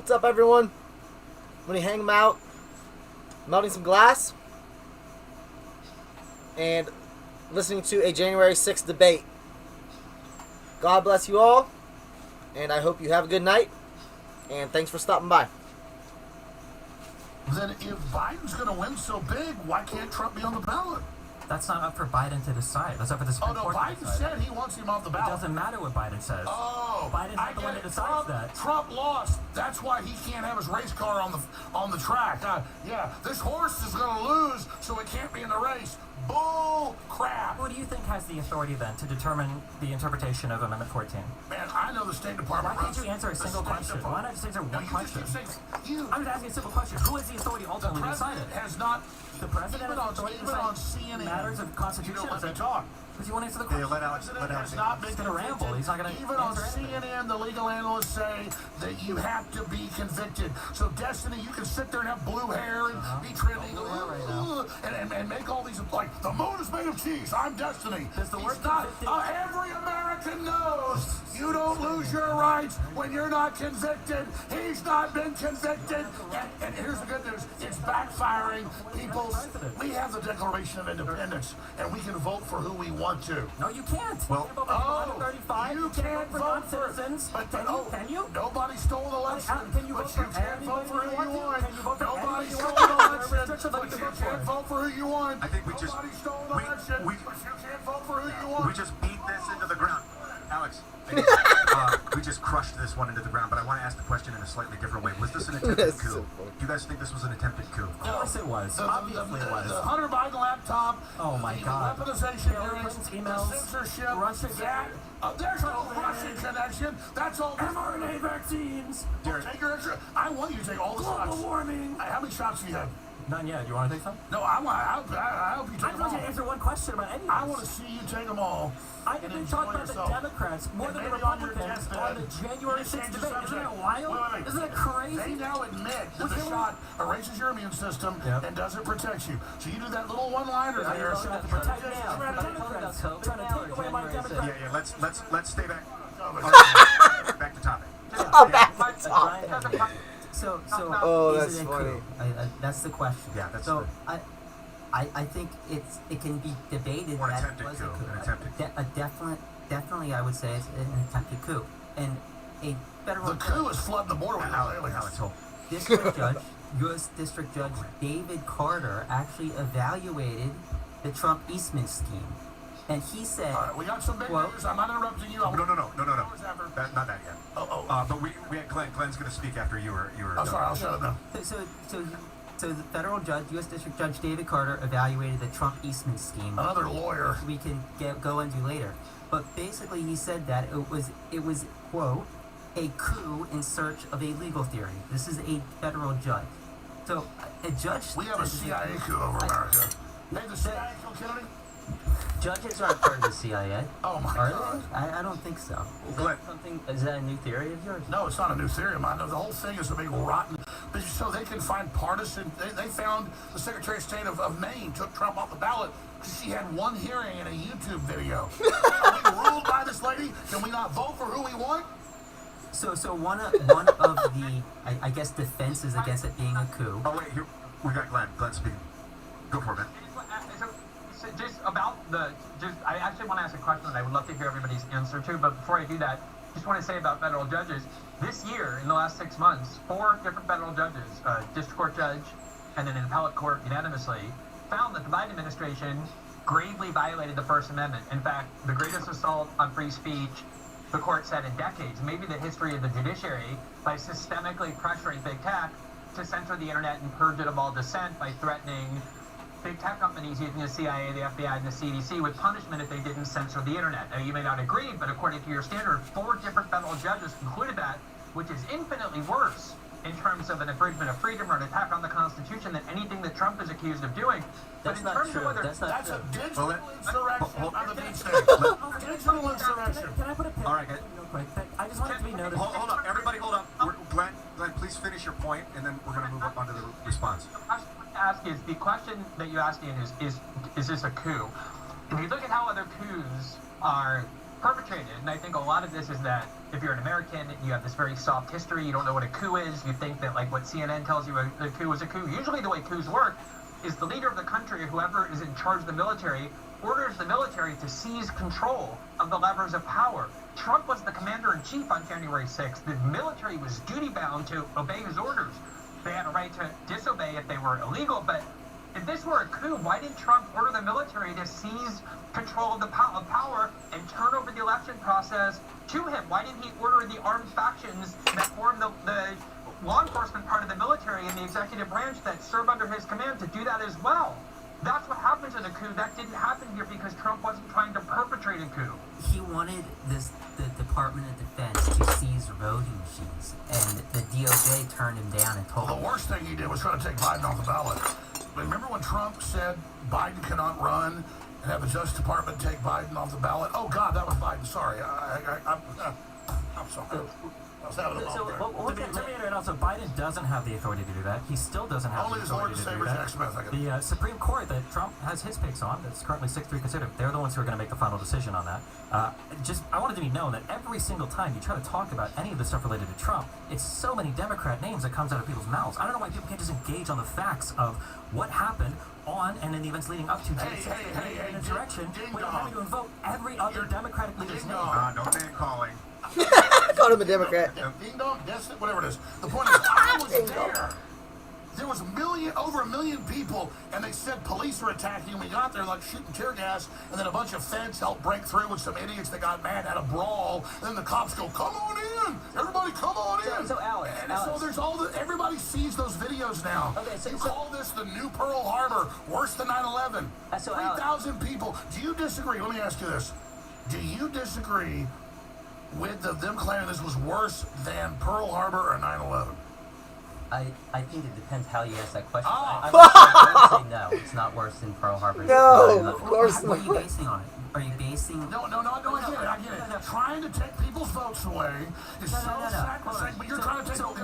What's up, everyone? When you hang them out, melting some glass, and listening to a January 6th debate. God bless you all, and I hope you have a good night, and thanks for stopping by. Then if Biden's going to win so big, why can't Trump be on the ballot? That's not up for Biden to decide. That's up for the Supreme Court to decide. Oh, no, Biden said he wants him off the ballot. It doesn't matter what Biden says. Oh, Biden's not the one that decides that. Trump lost. That's why he can't have his race car on the track. Yeah, this horse is going to lose, so it can't be in the race. Bull crap. Who do you think has the authority then to determine the interpretation of Amendment 14? Man, I know the State Department. Why can't you answer a single question? Why not just answer one question? I'm just asking a simple question. Who has the authority ultimately to decide it? Has not. The president has authority to decide on CNN. Matters of constitution. You don't let me talk. Because you want to answer the question. Yeah, let Alex. Has not been He's going to ramble. He's not going to Even on CNN, the legal analysts say that you have to be convicted. So, Destiny, you can sit there and have blue hair and be trending and make all these, like, the moon is made of cheese. I'm Destiny. Does the word every American knows you don't lose your rights when you're not convicted. He's not been convicted. And here's the good news. It's backfiring. We have the Declaration of Independence, and we can vote for who we want to. No, you can't. Well, you can't vote for citizens. But can you? Nobody stole an election. Can you vote for can't vote for who you want. Can you vote for Nobody stole an an election. But you can't vote for who you want. I think we just Nobody stole an election. But you can't vote for who you want. we just beat this into the ground. Alex, we just crushed this one into the ground, but I want to ask the question in a slightly different way. Was this an attempted coup? Do you guys think this was an attempted coup? Of course it was. Obviously it was. The Hunter Biden laptop. Oh my God. The weaponization Hillary hearings. Clinton's emails. The censorship. Russia. There's a Russian connection. That's all. mRNA vaccines. Take your extra. I want you to take all the shots. Global warming. How many shots do you have? None yet. You want to take some? No, I hope you take I them want all. you to answer one question about any of I this. want to see you take them all. I've been talking about the Democrats more than the Republicans on the January 6th debate. Isn't that wild? Wait. Isn't it crazy? They now admit that the shot erases your immune system and doesn't protect you. So you do that little one-liner there. Shot to protect now. Democrats trying to take away my Democrat. Yeah. Let's stay back. Back to topic. Back to topic. So that's is it a funny. coup? That's the question. Yeah, that's so. I think it can be debated Or that attempted it was coup. a coup. An attempted Definitely, I would say it's an attempted coup. And a federal The coup is flooding the border with Alex Holt. district judge, U.S. District Judge David Carter actually evaluated the Trump Eastman scheme, and he said, All right, we got some big news. I'm not interrupting you. No. Not that yet. But we had Glenn. Glenn's going to speak after you were. I'm sorry. I'll shut up now. So the federal judge, U.S. District Judge David Carter, evaluated the Trump Eastman scheme. Another lawyer. Which we can go into later. But basically, he said that it was quote a coup in search of a legal theory. This is a federal judge. So a judge. We have a CIA coup over America. Hey, the CIA kill Kennedy? Judges aren't part of the CIA. Oh my God. I don't think so. Is that a new theory of yours? No, it's not a new theory of mine. No, the whole thing is a big rotten. So they can find partisan. They found the Secretary of State of Maine took Trump off the ballot because she had one hearing in a YouTube video. Are we ruled by this lady? Can we not vote for who we want? So one of the I guess defenses against it being a coup. Oh wait, here we got Glenn. Glenn speaking. Go for it, man. I actually want to ask a question that I would love to hear everybody's answer to, but before I do that, just want to say about federal judges, this year, in the last 6 months, 4 different federal judges, a district court judge and then an appellate court unanimously, found that the Biden administration gravely violated the First Amendment. In fact, the greatest assault on free speech, the court said, in decades, maybe the history of the judiciary, by systemically pressuring big tech to censor the internet and purge it of all dissent by threatening big tech companies using the CIA, the FBI, and the CDC with punishment if they didn't censor the internet. Now, you may not agree, but according to your standard, 4 different federal judges concluded that, which is infinitely worse in terms of an infringement of freedom or an attack on the Constitution than anything that Trump is accused of doing. That's not true. That's a digital insurrection on the deep state. Digital insurrection. Can I put a pin? All right, real quick? I just want it to be noted. Hold up, everybody, hold up. Glenn, please finish your point, and then we're going to move on to the response. Ask is the question that you asked Ian is this a coup? If you look at how other coups are perpetrated. And I think a lot of this is that if you're an American, you have this very soft history, you don't know what a coup is, you think that like what CNN tells you a coup is a coup. Usually the way coups work is the leader of the country, or whoever is in charge of the military, orders the military to seize control of the levers of power. Trump was the commander-in-chief on January 6th. The military was duty-bound to obey his orders. They had a right to disobey if they were illegal, but if this were a coup, why didn't Trump order the military to seize control of the power and turn over the election process to him? Why didn't he order the armed factions that form the law enforcement part of the military and the executive branch that serve under his command to do that as well? That's what happens in a coup. That didn't happen here because Trump wasn't trying to perpetrate a coup. He wanted the Department of Defense to seize voting machines, and the DOJ turned him down and told The him. worst thing he did was try to take Biden off the ballot. Remember when Trump said Biden cannot run and have the Justice Department take Biden off the ballot? Oh, God, that was Biden. Sorry. I'm sorry. I was having a moment there. To be also, Biden doesn't have the authority to do that. He still doesn't have Only the his Lord authority and to do Savior that. Jack Smith, I guess. The Supreme Court that Trump has his picks on, that's currently 6-3 considered, they're the ones who are going to make the final decision on that. I wanted to be known that every single time you try to talk about any of the stuff related to Trump, it's so many Democrat names that comes out of people's mouths. I don't know why people can't just engage on the facts of what happened on and in the events leading up to Hey, in a direction without having to invoke every other Democratic leader's name. No name calling. I called him a Democrat. Ding dong, guess it, whatever it is. The point is, I was there. There was over a million people, and they said police were attacking. And we got there like shooting tear gas, and then a bunch of feds helped break through with some idiots that got mad, had a brawl. And then the cops go, "Come on in, everybody, come on in." So Alex, so there's everybody sees those videos now. Okay, so call this the new Pearl Harbor, worse than 9/11. So 3,000 people. Do you disagree? Let me ask you this: do you disagree with them claiming this was worse than Pearl Harbor or 9/11? I think it depends how you ask that question. Oh. I would say no, it's not worse than Pearl Harbor. No, of course What are you not. basing on it? Are you basing... No, I get it. Trying to take people's votes away is so sacrosanct, but you're trying to take away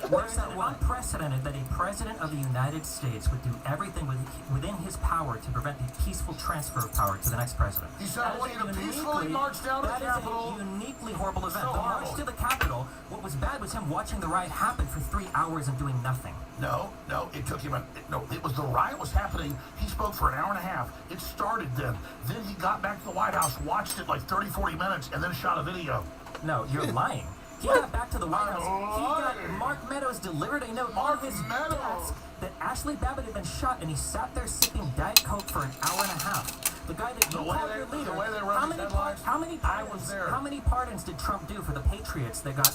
Worse than unprecedented that a president of the United States would do everything within his power to prevent the peaceful transfer of power to the next president. He said, I want you to peacefully march down to the Capitol. That is a uniquely horrible event. So The march horrible. to the Capitol, what was bad was him watching the riot happen for 3 hours and doing nothing. No, it took him it was the riot was happening. He spoke for an hour and a half. It started then. Then he got back to the White House, watched it like 30, 40 minutes, and then shot a video. No, you're lying. He got back to the White House. Mark Meadows delivered a note on his desk that Ashley Babbitt had been shot, and he sat there sipping Diet Coke for an hour and a half. The guy that you called your leader. The way they run these headlines, How many pardons did Trump do for the patriots that got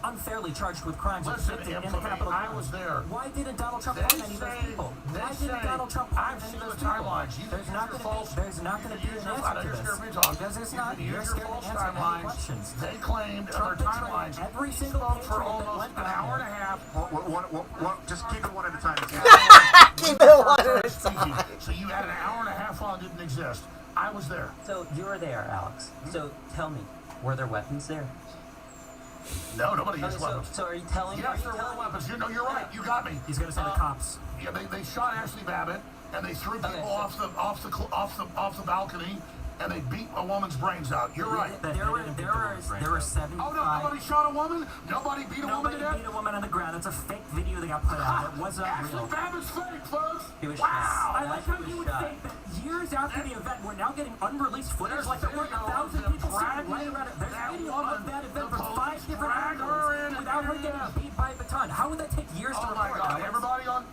unfairly charged with crimes Listen, in the Capitol? I was there. Why didn't Donald Trump pardon any of those people? Why didn't Donald Trump pardon any of those people? Timelines. There's not going to be an answer to this. Because there's not. You're scared to answer any questions. They claimed Trump their timelines. every single spoke for patriot that almost went an down hour and there. a half. Just keep it one at a time. Keep it one at a time. So you had an hour and a half while it didn't exist. I was there. So you were there, Alex. So tell me, were there weapons there? No, nobody Okay, used weapons. so are you telling Yes, there were weapons. You're right. You got me. He's going to say the cops. Yeah, they shot Ashley Babbitt and they threw people so- off the balcony and they beat a woman's brains out. You're right. There were 75. Oh no, nobody shot a woman. Nobody beat a woman Nobody to death. beat a woman on the ground. It's a fake video that got put out. It wasn't Ashley real. Babbitt's fake, folks. He was Wow. shot. I like how you would think that years after the event, we're now getting unreleased footage. There's Like there were video 1,000 of people them sitting right dragging around it. There's that video woman. of that event The from 5 police different dragged angles her in without her and getting beat by a baton. How would that take years to Oh my report? God!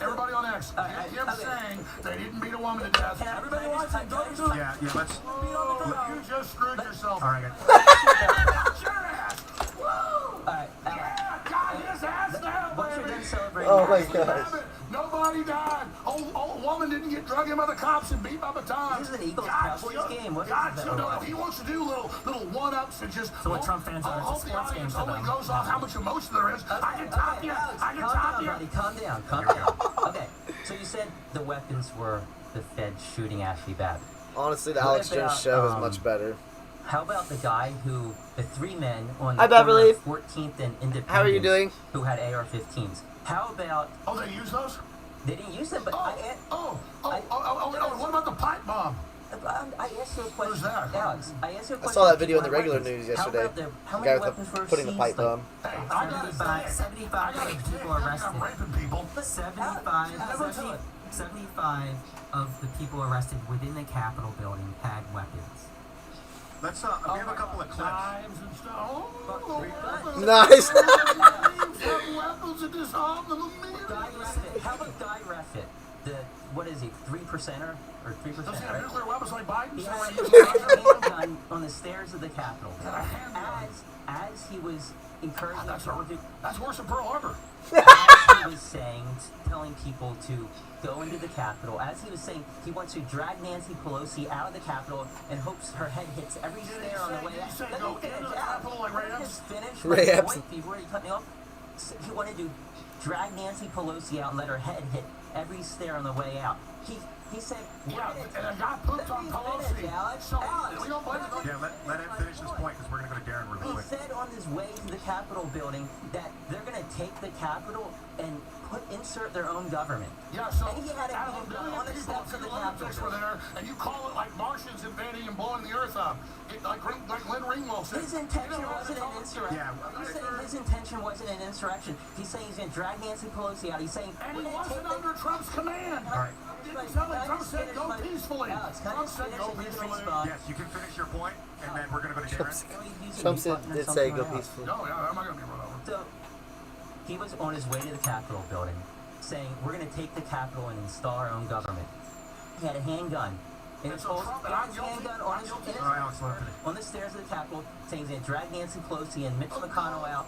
Everybody on X. Him okay. saying they didn't beat a woman to death. Everybody watching, go to Google. Yeah, let's. You just screwed yourself. All right, Got your ass. Woo! Alright, Yeah, got his ass now, what's your baby. gun celebrating? Oh my Ashley gosh. Babbitt, nobody died. Old woman didn't get drug in by the cops and beat by batons. This is an Eagles-Cowboys game. What is Gotcha. that No, about? if he wants to do little one-ups and just So what Trump fans are, it's a hope the sports game audience to only them. goes off how much emotion there is. I can top you. Alex, I can calm top down, you. buddy. Calm down. Okay, so you said the weapons were the Fed shooting Ashley Babbitt. Honestly, the What Alex about, Jones show is much better. How about the guy the 3 men on Hi, the corner Beverly. of 14th and Independence? How are you doing? Who had AR-15s? How about Oh, they use those? they didn't use them, but What about the pipe bomb? I asked you a question, Who's that? Alex. I asked you a I question. saw that video in the about regular weapons. news yesterday. How about how The many guy with weapons the, were putting the seized? pipe bomb. Hey, I gotta 75, say, 75 I gotta people say, arrested. I'm raping people. 75 of the people arrested within the Capitol building had weapons. Let's we have a couple of clips. Knives and stuff. Oh, Nice. weapons and disarm them Guy immediately. Reffitt. How about Guy Reffitt? The, what is he, 3%er? Or 3%, Does he have right? nuclear weapons like Biden? He So had when he a handgun on the stairs of the Capitol. As he was encouraging people to... That's worse than Pearl Harbor. As he was saying, telling people to go into the Capitol, as he was saying he wants to drag Nancy Pelosi out of the Capitol and hopes her head hits every stair on the way out. Did he say Let go me finish into the out. Capitol like Let me Ray just finish Ray my Epps. point before you cut me off. So he wanted to drag Nancy Pelosi out and let her head hit every stair on the way out. He said, Yeah, and a guy pooped on Pelosi. Alex. So we don't blame him. Yeah, let him finish this point because we're going to go to Darren really He quick. said on his way to the Capitol building that they're going to take the Capitol and insert their own government. Yeah, so And he had a out of a handgun billion on the people, steps if of the you lunatics were Capitol. there, and you call it like Martians invading and blowing the earth up, like Lynn Ringwald said. His intention wasn't an insurrection. Yeah. He's saying his intention wasn't an insurrection. He's saying he's going to drag Nancy Pelosi out. He's saying And we're he going to wasn't take under Trump's command. All right. Didn't tell him. Trump said go peacefully. Alex, can I Trump just said finish go and you can peacefully. respond? Yes, you can finish your point, and then we're going to go to Darren. Trump did say go peacefully. No, yeah, I'm not going to be run over. So he was on his way to the Capitol building saying we're going to take the Capitol and install our own government. He had a handgun. In his so whole Trump- in I'm his guilty. handgun I'm on his, guilty. in his- All right, Alex, let him finish. on the stairs of the Capitol saying he's going to drag Nancy Pelosi and Mitch McConnell out.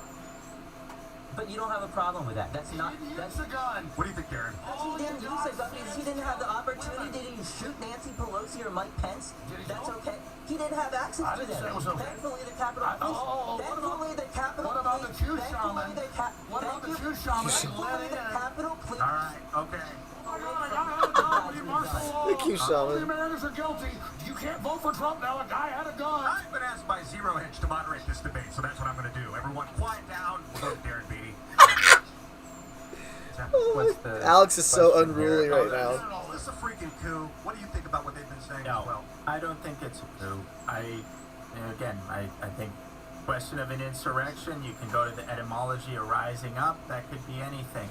But you don't have a problem with that. That's not... He That's, used a gun. What do you think, Darren? he didn't use a gun because he didn't have the opportunity to shoot Nancy Pelosi or Mike Pence. Did he That's though? okay. He didn't have access I to didn't them. say it was okay. Thankfully, the Capitol Police. Thankfully, the Capitol What about the Jew Thankfully, shaman? the What about the Jew shaman? Thankfully, the Capitol Police. All right, okay. Oh my God, a guy had a gun. We martial law. Thank you, All the shaman. Americans are guilty. You can't vote for Trump now. A guy had a gun. I've been asked by Zero Hedge to moderate this debate, so that's what I'm going to do. Everyone, quiet down. We'll go to Darren Beatty. What's the Alex is so question unruly here? right No, now. This is a freaking coup. What do you think about what they've been saying No, as well? I don't think it's a coup. I think question of an insurrection, you can go to the etymology of rising up. That could be anything.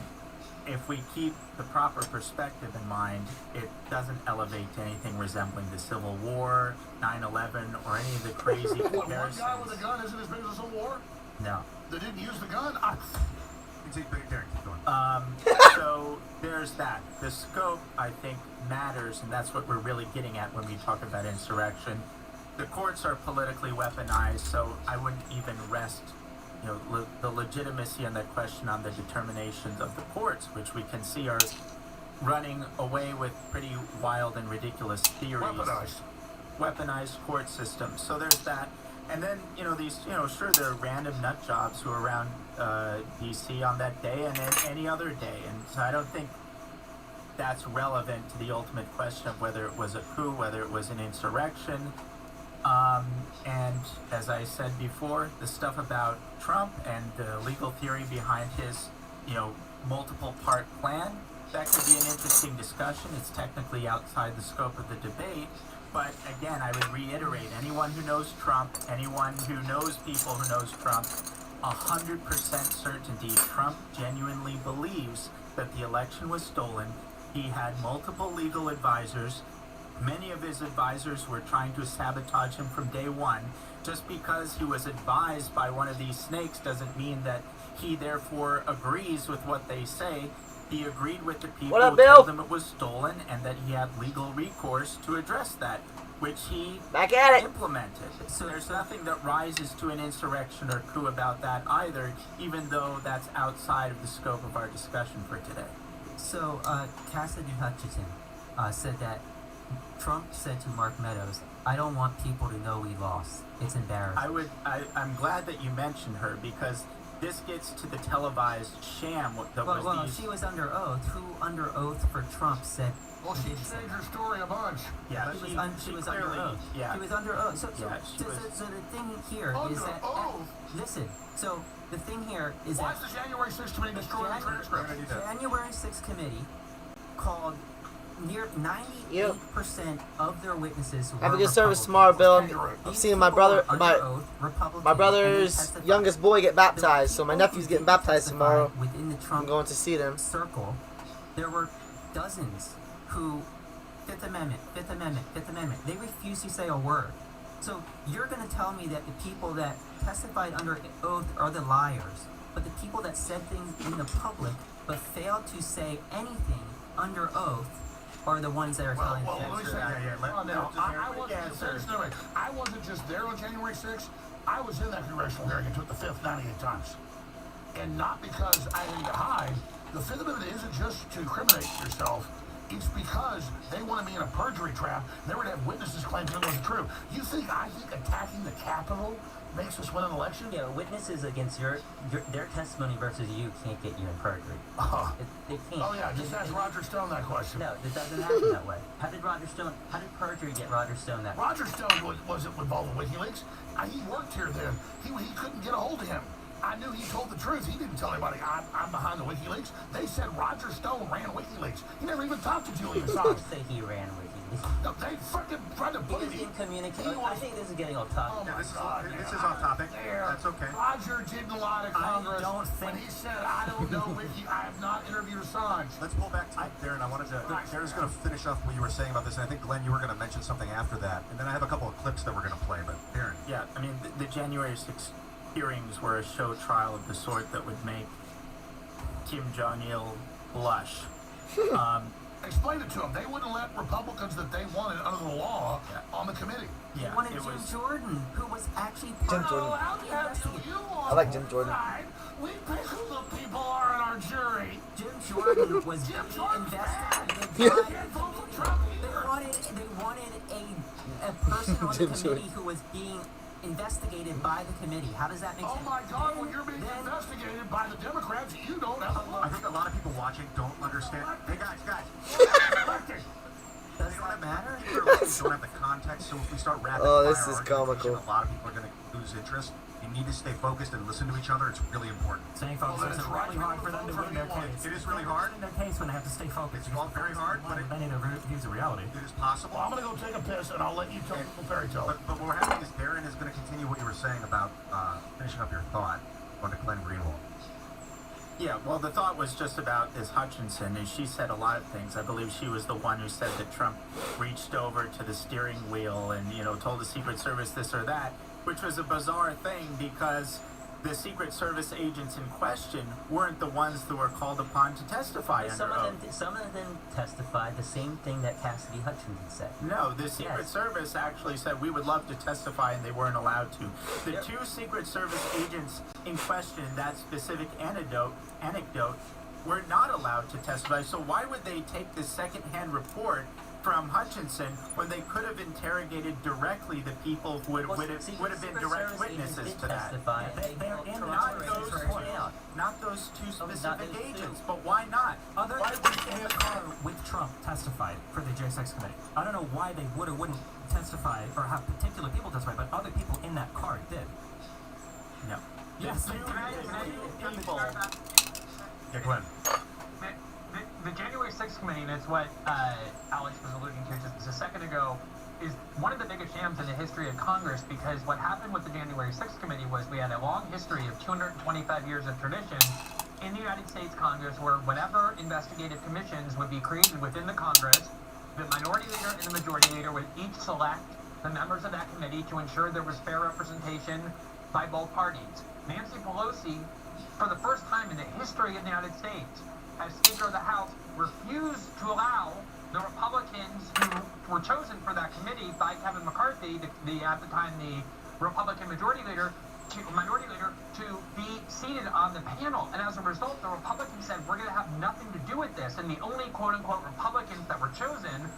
If we keep the proper perspective in mind, it doesn't elevate to anything resembling the Civil War, 9/11, or any of the crazy One comparisons. guy with a gun isn't as big as a civil war. No. They didn't use the gun. Darren, keep going. So there's that. The scope, I think, matters, and that's what we're really getting at when we talk about insurrection. The courts are politically weaponized, so I wouldn't even rest, the legitimacy and the question on the determinations of the courts, which we can see are running away with pretty wild and ridiculous theories. Weaponized court systems. So there's that. And then, these, sure, there are random nut jobs who are around D.C. on that day and then any other day. And so I don't think that's relevant to the ultimate question of whether it was a coup, whether it was an insurrection. And as I said before, the stuff about Trump and the legal theory behind his, multiple part plan, that could be an interesting discussion. It's technically outside the scope of the debate. But again, I would reiterate, anyone who knows Trump, anyone who knows people who knows Trump, 100% certainty Trump genuinely believes that the election was stolen. He had multiple legal advisors. Many of his advisors were trying to sabotage him from day one. Just because he was advised by one of these snakes doesn't mean that he therefore agrees with what they say. He agreed with the people who told him it was stolen and that he had legal recourse to address that, which he implemented. So there's nothing that rises to an insurrection or coup about that either, even though that's outside of the scope of our discussion for today. So, Cassidy Hutchinson said that Trump said to Mark Meadows, "I don't want people to know we lost. It's embarrassing." I'm glad that you mentioned her because this gets to the televised sham that was Well, these... she was under oath. Who under oath for Trump said... Well, she changed her story a bunch. Yeah, She was under clearly, oath. yeah. She was under oath. So the thing here is Under that... oath? Listen, so the thing here is Why that... is the January 6th committee destroying the transcript? January 6th committee called near 98% of their witnesses were Have a good service Republicans. tomorrow, Bill. I'm These seeing my people brother, were under oath Republican, my and they brother's testified. youngest boy get There were baptized, so my people nephew's who getting didn't baptized testify tomorrow. Within the I'm Trump going to see them. circle, there were dozens who Fifth Amendment. They refuse to say a word. So you're going to tell me that the people that testified under oath are the liars, but the people that said things in the public but failed to say anything under oath are the ones that are telling Well, let me the say, truth. I wasn't just there on January 6th. I was in that congressional hearing and took the Fifth 98 times. And not because I had to hide. The Fifth Amendment isn't just to incriminate yourself. It's because they want to be in a perjury trap. They were to have witnesses claim it wasn't true. I think attacking the Capitol makes us win an election? Yeah, witnesses against their testimony versus you can't get you in perjury. They can't. Oh yeah, just ask Roger Stone that question. No, it doesn't happen that way. How did perjury get Roger Stone that way? Roger Stone wasn't involved with WikiLeaks. He worked here then. He couldn't get a hold of him. I knew he told the truth. He didn't tell anybody I'm behind the WikiLeaks. They said Roger Stone ran WikiLeaks. He never even talked to Julian Assange. Say he ran WikiLeaks. No, they fucking tried to put He him didn't communicate. I think this is getting off topic. Oh my this God! is off topic. That's okay. Roger didn't lie to Congress don't think- when he said, "I don't know Wiki. I have not interviewed Assange." Let's pull back to Darren. I wanted to. Darren's going to finish off what you were saying about this, and I think Glenn, you were going to mention something after that, and then I have a couple of clips that we're going to play. But Darren, Yeah, I mean, the January 6th hearings were a show trial of the sort that would make Kim Jong-il blush. Explain it to them. They wouldn't let Republicans that they wanted under the law on the committee. He Yeah, wanted it Jim was. Jordan, who was actually Jim part Jordan. of How the dare investigation. you I like Jim Jordan. We pick who the people are in our jury. Jim Jordan was Jim being Jordan's investigated by Can't the vote for committee. Trump They either. wanted a person on the Jim committee Jordan. who was being investigated by the committee. How does that make Oh sense? my God, when you're being investigated by the Democrats, you don't have a I vote. think a lot of people watching don't understand. Hey guys, Elected. Does that matter? people don't have the context. So if we start rapid Oh, fire this is argumentation, comical. a lot of people are going to lose interest. You need to stay focused and listen to each other. It's really important. Saying folks, Well, it's that's really right. hard for them to win their case. It is really hard. Win their case when they have to stay focused. It's all very hard, but They need to views of reality. it is possible. Well, I'm gonna go take a piss, and I'll let you tell the fairy tale. But what we're happening is Darren is going to continue what you were saying about finishing up your thought. Going to Glenn Greenwald. Yeah, well, the thought was just about Ms. Hutchinson, and she said a lot of things. I believe she was the one who said that Trump reached over to the steering wheel and, told the Secret Service this or that, which was a bizarre thing because the Secret Service agents in question weren't the ones that were called upon to testify Some under of oath. them testified the same thing that Cassidy Hutchinson said. No, the Secret Yes. Service actually said we would love to testify, and they weren't allowed to. The two Secret Service agents in question, that specific anecdote, were not allowed to testify. So why would they take this secondhand report from Hutchinson when they could have interrogated directly the people who would have been direct witnesses to that? They're in Not the those report. not those two specific those two. agents, but why not? Other in the car with Trump testified for the J6 committee. I don't know why they would or wouldn't testify or have particular people testify, but other people in that car did. No. Yes, they Can I did. people? Yeah, Glenn. The January 6th committee, and it's what Alex was alluding to just a second ago, is one of the biggest shams in the history of Congress, because what happened with the January 6th committee was we had a long history of 225 years of tradition in the United States Congress where whenever investigative commissions would be created within the Congress, the minority leader and the majority leader would each select the members of that committee to ensure there was fair representation by both parties. Nancy Pelosi, for the first time in the history of the United States, as Speaker of the House, refused to allow the Republicans who were chosen for that committee by Kevin McCarthy, at the time the Republican minority leader, to be seated on the panel. And as a result, the Republicans said, we're going to have nothing to do with this. And the only quote-unquote Republicans that were chosen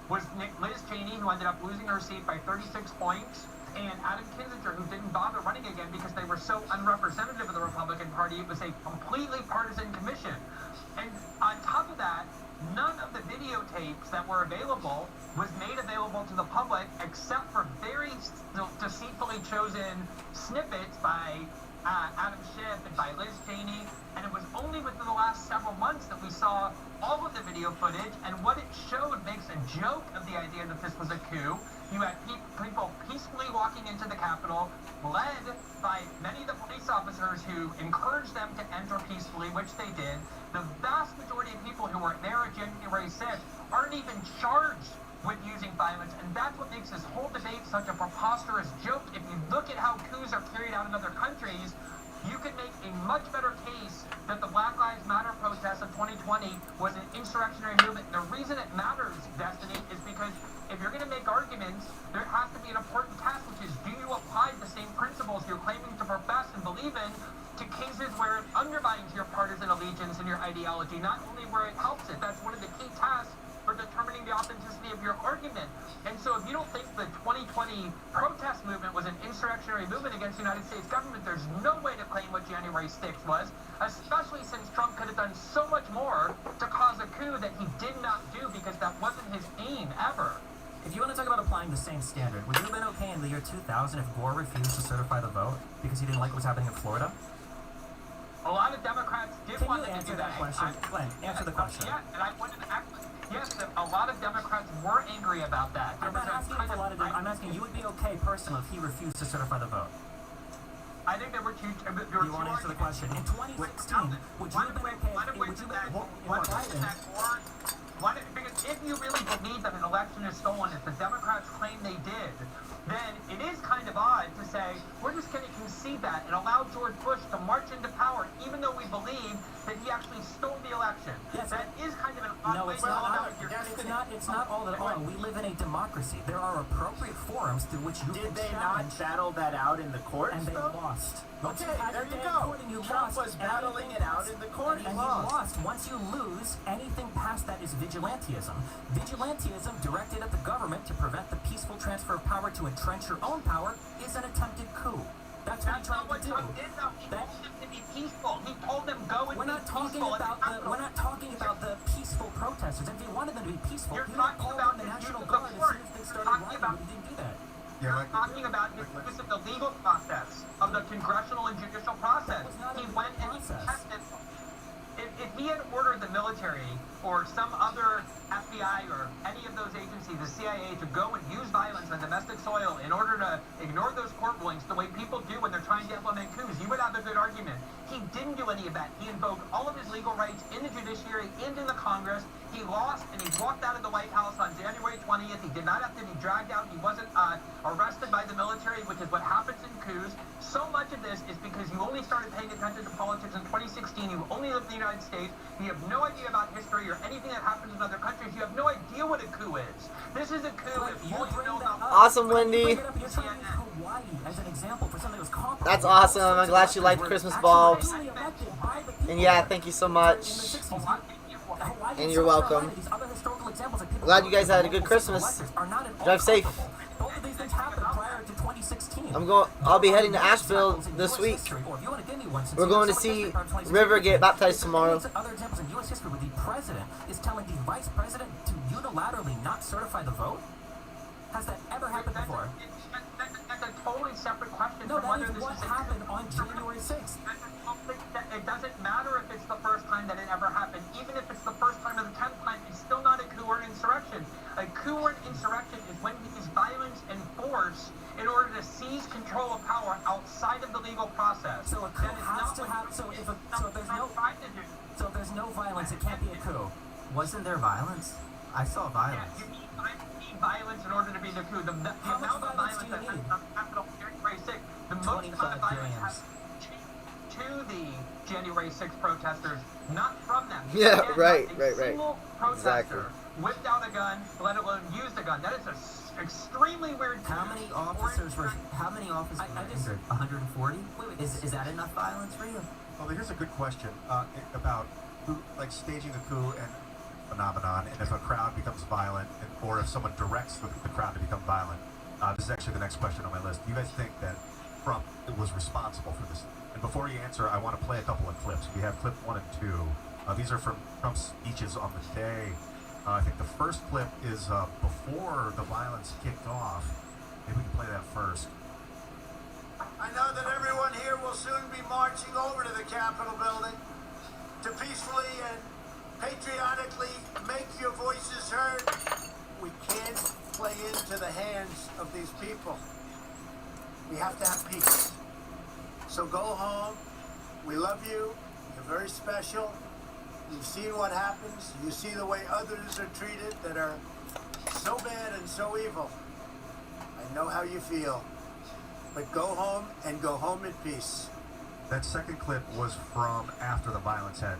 was Liz Cheney, who ended up losing her seat by 36 points, and Adam Kinzinger, who didn't bother running again because they were so unrepresentative of the Republican Party. It was a completely partisan commission. And on top of that, none of the videotapes that were available was made available to the public except for very deceitfully chosen snippets by Adam Schiff and by Liz Cheney And it was only within the last several months that we saw all of the video footage, and what it showed makes a joke of the idea that this was a coup. You had people peacefully walking into the Capitol, led by many of the police officers who encouraged them to enter peacefully, which they did. The vast majority of people who were there at January 6th aren't even charged with using violence, and that's what makes this whole debate such a preposterous joke. If you look at how coups are carried out in other countries, you could make a much better case that the Black Lives Matter protest of 2020 was an insurrectionary movement. The reason it matters, Destiny, is because if you're going to make arguments, there has to be an important test, which is, do you apply the same principles you're claiming to profess and believe in to cases where it undermines your partisan allegiance and your ideology, not only where it helps it. That's one of the key tests for determining the authenticity of your argument. And so if you don't think the 2020 protest movement was an insurrectionary movement against the United States government, there's no way to claim what January 6th was, especially since Trump could have done so much more to cause a coup that he did not do, because that wasn't his aim ever. If you want to talk about applying the same standard, would you have been okay in the year 2000 if Gore refused to certify the vote because he didn't like what was happening in Florida? A lot of Democrats did Can want you to answer do that question? Glenn, answer the question. Yeah, and I wanted to actually, yes, a lot of Democrats were angry about that. I'm not asking if a lot of I'm asking you would be okay personally if he refused to certify the vote. I think there were two. You want to answer the question? In 2016, would you have been okay because if you really believe that an election is stolen, as the Democrats claim they did, then it is kind of odd to say, we're just going to concede that and allow George Bush to march into power, even though we believe that he actually stole the election. Yes, that is kind of an odd no, way it's to go not. about your It's not all that all. We live in a democracy. There are appropriate forums through which you Did can they challenge, not battle that out in the courts? and they though? lost. Okay, there you go. Trump was battling it out in the court. And he lost. Once you lose, anything past that is vigilantism. Vigilantism directed at the government to prevent the peaceful transfer of power to entrench your own power is an attempted coup. That's what he That's not tried what to do. Trump did, though. He told them to be peaceful. He told them go and We're not talking about the peaceful protesters. If he wanted them to be peaceful, You're he would have talking called about in the the National use of Guard the as court. soon as they You're started talking rioting, about- but he didn't do that. Yeah, You're talking about his use of the legal process, of the congressional and judicial process. That was not a He legal went and he process. tested. If he had ordered the military or some other FBI or any of those agencies, the CIA, to go and use violence on domestic soil in order to ignore those court rulings the way people do when they're trying to implement coups, you would have a good argument. He didn't do any of that. He invoked all of his legal rights in the judiciary and in the Congress. He lost, and he walked out of the White House on January 20th. He did not have to be dragged out. He wasn't arrested by the military, which is what happens in coups. So much of this is because you only started paying attention to politics in 2016. You only live in the United States. You have no idea about history or anything that happens in other countries. You have no idea what a coup is. This is a coup But if you all you bring know that about... up. Awesome, Wendy. You're trying to use Hawaii as an example for something that was comparable. That's awesome. I'm glad she liked Christmas bulbs. And yeah, thank you so much. And you're welcome. Glad you guys had a good Christmas. Drive safe. Both of these things happened prior to 2016. I'll be heading to Asheville this week. We're going to see River get baptized tomorrow. Other examples in U.S. history where the president is telling the vice president to unilaterally not certify the vote? Has that ever happened before? That's a totally separate question No, from that whether is this what is a happened on January 6th. It doesn't matter if it's the first time that it ever happened. Even if it's the first time or the 10th time, it's still not a coup or an insurrection. A coup or an insurrection is when you use violence and force in order to seize control of power outside of the legal process. So a coup has to have. So if there's no violence, it can't be a coup. Wasn't there violence? I saw violence. Yeah, you need violence in order to be the coup. The How much amount of violence do violence you that need? happened on January 6th, the most amount of 25 violence grams. to the January 6th protesters, not from them. Yeah, Again, right, not a right. single protester Exactly. whipped out a gun, let alone used a gun. That is an extremely weird. How many officers were injured? 140? Is that enough violence for you? Well, here's a good question about who, like staging a coup and phenomenon, and if a crowd becomes violent, or if someone directs the crowd to become violent. This is actually the next question on my list. Do you guys think that Trump was responsible for this? And before you answer, I want to play a couple of clips. We have clip 1 and 2. These are from Trump's speeches on the day. I think the first clip is before the violence kicked off. Maybe we can play that first. I know that everyone here will soon be marching over to the Capitol building. to peacefully and patriotically make your voices heard. We can't play into the hands of these people. We have to have peace. So go home. We love you. You're very special. You've seen what happens. You see the way others are treated that are so bad and so evil. I know how you feel. But go home and go home in peace. That second clip was from after the violence had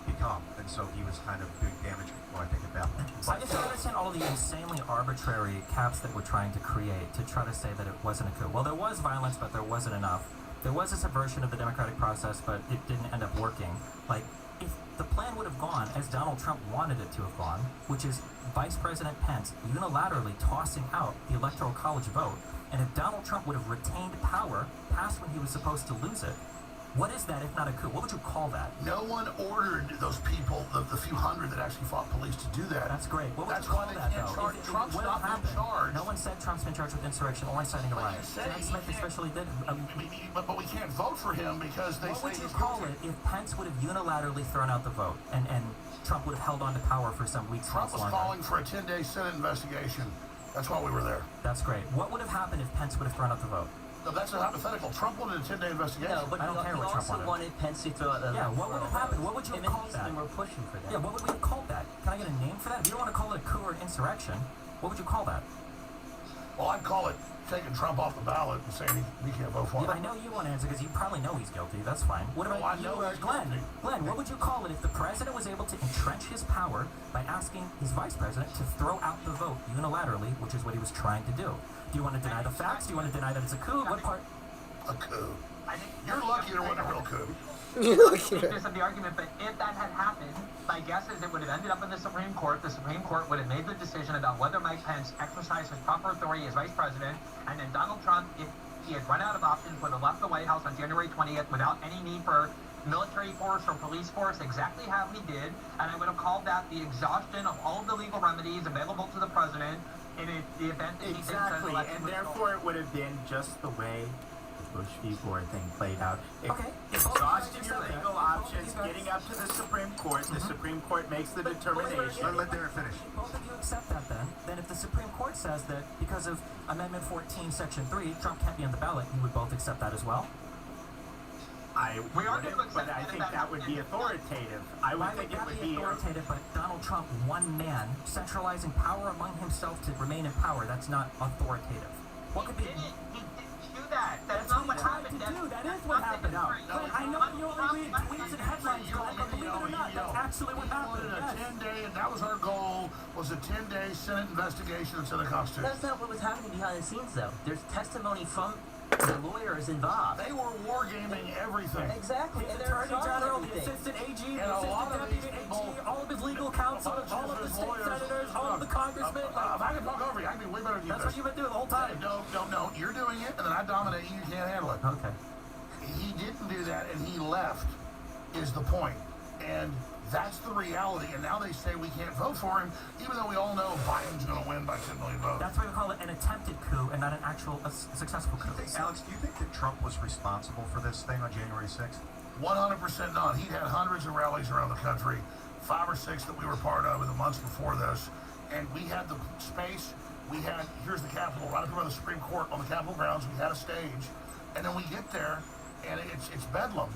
become, and so he was kind of doing damage control, I think, at that point. So I just don't understand all of the insanely arbitrary caps that we're trying to create to try to say that it wasn't a coup. Well, there was violence, but there wasn't enough. There was a subversion of the democratic process, but it didn't end up working. Like, if the plan would have gone as Donald Trump wanted it to have gone, which is Vice President Pence unilaterally tossing out the Electoral College vote, and if Donald Trump would have retained power past when he was supposed to lose it, what is that if not a coup? What would you call that? No one ordered those people, the few hundred that actually fought police to do that. That's great. What would That's you why call they that, can't though? charge. If Trump's what not been happened? charged. No one said Trump's been charged with insurrection, only citing a But you riot. say Jack he Smith can't- especially did. But we can't vote for him because they What say would you he's call guilty. it if Pence would have unilaterally thrown out the vote and Trump would have held on to power for some weeks Trump was longer? calling for a 10-day Senate investigation. That's why we were there. That's great. What would have happened if Pence would have thrown out the vote? No, that's a hypothetical. Trump wanted a 10-day investigation. No, but I don't care he what Trump also wanted. wanted Pence to throw out the Yeah, what would have happened? What would you have Him and called that? Eastman were pushing for that. Yeah, what would we have called that? Can I get a name for that? If you don't want to call it a coup or an insurrection, what would you call that? Well, I'd call it taking Trump off the ballot and saying we can't vote for him. Yeah, I know you want to answer because you probably know he's guilty. That's fine. What about I you, know he's Glenn? guilty. Glenn, what would you call it if the president was able to entrench his power by asking his vice president to throw out the vote unilaterally, which is what he was trying to do? Do you want to deny the facts? Do you want to deny that it's a coup? What part? A coup. You're lucky there wasn't a real coup. There's the argument, but if that had happened, my guess is it would have ended up in the Supreme Court. The Supreme Court would have made the decision about whether Mike Pence exercised his proper authority as vice president, and then Donald Trump, if he had run out of options, would have left the White House on January 20th without any need for military force or police force, exactly how he did, and I would have called that the exhaustion of all of the legal remedies available to the president in the event that he thinks that Exactly, election and was therefore it would have been just the way the Bush v. Gore thing played out. Okay. Exhausting your legal options, getting up to the Supreme Court, the Supreme Court makes the determination. Let Darren finish. Both of you accept that then if the Supreme Court says that because of Amendment 14, Section 3, Trump can't be on the ballot, you would both accept that as well? We are wouldn't, going to but accept I that think if that would be authoritative. I Why would think it that would be be authoritative, but Donald Trump, one man, centralizing power among himself to remain in power, that's not authoritative. What could be... He didn't do that. That's That's not what what he tried happened. to do. That is what happened. Glenn, I know you only read tweets and headlines, Glenn, but believe it or not, that's actually what We happened. wanted a Yes. 10-day, and that was our goal, was a 10-day Senate investigation into the Constitution. That's not what was happening behind the scenes, though. There's testimony from the lawyers involved. They were wargaming everything. Exactly. The And they're Attorney General, the everything. Assistant AG, the And a lot Assistant of Deputy these AG, people- all of his legal counsel, all of the state senators, all of the congressmen. If I can talk over you, I can be way better than you. That's what you've been doing the whole time. No. You're doing it, and then I dominate you. You can't handle it. Okay. He didn't do that, and he left, is the point. And that's the reality. And now they say we can't vote for him, even though we all know Biden's going to win by 10 million votes. That's why we call it an attempted coup and not an actual successful coup. Alex, do you think that Trump was responsible for this thing on January 6th? 100% not. He'd had hundreds of rallies around the country, 5 or 6 that we were part of in the months before this. And we had the space. Here's the Capitol, right up in front of the Supreme Court on the Capitol grounds. We had a stage. And then we get there, and it's bedlam.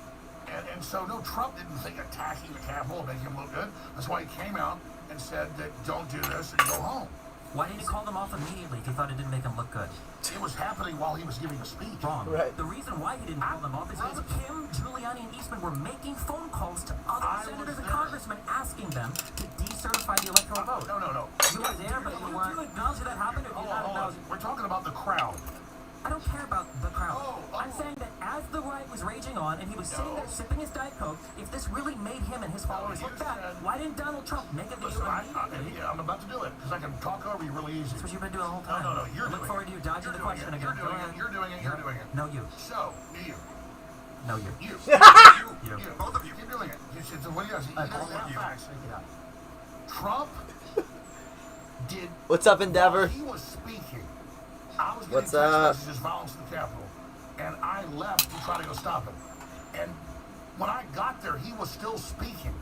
And so, no, Trump didn't think attacking the Capitol would make him look good. That's why he came out and said that don't do this and go home. Why didn't he call them off immediately if he thought it didn't make him look good? It was happening while he was giving a speech. Wrong. Right. The reason why he didn't call them off is because Kim, Giuliani, and Eastman were making phone calls to other I was senators and there. congressmen asking them to decertify the electoral vote. No. You were there, but you weren't. Do you acknowledge that happened, or do you not acknowledge it? We're talking about the crowd. I don't care about the crowd. Oh. I'm saying that as the riot was raging on and he was sitting there sipping his Diet Coke, if this really made him and his followers you look bad, said- why didn't Donald Trump make a video Listen, immediately? I'm about to do it because I can talk over you really easy. That's what you've been doing the whole time. No. You're I look doing forward it. to you dodging You're the doing question it. again. You're doing it. You're doing it. No, you. So, you. No, you. You. You. Both of you. Keep doing it. What do you guys? You all you. facts. Trump did. What's up, Endeavor? While he was speaking, I was getting What's text up? messages, violence in the Capitol, and I left to try to go stop him. And when I got there, he was still speaking.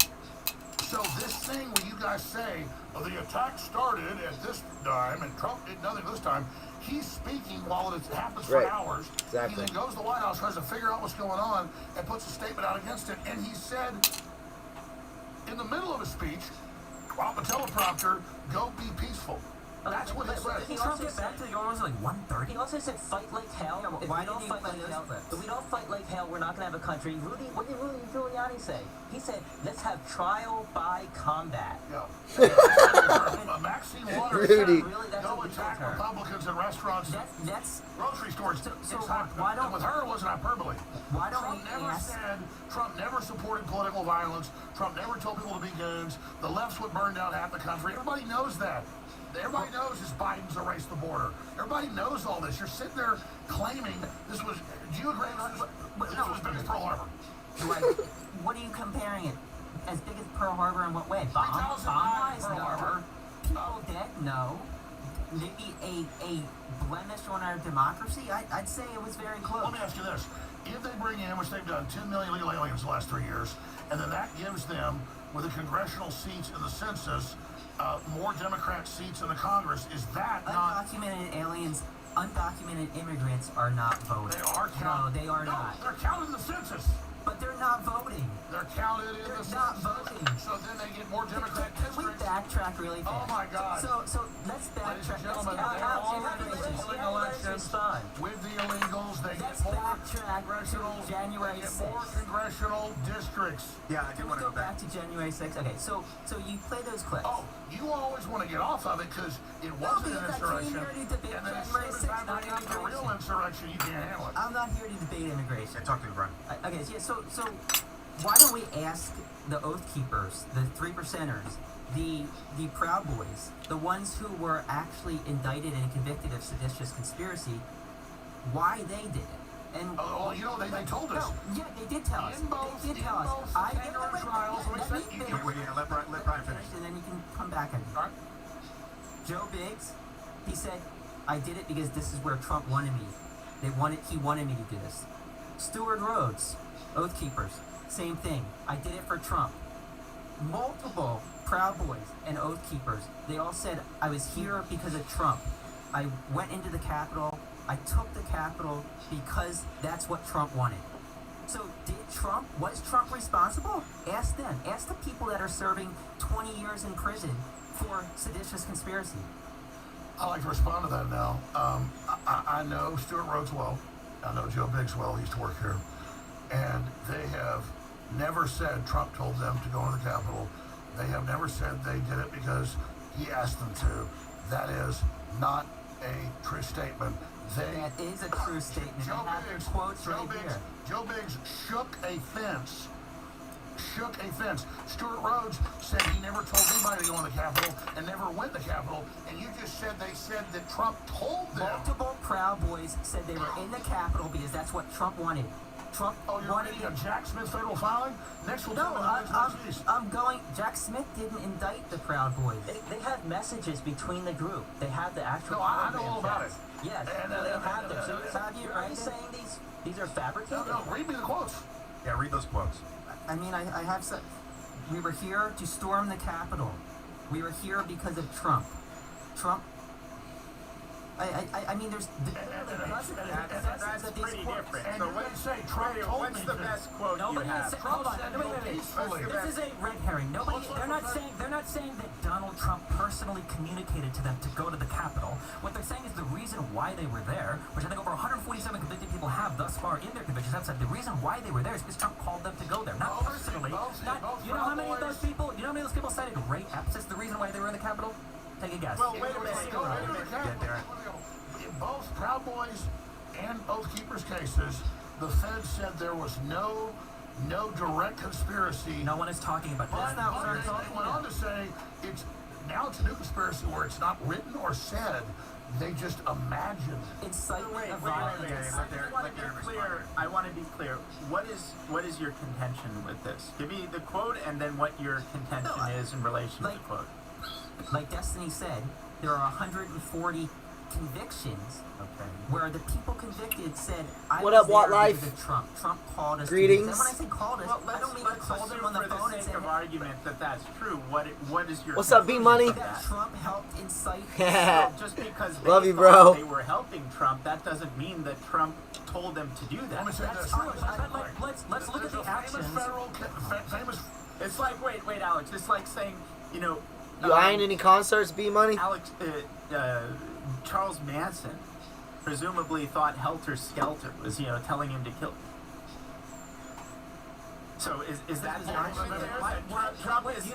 So this thing where you guys say, oh, the attack started at this time and Trump did nothing this time, he's speaking while it happens for hours. Exactly. He then goes to the White House, tries to figure out what's going on, and puts a statement out against it. And he said, in the middle of a speech, off the teleprompter, go be peaceful. That's what he said. Did Trump get back to the Orals at like 1:30? He also said fight like hell. Yeah, If why we don't did you fight play like those hell, clips? if we don't fight like hell, we're not going to have a country. What did Rudy Giuliani say? He said, let's have trial by combat. Yeah. Maxine Waters Rudy. said, go attack Republicans in restaurants, That's grocery stores. So Why don't, with her, it wasn't hyperbole. Why don't Trump we never ask- said, Trump never supported political violence. Trump never told people to be goons. The left would burn down half the country. Everybody knows that. Everybody knows is Biden's erased the border. Everybody knows all this. You're sitting there claiming this was, do you agree this was big as Pearl Harbor? What are you comparing it? As big as Pearl Harbor in what way? 3,000 Bomb-wise? Pearl No. Harbor. People dead? No. Maybe a blemish on our democracy? I'd say it was very close. Let me ask you this. If they bring in, which they've done, 10 million illegal aliens the last 3 years, and then that gives them, with the congressional seats in the census, more Democrat seats in the Congress, is that not... Undocumented aliens, undocumented immigrants are not voting. They are counted. No, they are not. They're counted in the census. But they're not voting. They're counted in They're the not census. voting. So then they get more Democrat Can we districts. backtrack really fast? Oh my God. So let's Ladies backtrack. and gentlemen, Let's they're all get stealing out elections with the illegals. They get Let's more backtrack congressional, to January they get more 6th. congressional districts. Yeah, I Can do we want to go go back. back to January 6th? Okay, so you play those clips. Oh, you always want to get off of it because it wasn't an because I came insurrection. here to debate And then as January soon as I 6th, not bring up the real immigration. insurrection, you can't handle it. I'm not here to debate immigration. Yeah, talk to me, Brian. Okay, so why don't we ask the Oath Keepers, the 3%ers, the Proud Boys, the ones who were actually indicted and convicted of seditious conspiracy, why they did it? And Oh, well, you know, they told us. no, yeah, they did tell us. In both- They did tell in us. both I January trials, let we me said you- finish. Wait, yeah, let Brian finish. And then you can come back and All right. Joe Biggs, he said, I did it because this is where Trump wanted me. He wanted me to do this. Stewart Rhodes, Oath Keepers, same thing. I did it for Trump. Multiple Proud Boys and Oath Keepers, they all said, I was here because of Trump. I went into the Capitol. I took the Capitol because that's what Trump wanted. So was Trump responsible? Ask them. Ask the people that are serving 20 years in prison for seditious conspiracy. I'd like to respond to that now. I know Stuart Rhodes well. I know Joe Biggs well. He used to work here. And they have never said Trump told them to go into the Capitol. They have never said they did it because he asked them to. That is not a true statement. That is a true statement. Joe I have Biggs, quotes right here. Joe Biggs shook a fence. Stuart Rhodes said he never told anybody to go in the Capitol and never went to the Capitol. And you just said they said that Trump told them. Multiple Proud Boys said they were in the Capitol because that's what Trump wanted. Trump Oh, you're wanted reading a Jack Smith federal filing? Next we'll No, tell you I'm going. Jack Smith didn't indict the Proud Boys. They have messages between the group. They have the actual. No, I know all about it. Yes, And, they have them. So and- are you saying these are fabricated? No, read me the quotes. Yeah, read those quotes. I mean, I have some. We were here to storm the Capitol. We were here because of Trump. Trump. I mean, there's. That's pretty different. And So you what didn't say Trump told what's me the to. best quote you Nobody have? is saying, hold on, said wait, go wait, wait. peacefully. This is a red herring. Nobody, they're not saying that Donald Trump personally communicated to them to go to the Capitol. What they're saying is the reason why they were there, which I think over 147 convicted people have thus far in their convictions, have said the reason why they were there is because Trump called them to go there, not Both, personally. both, Not, both you know how many of Proud those people? You know how many of those people cited rape as the reason why they were in the Capitol? Take a guess. Well, wait a minute. Go Wait a into the minute. Capitol. Darren. In both Proud Boys and Oath Keepers cases, the Fed said there was no direct conspiracy. No one is talking about But this. Not what they we're talking went on about. to say it's a new conspiracy where it's not written or said. They just imagined. Incitement Wait, of wait, violence. wait, wait. let Darren- I want let to Darren be clear. respond. I want to be clear. What is your contention with this? Give me the quote and then what your contention is in relation to the quote. Like Destiny said, there are 140 convictions Okay. where the people convicted said, I What was up, Watt there Life? because of Trump. Trump called us. Greetings. And when I say called us, Well, I don't mean he let's called them assume on the for phone the and sake said, of argument that that's true. What is your What's up, B conclusion Money? to that Trump helped incite. So just because they Love you, thought bro. they were helping Trump, that doesn't mean that Trump told them to do Let that. me say That's this. true. Let's look at There's the a famous actions. famous. It's like, wait, Alex. It's like saying, you know, You eyeing any concerts, B Money? Alex, Charles Manson presumably thought Helter Skelter was, telling him to kill. So is that the argument there? That Trump is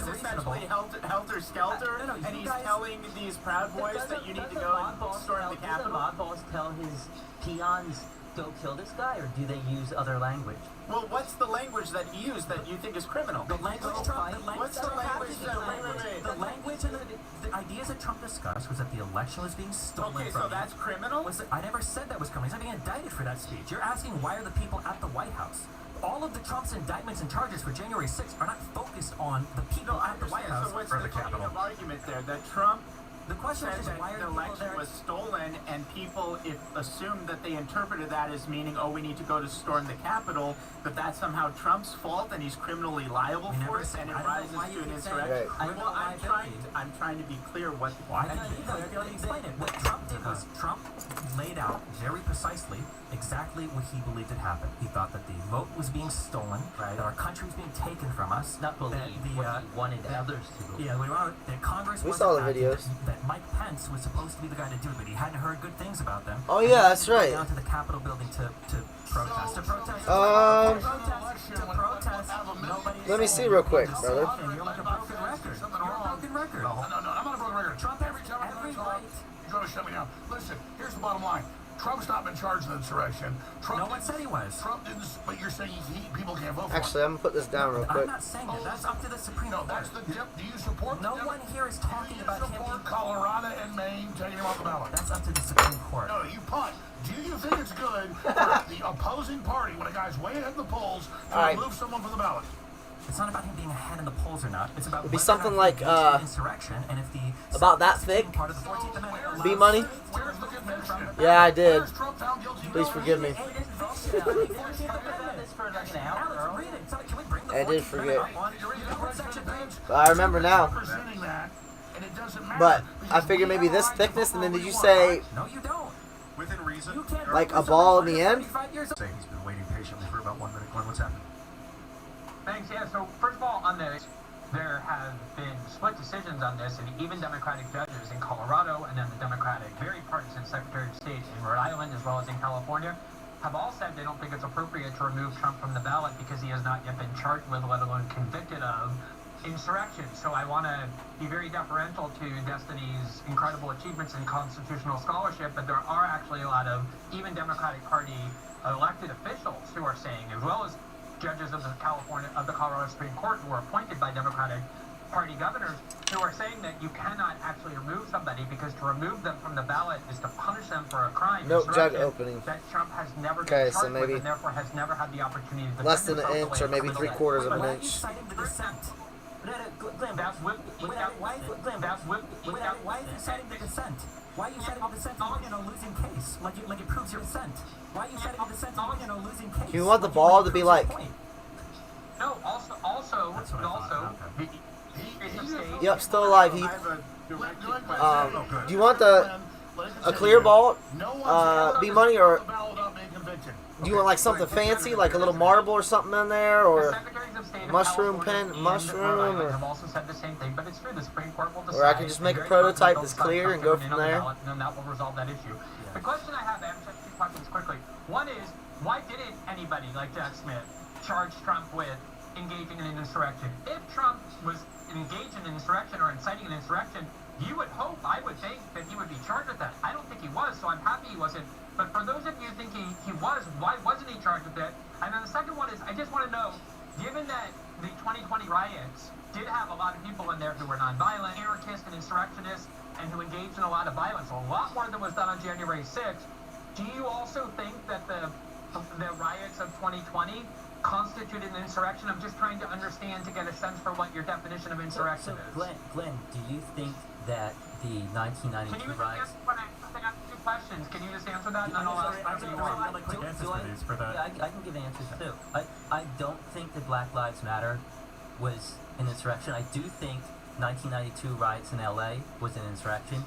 essentially Helter Skelter, No, and he's guys- telling these Proud Boys that you need to go and storm the Does the Capitol? mob boss tell his peons, go kill this guy, or do they use other language? Well, what's the language that he used that you think is criminal? The language What's the language that- The language and the ideas that Trump discussed was that the election was being stolen Okay, from so you. that's criminal? I never said that was criminal. He's not being indicted for that speech. You're asking why are the people at the White House? All of the Trump's indictments and charges for January 6th are not focused on the people No, I at the White understand. House So what's or the the point Capitol. of argument there? That Trump The question said is just that why are the the people election there? was stolen, and people assumed that they interpreted that as meaning, oh, we need to go to storm the Capitol, but that's somehow Trump's fault, and he's criminally liable We for never it, said- and it I don't know rises why to you an keep saying- insurrection. Right. Well, I'm trying to be clear what. Why did you explain it? What Trump did was Trump laid out very precisely exactly what he believed had happened. He thought that the vote was being stolen, that our country was being taken from us, Not believe that what he wanted others to believe. yeah, that Congress We wasn't saw the acting, videos. that Mike Pence was supposed to be the guy to do it, but he hadn't heard good things about them. Oh, And yeah, he that's didn't go right. Down to the Capitol building to protest. So- To protest. Election, Nobody. Let me see real quick, brother. You're like a broken record. Something You're a wrong. broken record. No, I'm not a broken record. Trump has Every time I'm every going to talk, right. you're going to shut me down. Listen, here's the bottom line. Trump's not been charged with insurrection. Trump No one said he was. Trump didn't, but you're saying people can't vote for Actually, I'm gonna put this down real I'm quick. not saying that. That's up to the Supreme No, Court. that's the do you support No the one here is talking about him Do you support being. Colorado and Maine taking him off the ballot? That's up to the Supreme Court. No, you punt. Do you think it's good for the opposing party when a guy's way ahead in the polls to All right. remove someone from the ballot? It's not about him being ahead in the polls or not. It's about It'd be whether something or not like, he engaged in insurrection, and if the about that 16th thick. part of the 14th Amendment allows B Money? Where's the conviction? Yeah, I did. Where's Trump found guilty? Please forgive me. Hey, this bullshit out. We've been talking about this for like an hour. Alex, read it. Can we bring the I did 14th forget. Amendment up on? You're in You the know what right section bench. page? I remember now. Representing that, and it doesn't matter But I because figured we maybe have this a right to thickness, vote and then where did we you want, say right? No, you don't. Within reason. You can't like a murder ball in somebody the end? 35 years old. Saying he's been waiting patiently for about 1 minute. Glenn, what's happening? Thanks. Yeah. So first of all, on this, there have been split decisions on this, and even Democratic judges in Colorado, and then the Democratic, very partisan Secretary of State in Rhode Island, as well as in California, have all said they don't think it's appropriate to remove Trump from the ballot because he has not yet been charged with, let alone convicted of, insurrection. So I want to be very deferential to Destiny's incredible achievements in constitutional scholarship, but there are actually a lot of even Democratic Party elected officials who are saying, as well as judges of the Colorado Supreme Court who are appointed by Democratic Party governors, who are saying that you cannot actually remove somebody because to remove them from the ballot is to punish them for a crime. Nope, jug insurrection, opening. that Trump has never Okay, been so charged with maybe and therefore has never had the opportunity to less defend than an himself inch the or way maybe a criminal 3/4 does. of an Why are you inch. citing the dissent? Glenn, that's why Why are you citing the dissent? Why are you citing the dissent in a losing case? Like it proves your dissent. Why are you citing the dissent in a losing case? You want the Like ball to proves be your like- point. No, also, That's what I thought. Okay. Yep, still alive, Heath. I have a direct Glenn, question. Do you want the a clear ball? No one's B Money, or on the ballot without being convicted. do you want like something fancy, like a little marble or something in there, The or Secretaries of State of mushroom California pen- and mushroom, Rhode Island or- have also said the same thing, but it's true. The Supreme Court will decide. Or I can just make a very prototype quickly that's decide clear and go Trump to from remain on the there? ballot, and then that will resolve that issue. The question I have, I have just two questions quickly. One is, why didn't anybody like Jack Smith charge Trump with engaging in an insurrection? If Trump was engaged in an insurrection or inciting an insurrection, you would hope, I would think, that he would be charged with that. I don't think he was, so I'm happy he wasn't. But for those of you thinking he was, why wasn't he charged with it? And then the second one is, I just want to know, given that the 2020 riots did have a lot of people in there who were nonviolent, anarchists and insurrectionists, and who engaged in a lot of violence, a lot more than was done on January 6th, do you also think that the riots of 2020 constituted an insurrection? I'm just trying to understand, to get a sense for what your definition of insurrection So, is. Glenn, do you think that the 1992 Can you riots? just, when I questions. Can you just answer that? And then I'll ask whatever you want. like quick answers for these. For the Yeah, I can give answers too. I don't think that Black Lives Matter was an insurrection. I do think 1992 riots in LA was an insurrection.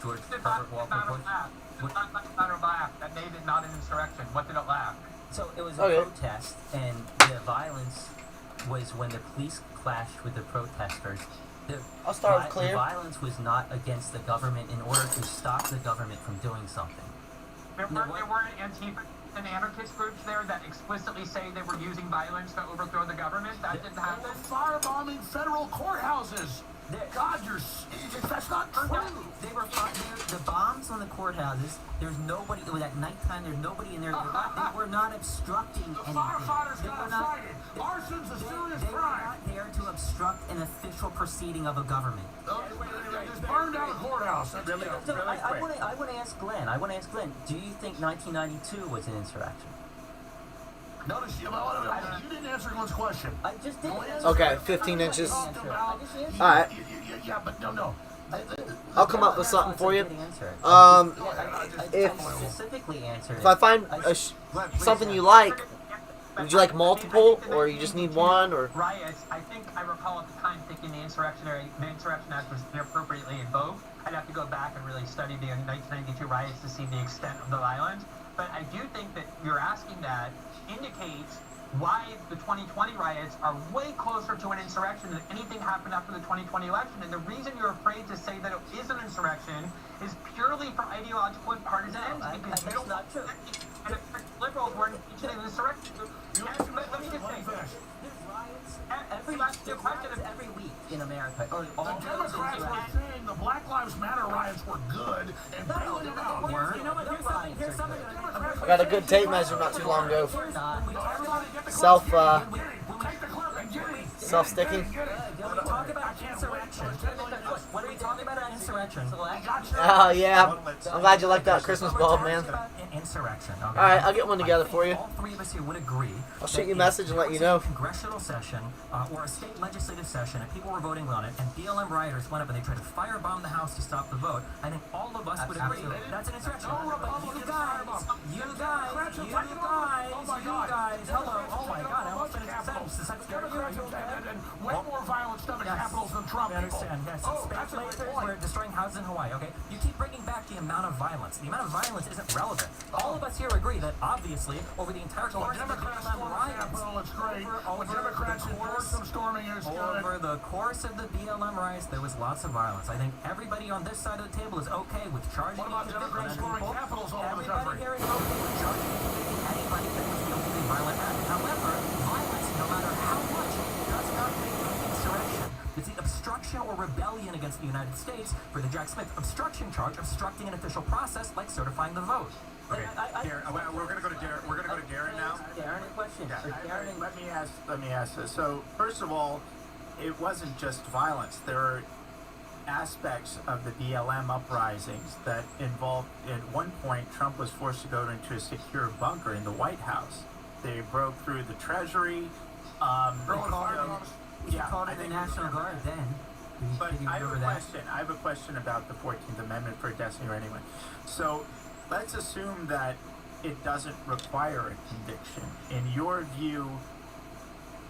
George Herbert Walker Bush. Did not matter laugh. That made it not an insurrection. What did it laugh? So it was a Okay. protest, and the violence was when the police clashed with the protesters. I'll start with clear. The violence was not against the government in order to stop the government from doing something. There weren't Antifa and anarchist groups there that explicitly say they were using violence to overthrow the government. That didn't happen. We're firebombing federal courthouses. God, that's not true. They were the bombs on the courthouses. There's nobody. It was at nighttime. There's nobody in there. They were not obstructing The anything. firefighters They got were not. excited. Arson's a serious They were crime. not there to obstruct an official proceeding of a government. They just burned down a courthouse. That's Really, it. So really quick. I want to ask Glenn. Do you think 1992 was an insurrection? Notice you didn't answer Glenn's question. I just did. Okay, 15 inches. Talked about- All right. Yeah, but no. I'll come up with something for you. I If specifically answered. if I find something you like, would you like multiple, or you just need one, or? Riots, I think I recall at the time thinking the Insurrection Act was inappropriately invoked. I'd have to go back and really study the 1992 riots to see the extent of the violence. But I do think that you're asking that indicates why the 2020 riots are way closer to an insurrection than anything happened after the 2020 election. And the reason you're afraid to say that it is an insurrection is purely for ideological and partisan ends. Because you that's don't not true. And if liberals weren't engaged in an insurrection. Let me just say, every week in America. All The those Democrats were insurrections. saying the Black Lives Matter riots were good and bailing them out. You know what? Here's something. I got a good tape measure not too long ago. We're not. Everybody get the Self, clip. Take the clip and get it. Self-sticking. when we talk about insurrection, when we talk about an insurrection, Oh yeah. I'm glad you like that Christmas bulb, man. Insurrection. Okay? All right, I'll get one together for you. All three of us here would agree. I'll shoot that you a message and let you know. if there was a congressional session or a state legislative session and people were voting on it, and BLM rioters went up and they tried to firebomb the House to stop the vote. I think all of us would agree that's an insurrection. But you guys, hello, oh my God, I almost finished the sentence. The secretary, And way more violent stuff in capitals than Trump. I understand, yes. Oh, that's a Space great lasers, point. we're destroying houses in Hawaii, okay? You keep bringing back the amount of violence. The amount of violence isn't relevant. All of us here agree that, obviously, over the entire So when course of the Democrats BLM storm the riots, Capitol, it's great. When over Democrats the endorse course- them storming, it's good. over the course of the BLM riots, there was lots of violence. I think everybody on this side of the table is okay with charging What about and Democrats convicting storming people. capitals all over the Everybody country? here is okay with charging and convicting anybody that was guilty of a violent act. However, violence, no matter how much, does not make it an insurrection. It's the obstruction or rebellion against the United States for the Jack Smith obstruction charge, obstructing an official process like certifying the vote. Okay, Darren, we're gonna go to Darren. We're gonna go to Darren now. Darren, a question. Darren, Let me ask this. So first of all, it wasn't just violence. There are aspects of the BLM uprisings that involved. At one point, Trump was forced to go into a secure bunker in the White House. They broke through the Treasury. Throwing firearms. he called it the National Guard then. But Did you I have a remember that? question. I have a question about the 14th Amendment for Destiny or anyone. So let's assume that it doesn't require a conviction. In your view,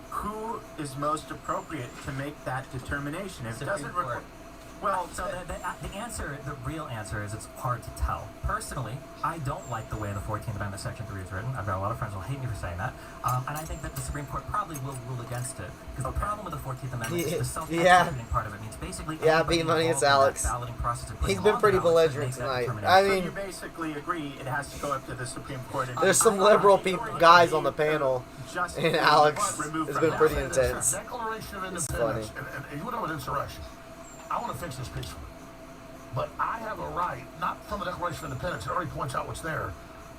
who is most appropriate to make that determination? If it doesn't Supreme require, Court. Well, so the answer, the real answer is it's hard to tell. Personally, I don't like the way the 14th Amendment Section 3 is written. I've got a lot of friends who will hate me for saying that. And I think that the Supreme Court probably will rule against it. Because the problem with the 14th Amendment is the self-executing part of it. Means basically Yeah, anybody being money, it's involved in that Alex. balloting process and putting He's been on pretty ballots can belligerent make that tonight. determination. I so mean, you basically agree it has to go up to the Supreme Court. And there's some liberal guys on the panel, just and Alex removed has from been that. pretty I'll say this, intense. Declaration of It's Independence, and you know what insurrection. I want to fix this peacefully. But I have a right, not from the Declaration of Independence, it already points out what's there,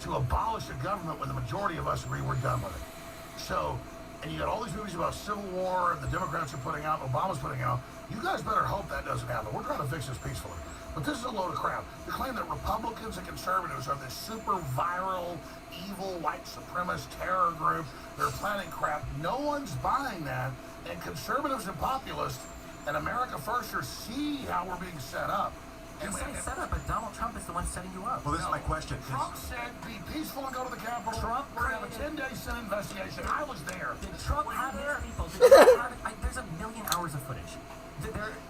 to abolish a government when the majority of us agree we're done with it. So, and you got all these movies about Civil War and the Democrats are putting out, Obama's putting out. You guys better hope that doesn't happen. We're trying to fix this peacefully. But this is a load of crap. The claim that Republicans and conservatives are this super viral, evil, white supremacist terror group, they're planning crap. No one's buying that. And conservatives and populists and America Firsters see how we're being set up. You say set up, but Donald Trump is the one setting you up. Well, this is my question. Trump said, be peaceful and go to the Capitol. Trump We're going to have a created- 10-day Senate investigation. I was there. Did Trump have his people? Did Trump have, there's a million hours of footage.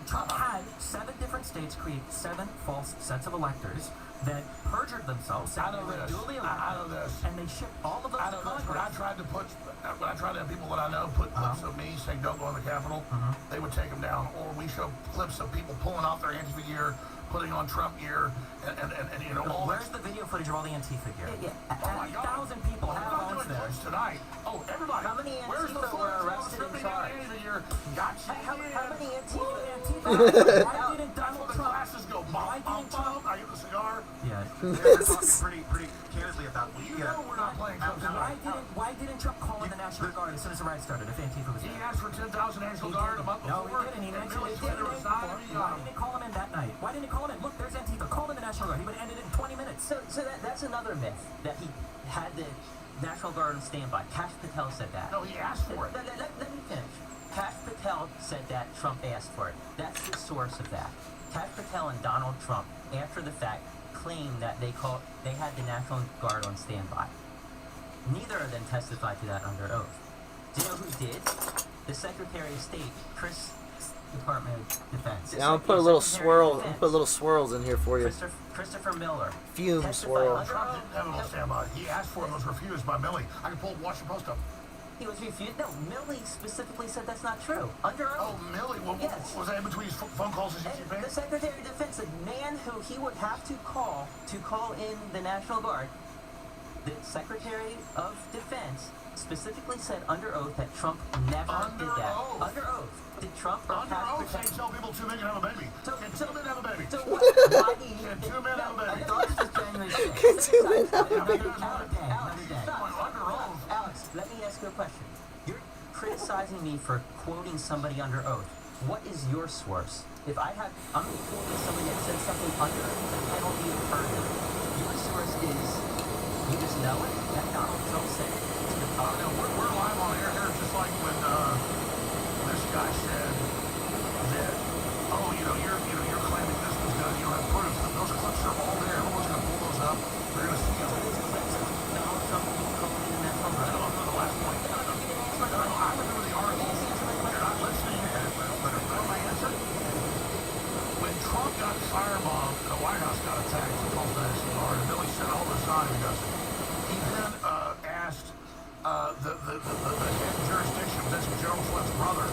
Trump had 7 different states create 7 false sets of electors that perjured themselves, saying I know they were this. duly I know elected, this. and they shipped all of those I to know this. When I Congress. tried to have people that I know put clips of me saying don't go in the Capitol, they would take them down. Or we show clips of people pulling off their Antifa gear, putting on Trump gear, and you know, all Where's the video footage of all the Antifa gear? Yeah, Oh my God. 10,000 people We're have not phones doing there. clips tonight. Oh, everybody. How many Where's the Antifa footage were of arrested and stripping down charged? Antifa gear? Gotcha. How many Antifa? Why didn't That's Donald when the Trump? glasses go bum, bum, bum. I get the cigar. Yeah. We're talking pretty candidly about You know we're not playing clips tonight. Why didn't Trump call in the National Guard as soon as the riot started? If Antifa was He there. asked for 10,000 National Guard a month No, before. he didn't. He and mentioned Billy it Twitter 10 days resigned. before. He Why got him. didn't he call him in that night? Why didn't he call him in? Look, there's Antifa. Call in the National Guard. He would have ended it in 20 minutes. So that's another myth that he had the National Guard on standby. Cash Patel said that. No, he asked for it. Let me finish. Cash Patel said that Trump asked for it. That's the source of that. Cash Patel and Donald Trump, after the fact, claimed that they had the National Guard on standby. Neither of them testified to that under oath. Do you know who did? The Secretary of State, Department of Defense. Yeah, I'll put a little Secretary swirl. of I'll Defense, put little swirls in here for you. Christopher Miller. Fume testified swirl. under Trump oath. didn't have him on standby. He asked for it and was refused by Millie. I can pull Washington Post up. He was refused. No, Milley specifically said that's not true. Under Oh, oath. Millie. Yes. Was that in between his phone calls as And he the Secretary of Defense, the man who he would have to call in the National Guard, the Secretary of Defense specifically said under oath that Trump never Under did that. oath. Under oath. Did Trump or Under Cash oath, they Patel? tell people 2 men can have a baby. Can 2 men have a baby? So why do you Can think? 2 men have a I baby? thought this was January 6th. Can 2 men have a Another baby? day. Another day. Under oath. Alex, let me ask you a question. You're criticizing me for quoting somebody under oath. What is your source? If I'm quoting somebody that said something under the penalty of perjury, your source is, you just know it, that Donald Trump said it. We're live on air here, just like when this guy said that, oh, you're claiming this was done. You don't have proof. Those clips are all there. Everyone's going to pull those up. They're going to see them. Donald Trump being called in the National I Guard. don't know the last point. I remember the article. You're not listening. My answer? When Trump got firebombed, the White House got attacked. He called the National Guard. And Billy said, "I'll resign." He doesn't. He then asked the head jurisdiction, that's General Flynn's brother,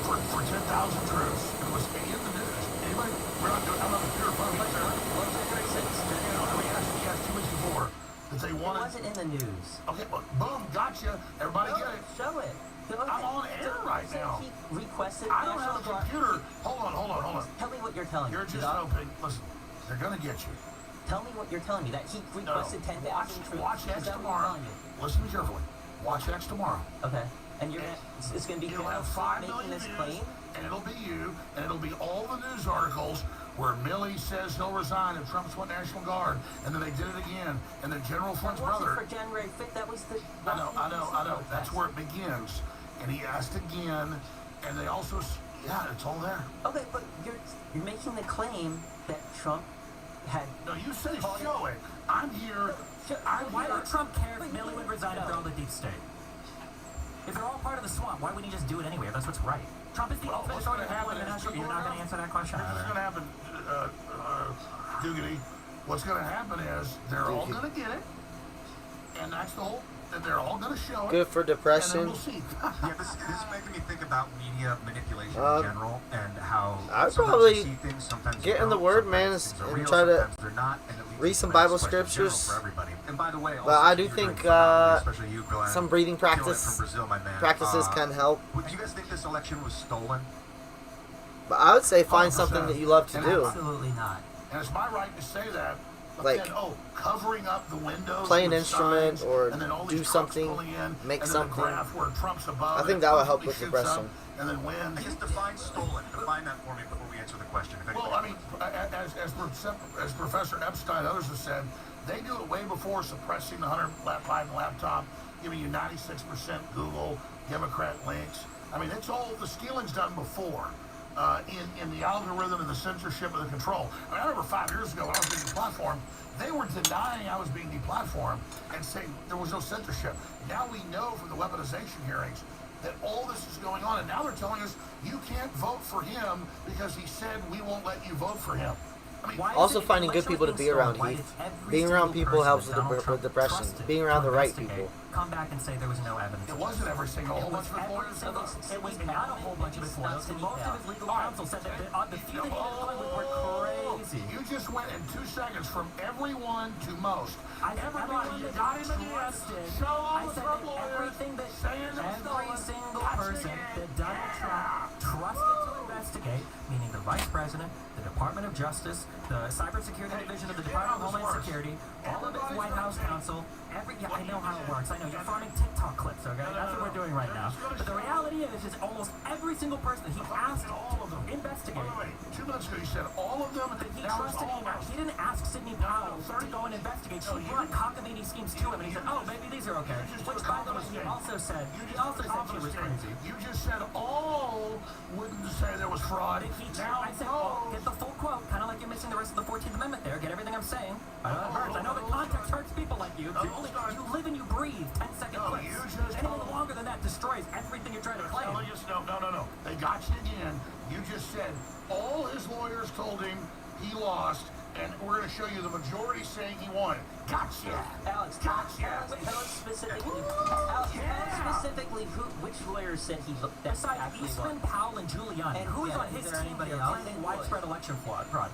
for 10,000 troops. It was in the news. Anybody? I'm not a pure phone. He asked 2 weeks before that they It wanted. wasn't in the news. Okay, well, boom, gotcha. Everybody get it. Show it. I'm on air right now. He requested I don't National have a Guard. computer. Hold on. Tell me what you're telling me. You're just Doc. hoping. Listen, they're gonna get you. Tell me what you're telling me. That he No, requested 10,000 troops. watch Is X that what you're tomorrow. telling me? Listen to me carefully. Watch X tomorrow. Okay. And it's going to be You'll have General 5 Flynn million making this views, claim? and it'll be you, and it'll be all the news articles where Milley says he'll resign if Trump's went National Guard, and then they did it again, and then General Flynn's That wasn't brother. for January 5th. That was the... I know. That's where it begins. And he asked again, and they also, yeah, it's all there. Okay, but you're making the claim that Trump had... No, you say show it. I'm here. Why would Trump care if Milley would resign if they're all the deep state? If they're all part of the swamp, why wouldn't he just do it anyway if that's what's right? Trump is the Well, ultimate what's authority gonna of the happen national... is You're not going to answer that question This is either. going to happen, Doogity. What's going to happen is they're all going to get it, and that's the whole. They're all going to show it. Good for And then depression. we'll see. Yeah, this is making me think about media manipulation Um, in general and how I'd sometimes probably you see things, sometimes get you in the don't, Word, man, sometimes things are and real, try to sometimes they're not, and it leads read to some the next Bible question in general scriptures. for everybody. And by the way, But I do you're think, doing phenomenally, especially you, Glenn, some breathing killing it practice from Brazil, my man. practices can help. Do you guys think this election was stolen? But I would say find 100%. something that you love to And do. Absolutely not. And it's my right to say that. But Like, then, covering up the windows, play an with instrument signs, or and then all do these trucks something, pulling in, make and then something. The graph where Trump's above I think it, that would help perfectly with shoots up, depression. and then wins. I guess define stolen. Define that for me before we answer the question. If Well, anybody I mean, as Professor Epstein and others have said, they do it way before suppressing the Hunter Biden laptop, giving you 96% Google Democrat links. I mean, it's all the stealing's done before. in the algorithm and the censorship and the control. I mean, I remember 5 years ago when I was being deplatformed, they were denying I was being deplatformed and saying there was no censorship. Now we know from the weaponization hearings that all this is going on, and now they're telling us you can't vote for him because he said we won't let you vote for him. I mean, Also finding good people to be around, Heath. Being around people helps with depression. Being around the right people. Come back and say there was no evidence. it wasn't every single whole bunch of Every lawyers. single, it was not a whole bunch of his lawyers, and most of his legal counsel said that the few that he had come with were crazy. You just went in 2 seconds from everyone to most. Everybody you got him again. Show all I the said Trump that lawyers everything that saying it was every stolen. single That's person it. that Donald Trump trusted to investigate, meaning the Vice President, the Department of Justice, the Cybersecurity Division of the Department of Homeland Security, all of its White House counsel, I know how it works. I know you're farming TikTok clips, okay? That's what we're doing right now. But the reality is almost every single person that he asked to investigate. Wait. 2 minutes ago you said all of them. That he Now it's trusted. all of He them. didn't ask Sidney Powell to go and investigate. She brought cockamamie schemes to him, and he said, "Oh, maybe these are okay." Which, by the way, he also said she was crazy. You just said all wouldn't say there was fraud. I said, "Oh, get the full quote," kind of like you're missing the rest of the 14th Amendment there. Get everything I'm saying. I know that hurts. I know that context hurts people like you. You live and you breathe 10-second clips. you just Anything longer than that destroys everything you're trying to claim. No. They got you again. You just said all his lawyers told him he lost, and we're going to show you the majority saying he won. Gotcha. Alex, tell us specifically, which lawyer said he looked that Besides actually Eastman, won? Powell, and Giuliani, And who's yeah, on is his there team anybody here else? claiming widespread election fraud?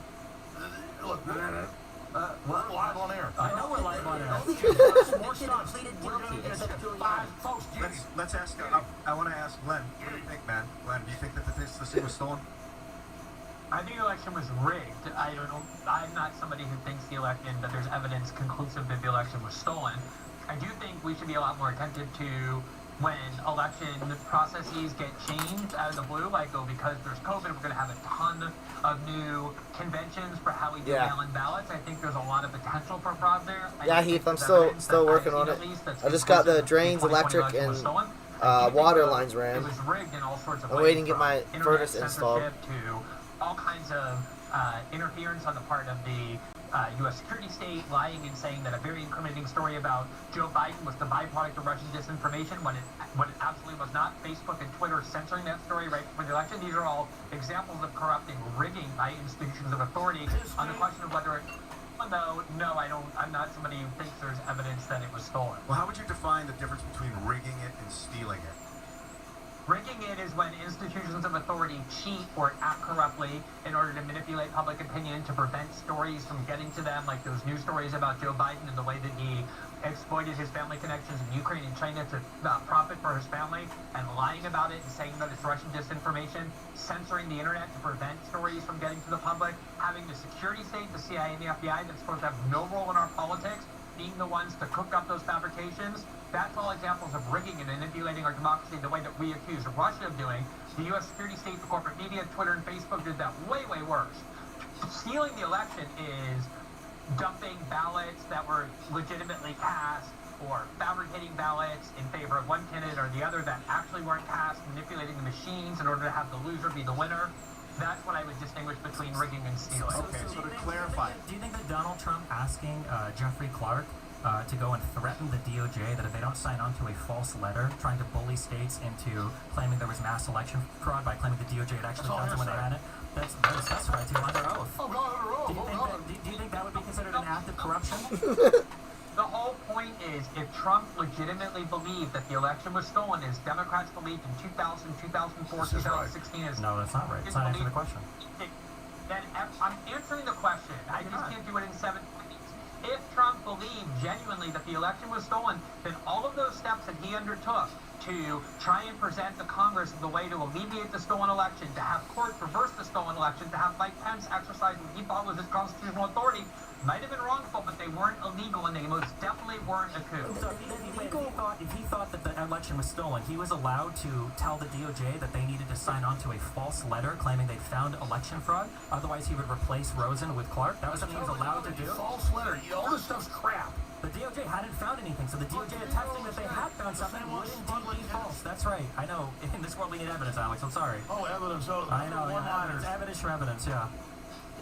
Look, we're live on air. I know we're live on air. More stunts. pleaded We're guilty, going to except get Giuliani. 5 folks. Let's ask. I want to ask Glenn. What do you think, man? Glenn, do you think that this thing was stolen? I think the election was rigged. I don't know. I'm not somebody who thinks that there's evidence conclusive that the election was stolen. I do think we should be a lot more attentive to when election processes get changed out of the blue, like, because there's COVID, we're going to have a ton of new conventions for how we do mail-in ballots. I think there's a lot of potential for fraud there. Heath, I'm still working on it. I just got the drains, electric, and water lines ran. It was rigged in all sorts of I'm ways. waiting to get from my internet furnace installed. censorship to all kinds of interference on the part of the U.S. security state, lying and saying that a very incriminating story about Joe Biden was the byproduct of Russian disinformation when it absolutely was not. Facebook and Twitter censoring that story right before the election. These are all examples of corrupting, rigging by institutions of authority. On the question of whether no, I don't. I'm not somebody who thinks there's evidence that it was stolen. Well, how would you define the difference between rigging it and stealing it? Rigging it is when institutions of authority cheat or act corruptly in order to manipulate public opinion to prevent stories from getting to them, like those news stories about Joe Biden and the way that he exploited his family connections in Ukraine and China to profit for his family, and lying about it and saying that it's Russian disinformation, censoring the internet to prevent stories from getting to the public, having the security state, the CIA and the FBI, that's supposed to have no role in our politics, being the ones to cook up those fabrications. That's all examples of rigging and manipulating our democracy the way that we accuse Russia of doing. The U.S. security state, the corporate media, Twitter and Facebook did that way, way worse. Stealing the election is dumping ballots that were legitimately cast, or fabricating ballots in favor of one candidate or the other that actually weren't cast, manipulating the machines in order to have the loser be the winner. That's what I would distinguish between rigging and stealing. Okay, so to clarify. Do you think that Donald Trump asking Jeffrey Clark to go and threaten the DOJ that if they don't sign on to a false letter trying to bully states into claiming there was mass election fraud by claiming the DOJ had actually done it when they had it, that's specified to under oath. Oh, God, under oath. Do you think that would be considered an act of corruption? The whole point is, if Trump legitimately believed that the election was stolen, as Democrats believed in 2000, 2004, 2016, as No, that's not right. It's not answering the question. Then I'm answering the question. I just can't do it in 7 minutes. If Trump believed genuinely that the election was stolen, then all of those steps that he undertook to try and present the Congress the way to alleviate the stolen election, to have courts reverse the stolen election, to have Mike Pence exercise what he thought was his constitutional authority, might have been wrongful, but they weren't illegal, and they most definitely weren't a coup. So if he thought that the election was stolen, he was allowed to tell the DOJ that they needed to sign on to a false letter claiming they found election fraud. Otherwise, he would replace Rosen with Clark. That was something he was allowed to do. False letter. All this stuff's crap. The DOJ hadn't found anything. So the DOJ attesting that they had found something would indeed be false. That's right. I know. In this world, we need evidence, Alex. I'm sorry. Oh, evidence. Oh, I know. Yeah, one-liners. evidence for evidence. Yeah.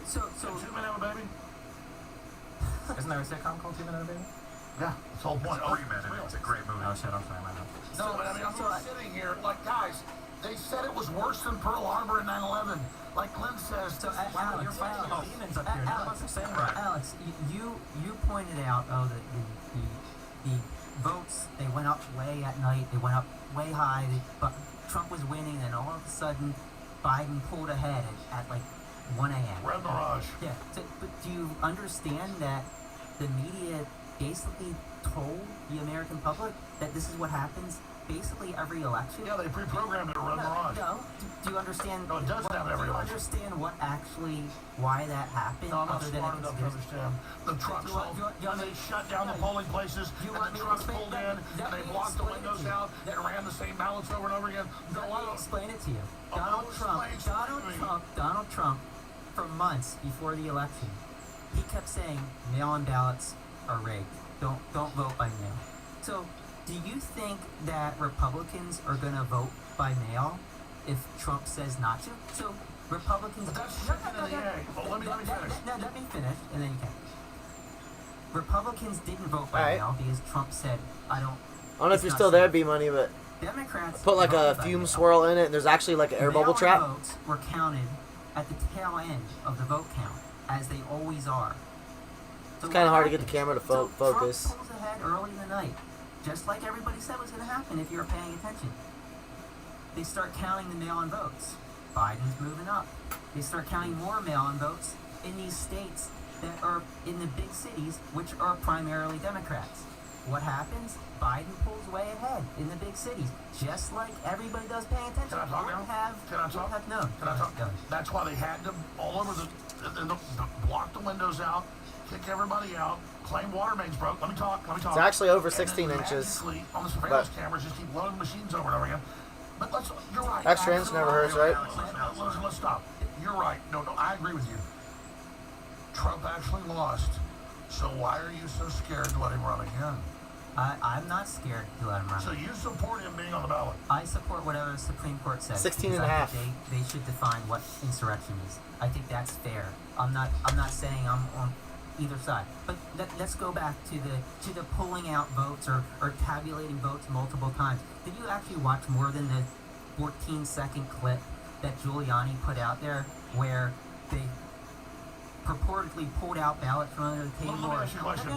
So Two Men Have a Baby? Isn't there a sitcom called 2 Men and a Baby? Yeah, it's all point. Three Men, and it's a great movie. Oh shit! I'm sorry, my bad. No, but I mean, I'm sitting here, like, guys, they said it was worse than Pearl Harbor in 9/11. Like Glenn says, So, Wow, Alex, you're fighting demons up here. None of us are saying that. Alex, you pointed out the votes, they went up way at night, they went up way high, but Trump was winning, and all of a sudden Biden pulled ahead at like 1 a.m. Red Mirage. Yeah. So, but do you understand that the media basically told the American public that this is what happens basically every election? Yeah, they pre-programmed it at Red Mirage. No. Do you understand? No, it doesn't have every Do you election. understand why that happened? No, I'm not other than smart a enough to conspiracy? understand. The trucks, You want- you want and they me- shut down the polling places, You and want the me to trucks explain pulled that? in, Let and they me blocked the explain it windows to you. out, and ran the same ballots over and over again. No, Let I me don't. explain it to you. Oh, explain to me. Donald Trump, for months before the election, he kept saying mail-in ballots are rigged. Don't vote by mail. So, do you think that Republicans are going to vote by mail if Trump says not to? So, Republicans. But that's chicken and the egg. But let me finish. No, let me finish, and then you can. Republicans didn't vote by Alright. mail because Trump said, I don't. I don't know if it's you're not still there, safe." B-Money, but Democrats put like a voted by fume mail. swirl in it, and there's actually like an air bubble Mail-in trap. votes were counted at the tail end of the vote count, as they always are. So It's kind of what hard to get the happened? camera to So focus. Trump pulls ahead early in the night, just like everybody said was going to happen if you were paying attention. They start counting the mail-in votes. Biden's moving up. They start counting more mail-in votes in these states that are in the big cities, which are primarily Democrats. What happens? Biden pulls way ahead in the big cities, just like everybody does paying attention. Can I talk Wouldn't now? have- Can I talk? wouldn't have known. Can I talk? Go ahead. That's why they had to all over the block the windows out, kick everybody out, claim water mains broke. Let me talk. It's actually over And 16 then inches. magically, on the surveillance cameras, just keep loading machines over and over again. But you're right. Extra inch never hurts, right? Let's stop. You're right. No, I agree with you. Trump actually lost. So why are you so scared to let him run again? I'm not scared to let him run. So you support him being on the ballot? I support whatever the Supreme Court says. 16 because and a I half. think They should define what insurrection is. I think that's fair. I'm not saying I'm on either side. But let's go back to the pulling out votes or tabulating votes multiple times. Did you actually watch more than the 14-second clip that Giuliani put out there where they purportedly pulled out ballots from under the table? Let me ask you a question. No.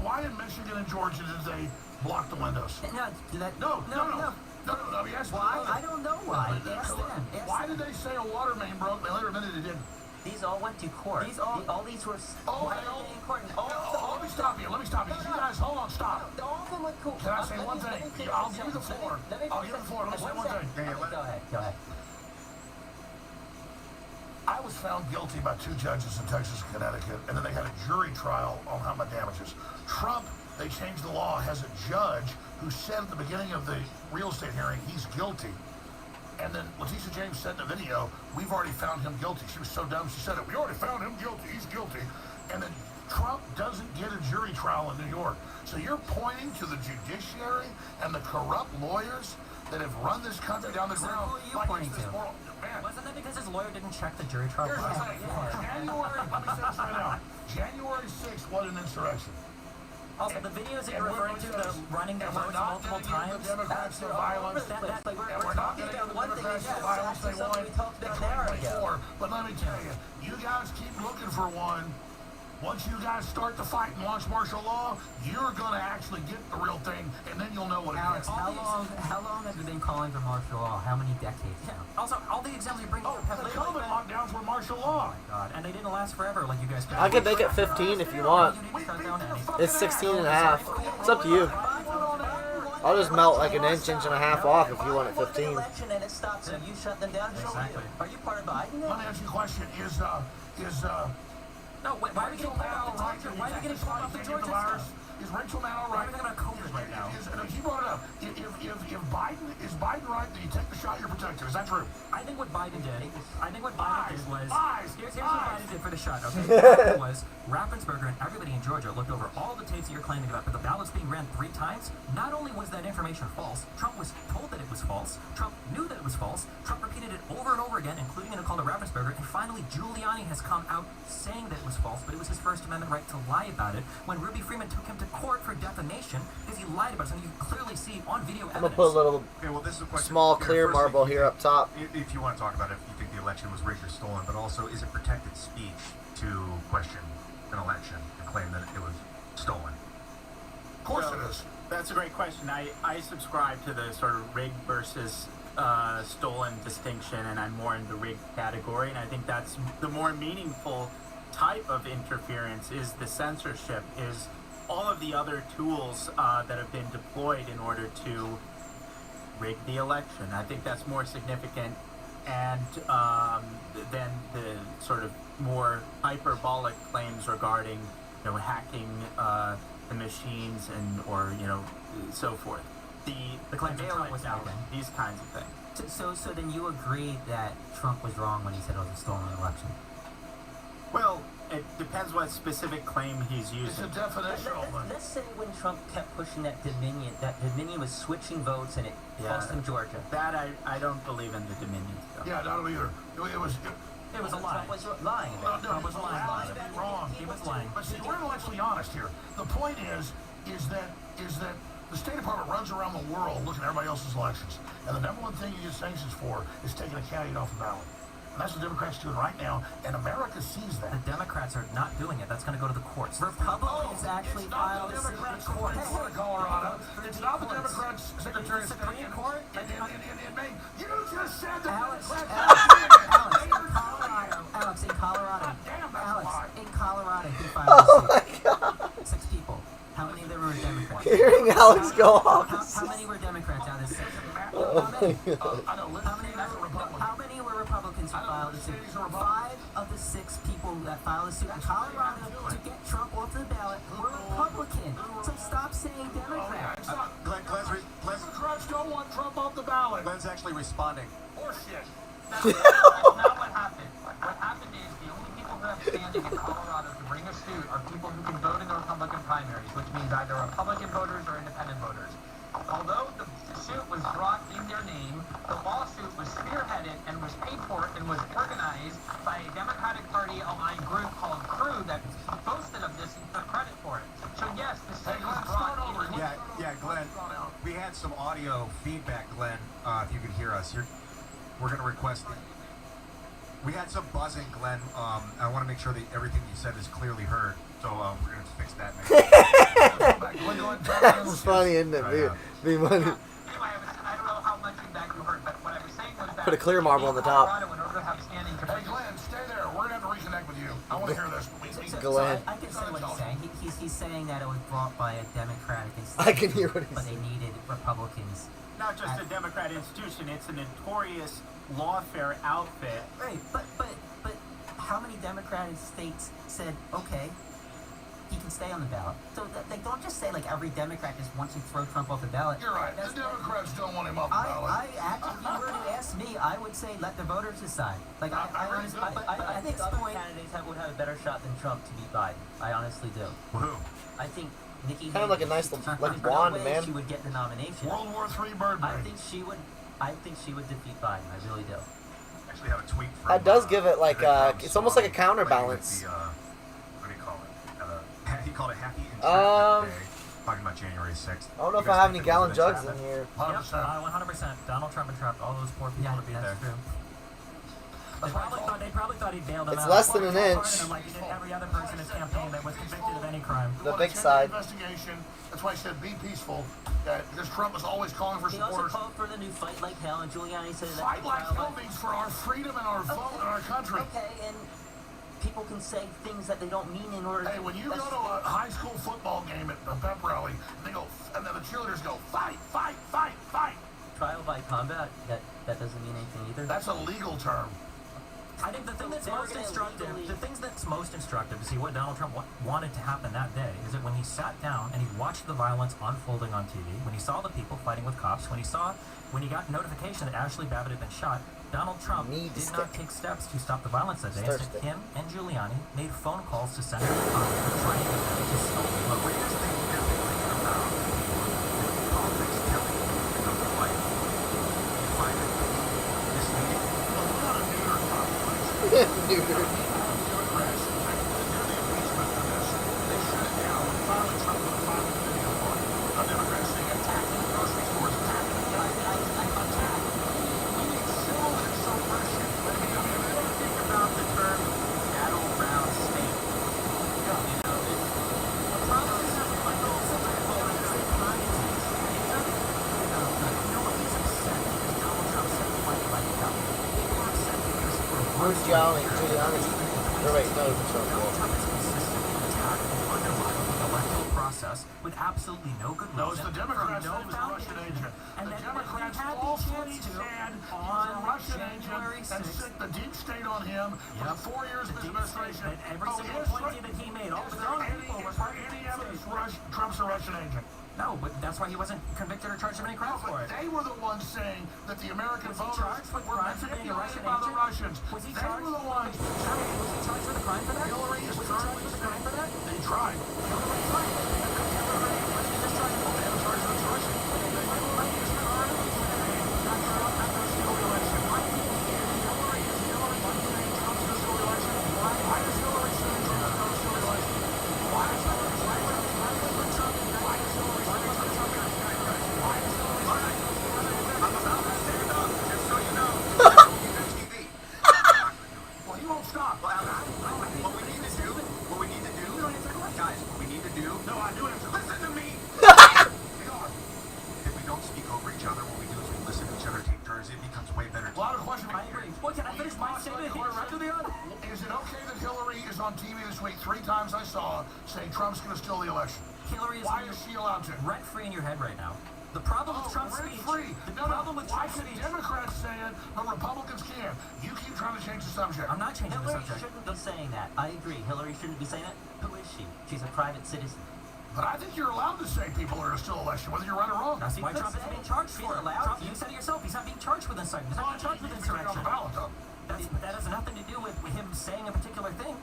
Why in Michigan and Georgia did they block the windows? No. No, yes, Why? I don't know why. Ask them. Why did they say a water main broke? They later admitted it didn't. These all went to court. All these were. Oh, why were they in court? let me stop you. Because you guys, hold on, stop. All of them went court. Can I say one thing? I'll give you the floor. I'll give you the floor. Let me say one thing. Go ahead. I was found guilty by 2 judges in Texas and Connecticut, and then they had a jury trial on how my damages. Trump, they changed the law, has a judge who said at the beginning of the real estate hearing he's guilty. And then Letitia James said in the video, we've already found him guilty. She was so dumb, she said it. We already found him guilty. He's guilty. And then Trump doesn't get a jury trial in New York. So you're pointing to the judiciary and the corrupt lawyers that have run this country down the ground. who are you pointing it's this to? moral- Man, Wasn't that because his lawyer didn't check the jury trial here's the process? thing. January, let me say this right now. January 6th was an insurrection. Also, the videos that And you're we're referring to, gonna- the running the and we're votes not multiple gonna give times, the Democrats the violence. that- And we're not talking going to about give the one thing Democrats that the violence they actually want something we talked in about an hour ago. 2024. But let me tell you, you guys keep looking for one. Once you guys start to fight and launch martial law, you're going to actually get the real thing, and then you'll know what it Alex, is. how long have you been calling for martial law? How many decades now? Also, all the examples you bring up have The literally COVID been... lockdowns were martial law. God, and they didn't last forever like you guys I could make it 15 if you want. You need to cut down any. It's 16 and a half. It's up to you. I'll just melt like an inch and a half off if you want it 15. Election and it stops and you shut them down. Exactly. Are you part of Biden? Let me ask you a question. No, wait, why are we getting caught off the Georgia? Why are we getting caught off the Georgia stuff? Is Rachel Maddow right? We're talking about COVID right now. He brought it up. If Biden is Biden right that you take the shot, you're protected. Is that true? I think what Biden did was here's what Lies. Biden did for the shot. Okay, what happened was Raffensperger and everybody in Georgia looked over all the tapes that you're claiming about, but the ballots being ran 3 times. Not only was that information false, Trump was told that it was false. Trump knew that it was false. Trump repeated it over and over again, including in a call to Raffensperger, and finally Giuliani has come out saying that it was false, but it was his First Amendment right to lie about it. When Ruby Freeman took him to court for defamation because he lied about something you can clearly see on video I'm gonna evidence. put a little Okay, well, this is a question. small Here, clear first marble thing, here up top. If you want to talk about it, if you think the election was rigged or stolen, but also, is it protected speech to question an election and claim that it was stolen? Of course it is. That's a great question. I subscribe to the sort of rigged versus stolen distinction, and I'm more in the rigged category, and I think that's the more meaningful type of interference is the censorship, is all of the other tools that have been deployed in order to rig the election. I think that's more significant and than the sort of more hyperbolic claims regarding, hacking the machines and so forth. The claims that Trump was hacking. these kinds of things. So then you agree that Trump was wrong when he said it was a stolen election? Well, it depends what specific claim he's It's using. a definitional one. Let's say when Trump kept pushing that Dominion was switching votes and it cost him Georgia. That I don't believe in the Dominion stuff. Yeah, I don't either. It was. It was a lie. Trump was lying. Trump was lying. Wrong. He was lying. But see, we're intellectually honest here. The point is that the State Department runs around the world looking at everybody else's elections, and the number one thing you get sanctions for is taking a candidate off the ballot. And that's what the Democrats are doing right now, and America sees that. The Democrats are not doing it. That's going to go to the courts. Republicans actually It's not filed the Democrats' a court. Supreme Court of Colorado. It's not the Democrats' Secretary of State. Supreme Court? In Maine. You just said the Alex, Democrats. Alex, in Colorado. Damn, that's a lie. In Colorado, he filed a suit. 6 people. How many of them were Democrats? Hearing Alex go off. How many were Democrats out of the 6? I know, How many were Republicans who filed a suit? 5 of the 6 people that filed a suit in Colorado to get Trump off the ballot were Republican. So stop saying Democrat. Democrats don't want Trump off the ballot. Glenn's actually responding. Horseshit. That's not what happened. What happened is the only people who have standing in Colorado to bring a suit are people who can vote in the Republican primaries, which means either Republican voters or independent voters. Although the suit was brought in their name, the lawsuit was spearheaded and was paid for and was organized by a Democratic Party aligned group called Crew that boasted of this and took credit for it. So yes, the suit was brought in. Yeah, Glenn, we had some audio feedback, Glenn, if you could hear us. We're going to request it. We had some buzzing, Glenn. I want to make sure that everything you said is clearly heard. So we're going to fix that now. It's funny, isn't it? Be funny. Anyway, I don't know how much feedback you heard, but what I was saying was that Put a clear marble on the top. Colorado, in order to have standing to Hey, Glenn, stay there. We're going to have to reconnect with you. I want to hear this. Glenn. I can say what he's saying. He's saying that it was brought by a Democratic I institution, can hear what he's but they saying. needed Republicans. Not just a Democrat institution, it's a notorious lawfare outfit. Right, but how many Democratic states said, okay, he can stay on the ballot? So they don't just say like every Democrat just wants to throw Trump off the ballot. You're right. The Democrats don't want him off the ballot. I actually, if you were to ask me, I would say let the voters decide. Like I think other candidates would have a better shot than Trump to beat Biden. I honestly do. Woohoo. I think Nikki Kind of like a nice like blonde, man. She would get the nomination. World War III bird I brain. think she would. I think she would defeat Biden. I really do. Actually have a tweet from, That does give it like Trump it's almost like a song, counterbalance. with the, what do you call it? He called it Happy Entrapment Day, talking about January 6th. I don't know You if I guys have think any it was gallon an jugs in entrapment? here. 100%. 100%. Donald Trump entrapped all those poor people to be there. That's true. They probably thought he bailed them It's out. less than an Pardon inch. him like he did every other person in his campaign that was convicted of any crime. The Well, big it's in side. Investigation. That's why I said be peaceful. Because Trump was always calling for He also supporters. called for the new fight like hell, and Giuliani said that. Fight like hell means for our freedom and our vote and our country. Okay, and people can say things that they don't mean in order. Hey, when you go to a high school football game at a pep rally, and they go, and then the cheerleaders go, fight, fight, fight, fight. Trial by combat, that doesn't mean anything either. That's a legal term. I think the thing that's most instructive, to see what Donald Trump wanted to happen that day is that when he sat down and he watched the violence unfolding on TV, when he saw the people fighting with cops, when he got notification that Ashley Babbitt had been shot, Donald Trump did not take steps to stop the violence that day. Instead, him and Giuliani made phone calls to Senator Connell trying to get them to stop the violence. Here's the thing about politics killing the fight. You find it misleading. Well, we're not a New York population. New York. Democrats, they're the impeachment for this. They shut it down. Finally, Trump put a 5-minute video on the Democrats saying attacking the grocery stores, attacking the guy. Attack. We need civil suppression. But I mean, when you think about the term battleground state, you know, the problem is that like the Where's Giuliani? Or wait, no, Trump. Process with absolutely no good reason. No, it's the Democrats no that was a Russian agent. And The then Democrats he had the falsely chance to said he was on a Russian January agent and 6th. sick the deep state on him for the 4 years of his administration. That every single is appointee that he made, all is the there young any, people were is there any evidence Trump's a Russian agent? No, but that's why he wasn't convicted or charged of any crime No, for but it. they were the ones saying that the American Was he voters charged with were crimes for being a manipulated Russian by the agent? Russians. Was he They charged? were the ones. Was he charged with a crime for that? Hillary is Was he charged with a crime for that? They tried. Hillary tried. Well, he won't stop. What we need to do, guys, what we need to do, No, I do have to listen to me. if we don't speak over each other, what we do is we listen to each other, take turns, it becomes way better. A lot of questions. I agree. Well, can I finish my statement here? Is it okay that Hillary is on TV this week 3 times I saw saying Trump's going to steal the election? Hillary is Why is she allowed to? rent-free in your head right now. The problem with Trump's speech... Free. The No, problem with why Trump's can speech... Democrats say it, but Republicans can't? You keep trying to change the subject. I'm not changing the Hillary subject. shouldn't be saying that. I agree. Hillary shouldn't be saying that. Who is she? She's a private citizen. But I think you're allowed to say people are going to steal election, whether you're right or wrong. That's why could Trump is say being charged he's for it. allowed Trump, to. you said it yourself. He's not being charged with incitement. He's not being charged with He's on insurrection. the ballot, though. That has nothing to do with him saying a particular thing.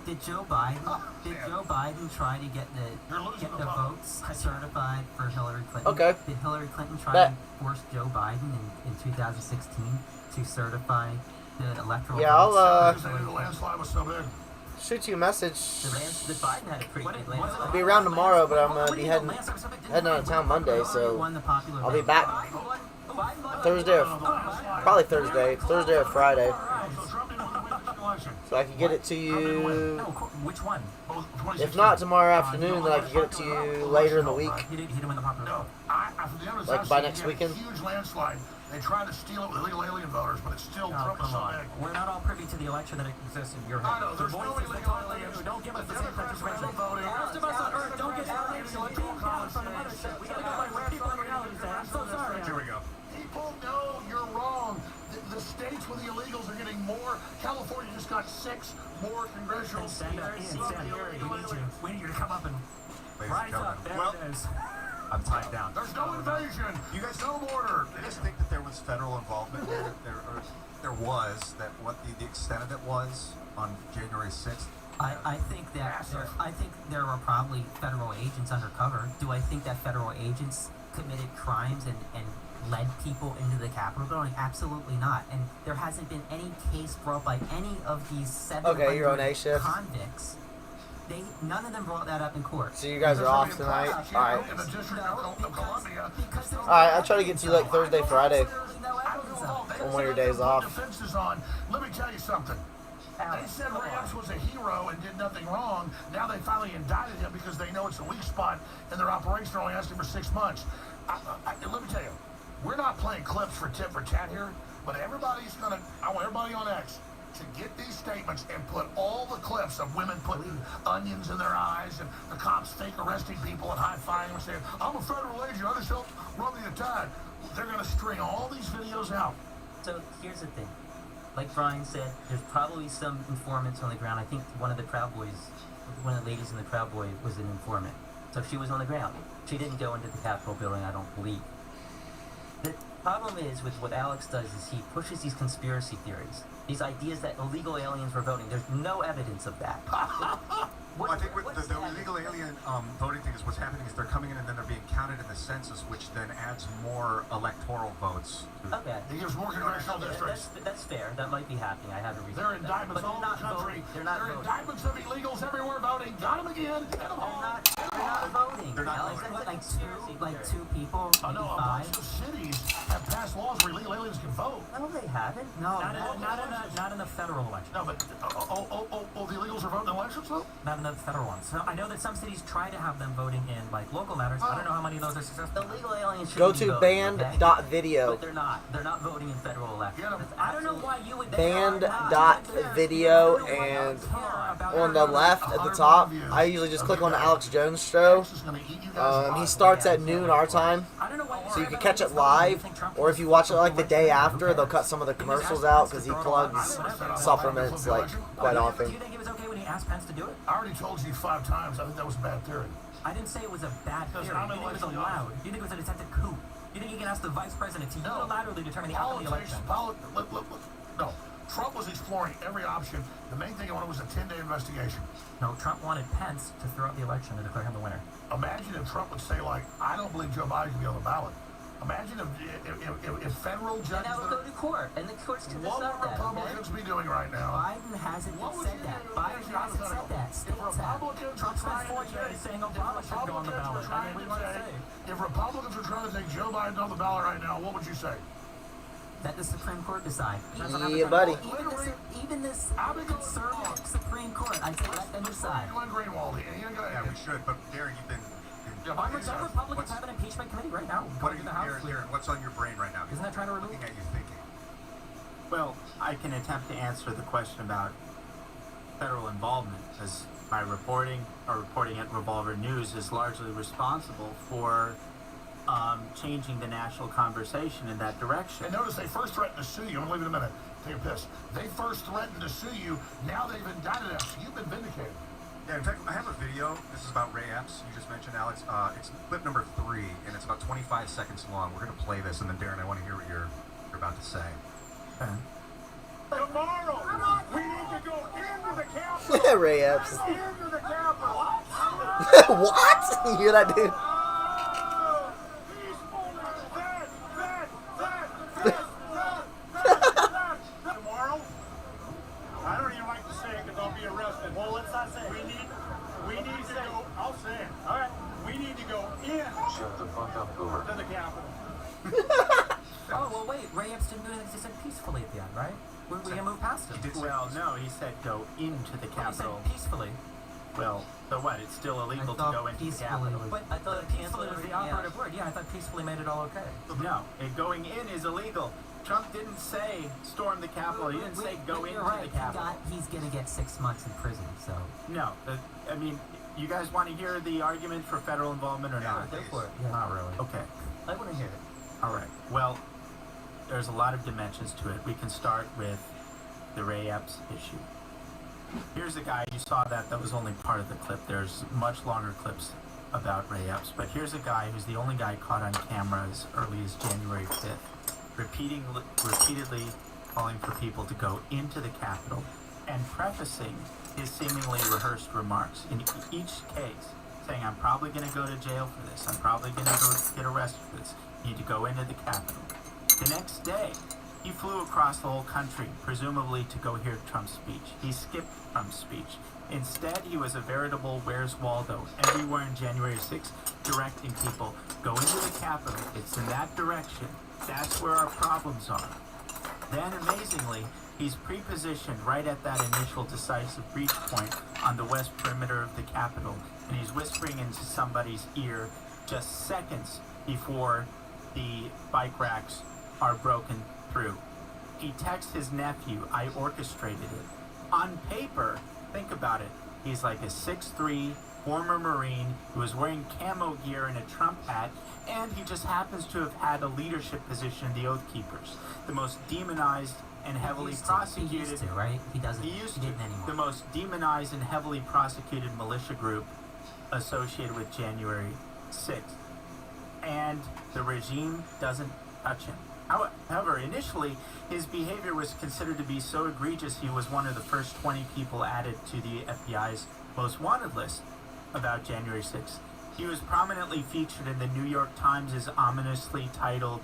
Did Joe Biden? Did man. Joe Biden try to get You're losing the the vote. votes certified for Hillary Clinton? Okay. Did Hillary Clinton try Bet. to force Joe Biden in 2016 to certify the electoral Yeah, I'll, votes? Because they knew the landslide was so big. Shoot you a message. The Biden had a pretty good landslide. I'll be around tomorrow, but I'm gonna be heading Lance Armstrong didn't out of town Monday, Hillary so won the popular I'll be vote. back Biden Thursday or probably Thursday or Friday, So Trump didn't win the election. so I can get it to you. No, which one? If not tomorrow afternoon, then I can get it to you later in the week. He didn't win the popular No, vote. for the others, Like by next weekend? Huge landslide. They tried to steal it with illegal alien voters, but it's still Oh, Trump is come so on. big. We're not all privy to the election that exists in your head. I know, The there's no voices that illegal talk to aliens. you don't give us The the same Democrats are information. still voting. The rest of us on Earth don't get aliens. We're being down from the mothership. We gotta go by what people in reality say. I'm so sorry. Here we go. People know you're wrong. The states with the illegals are getting more. California just got 6 more congressional seats. We need you to come up and Ladies and rise gentlemen. up. There Well, it is. I'm tied down. There's no invasion. You guys no border. You guys think that there was federal involvement here? There was. That what the extent of it was on January 6th? I think there were probably federal agents undercover. Do I think that federal agents committed crimes and led people into the Capitol building? Absolutely not. And there hasn't been any case brought by any of these 700 you're on A shift. convicts. None of them brought that up in court. So you guys are off tonight. All right. In the District of Columbia. Because All right. I'll try to get to you like Thursday, Friday. no evidence of it. On one of your days off. Defenses on. Let me tell you something. They said Rams was a hero and did nothing wrong. Now they finally indicted him because they know it's a weak spot in their operation. They're only asking for 6 months. Let me tell you, we're not playing clips for tit for tat here, but I want everybody on X to get these statements and put all the clips of women putting onions in their eyes and the cops fake arresting people and high-fiving them and saying, I'm a federal agent, I just helped run the attack. They're going to string all these videos out. So here's the thing. like Brian said, there's probably some informants on the ground. I think one of the Proud Boys, one of the ladies in the Proud Boy was an informant. So she was on the ground. She didn't go into the Capitol building, I don't believe. The problem is with what Alex does is he pushes these conspiracy theories, these ideas that illegal aliens were voting. There's no evidence of that. Well, I think with the illegal alien voting thing is what's happening is they're coming in and then they're being counted in the census, which then adds more electoral votes. Okay. It gives more congressional districts. That's fair. That might be happening. I haven't researched There are that. indictments But all over the country. They're not There are voting. indictments of illegals everywhere voting. Got them again. Get them all. They're not voting. They're not Alex, voting. like two people, I maybe know a five. bunch of cities have passed laws where illegal aliens can vote. No, they haven't. No. Not in the federal election. No, but the illegals are voting in elections, though? Not in the federal ones. So I know that some cities try to have them voting in like local matters. I don't know how many of those are successful. The legal aliens should Go be to voting, okay? band.video. But they're not. They're not voting in federal elections. Yeah, That's I don't know absolutely- why you would. Band.video, and on the left at the top, I usually just click on the Alex Jones show. Texas is gonna eat you guys He alive. starts at noon our time, I don't know why. so you can catch it live, or if you watch it like the day after, they'll cut some of the commercials out because he plugs supplements like quite Do often. you think it was okay when he asked Pence to do it? I already told you 5 times. I think that was a bad theory. I didn't say it was a bad theory. Because I'm You think it was intellectually allowed? honest. You think it was an attempted coup? You think you can ask the vice president to unilaterally determine the outcome of the election? No. Trump was exploring every option. The main thing he wanted was a 10-day investigation. No, Trump wanted Pence to throw out the election and declare him the winner. Imagine if Trump would say, like, I don't believe Joe Biden can be on the ballot. Imagine if federal And judges that would that go to court, and the courts can what decide would that. Republicans be doing right now? Biden hasn't What would said you that. do Biden if you hasn't got said that. If States have. Republicans are Trump spent trying 4 to years saying Obama should go on the ballot. I mean, what do you want to say? If Republicans are trying to take Joe Biden on the ballot right now, what would you say? Let the Supreme Court decide. Yeah, buddy. Even this I've been going conservative Supreme Court, I say let them decide. Glenn Greenwald, and you're gonna Yeah, we should. But Darren, you've been. Some Republicans have an impeachment committee right now. What are Going you, to the House. Darren? What's on your brain right now? Isn't that trying to remove? Looking at you thinking. Well, I can attempt to answer the question about federal involvement, as my reporting at Revolver News is largely responsible for changing the national conversation in that direction. And notice they first threatened to sue you. I'm leaving in a minute. Take a piss. They first threatened to sue you. Now they've indicted us. You've been vindicated. Yeah, in fact, I have a video. This is about Ray Epps. You just mentioned, Alex. It's clip number 3, and it's about 25 seconds long. We're going to play this, and then Darren, I want to hear what you're about to say. Tomorrow, we need to go into the Capitol. Ray Epps. Into the Capitol. What? You hear that, dude? Tomorrow, I don't even like to say it because I'll be arrested. Well, let's not say it. We need to go. I'll say it. All right. We need to go in. Shut the fuck up, Hoover. To the Capitol. Oh, well, wait. Ray Epps didn't do anything. He said peacefully at the end, right? We're going to move past it. Well, no, he said go into the He said Capitol. peacefully. Well, so what? It's still illegal to go into the peacefully Capitol. was- But I thought peacefully was the operative word. Yeah, I thought peacefully made it all okay. No, going in is illegal. Trump didn't say storm the Capitol. He didn't say go into You're right. the Capitol. He's gonna get 6 months in prison. So No, I mean, you guys want to hear the argument for federal involvement or not? go for it. Yeah. Not really. Okay. I want to hear it. All right. Well, there's a lot of dimensions to it. We can start with the Ray Epps issue. Here's a guy, you saw that was only part of the clip. There's much longer clips about Ray Epps, but here's a guy who's the only guy caught on camera as early as January 5th, repeatedly calling for people to go into the Capitol and prefacing his seemingly rehearsed remarks in each case, saying, I'm probably going to go to jail for this. I'm probably going to get arrested for this. You need to go into the Capitol. The next day, he flew across the whole country, presumably to go hear Trump's speech. He skipped Trump's speech. Instead, he was a veritable Where's Waldo everywhere in January 6th, directing people, go into the Capitol. It's in that direction. That's where our problems are. Then, amazingly, he's pre-positioned right at that initial decisive breach point on the west perimeter of the Capitol, and he's whispering into somebody's ear just seconds before the bike racks are broken through. He texts his nephew, I orchestrated it. On paper, think about it, he's like a 6'3", former Marine who was wearing camo gear and a Trump hat, and he just happens to have had a leadership position in the Oath Keepers, the most demonized and heavily He prosecuted. used to, right? He doesn't. He used he to. didn't anymore. The most demonized and heavily prosecuted militia group associated with January 6th. And the regime doesn't touch him. However, initially, his behavior was considered to be so egregious he was one of the first 20 people added to the FBI's most wanted list about January 6th. He was prominently featured in the New York Times' ominously titled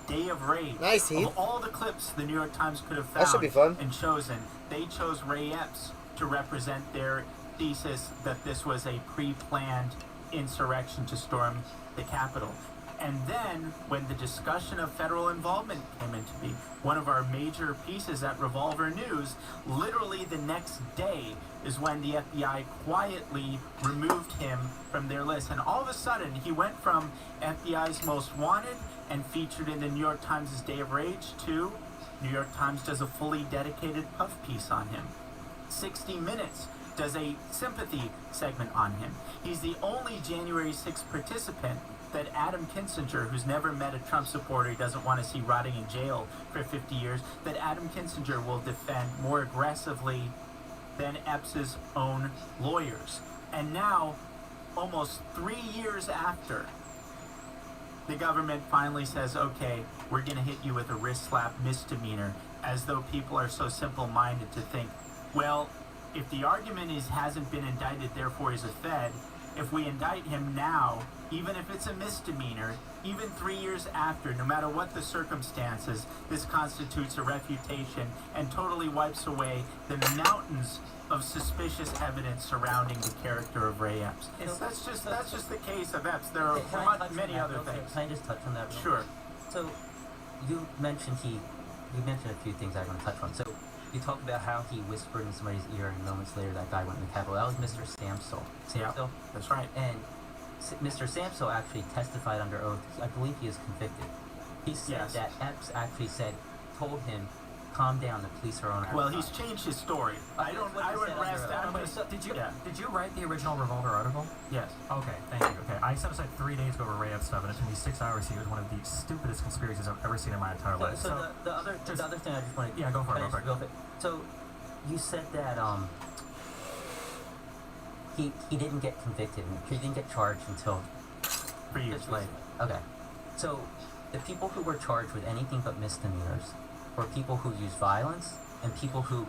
Day of Rage. Nice, Heath. Of all the clips the New York Times could have That found should be fun. and chosen, they chose Ray Epps to represent their thesis that this was a pre-planned insurrection to storm the Capitol. And then, when the discussion of federal involvement came into being, one of our major pieces at Revolver News, literally the next day is when the FBI quietly removed him from their list. And all of a sudden, he went from FBI's most wanted and featured in the New York Times' Day of Rage to New York Times does a fully dedicated puff piece on him. 60 Minutes does a sympathy segment on him. He's the only January 6th participant that Adam Kinzinger, who's never met a Trump supporter he doesn't want to see rotting in jail for 50 years, that Adam Kinzinger will defend more aggressively than Epps' own lawyers. And now, almost 3 years after, the government finally says, okay, we're going to hit you with a wrist slap misdemeanor, as though people are so simple-minded to think, well, if the argument is hasn't been indicted, therefore he's a Fed, if we indict him now, even if it's a misdemeanor, even 3 years after, no matter what the circumstances, this constitutes a refutation and totally wipes away the mountains of suspicious evidence surrounding the character of Ray Epps. That's just the case of Epps. There are many other things. Can I just touch on that? Real Sure. quick? So, you mentioned a few things I want to touch on. So, you talked about how he whispered in somebody's ear, and moments later that guy went in the Capitol. That was Mr. Samsel. Yeah, that's right. And Mr. Samsel actually testified under oath. I believe he is convicted. He said that Epps actually told him, calm down, the police are on our Well, side. he's changed his story. I would rest that. Did you write the original Revolver article? Yes. Okay, thank you. Okay, I set aside 3 days to go over Ray Epps stuff, and it took me 6 hours. He was one of the stupidest conspiracies I've ever seen in my entire life. So the other thing I just wanted to go for it, real quick. So you said that he didn't get convicted, and he didn't get charged until 3 years later. Okay, so the people who were charged with anything but misdemeanors were people who used violence and people who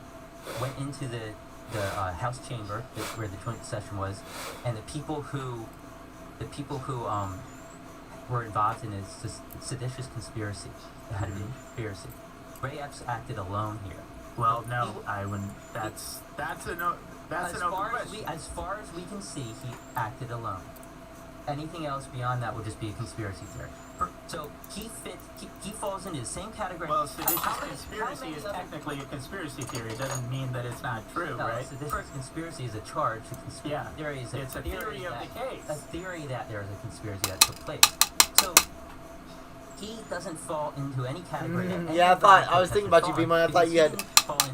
went into the House chamber where the joint session was, and the people who were involved in a seditious conspiracy. It had to be a conspiracy. Ray Epps acted alone here. Well, no, I wouldn't. That's an open question. As far as we can see, he acted alone. Anything else beyond that would just be a conspiracy theory. So he falls into the same category. Well, seditious conspiracy is technically a conspiracy theory. It doesn't mean that it's not true, right? Seditious conspiracy is a charge. Theory is it's a theory of the case. A theory that there is a conspiracy that took place. So he doesn't fall into any category. I was thinking about you, Beeman. I thought you had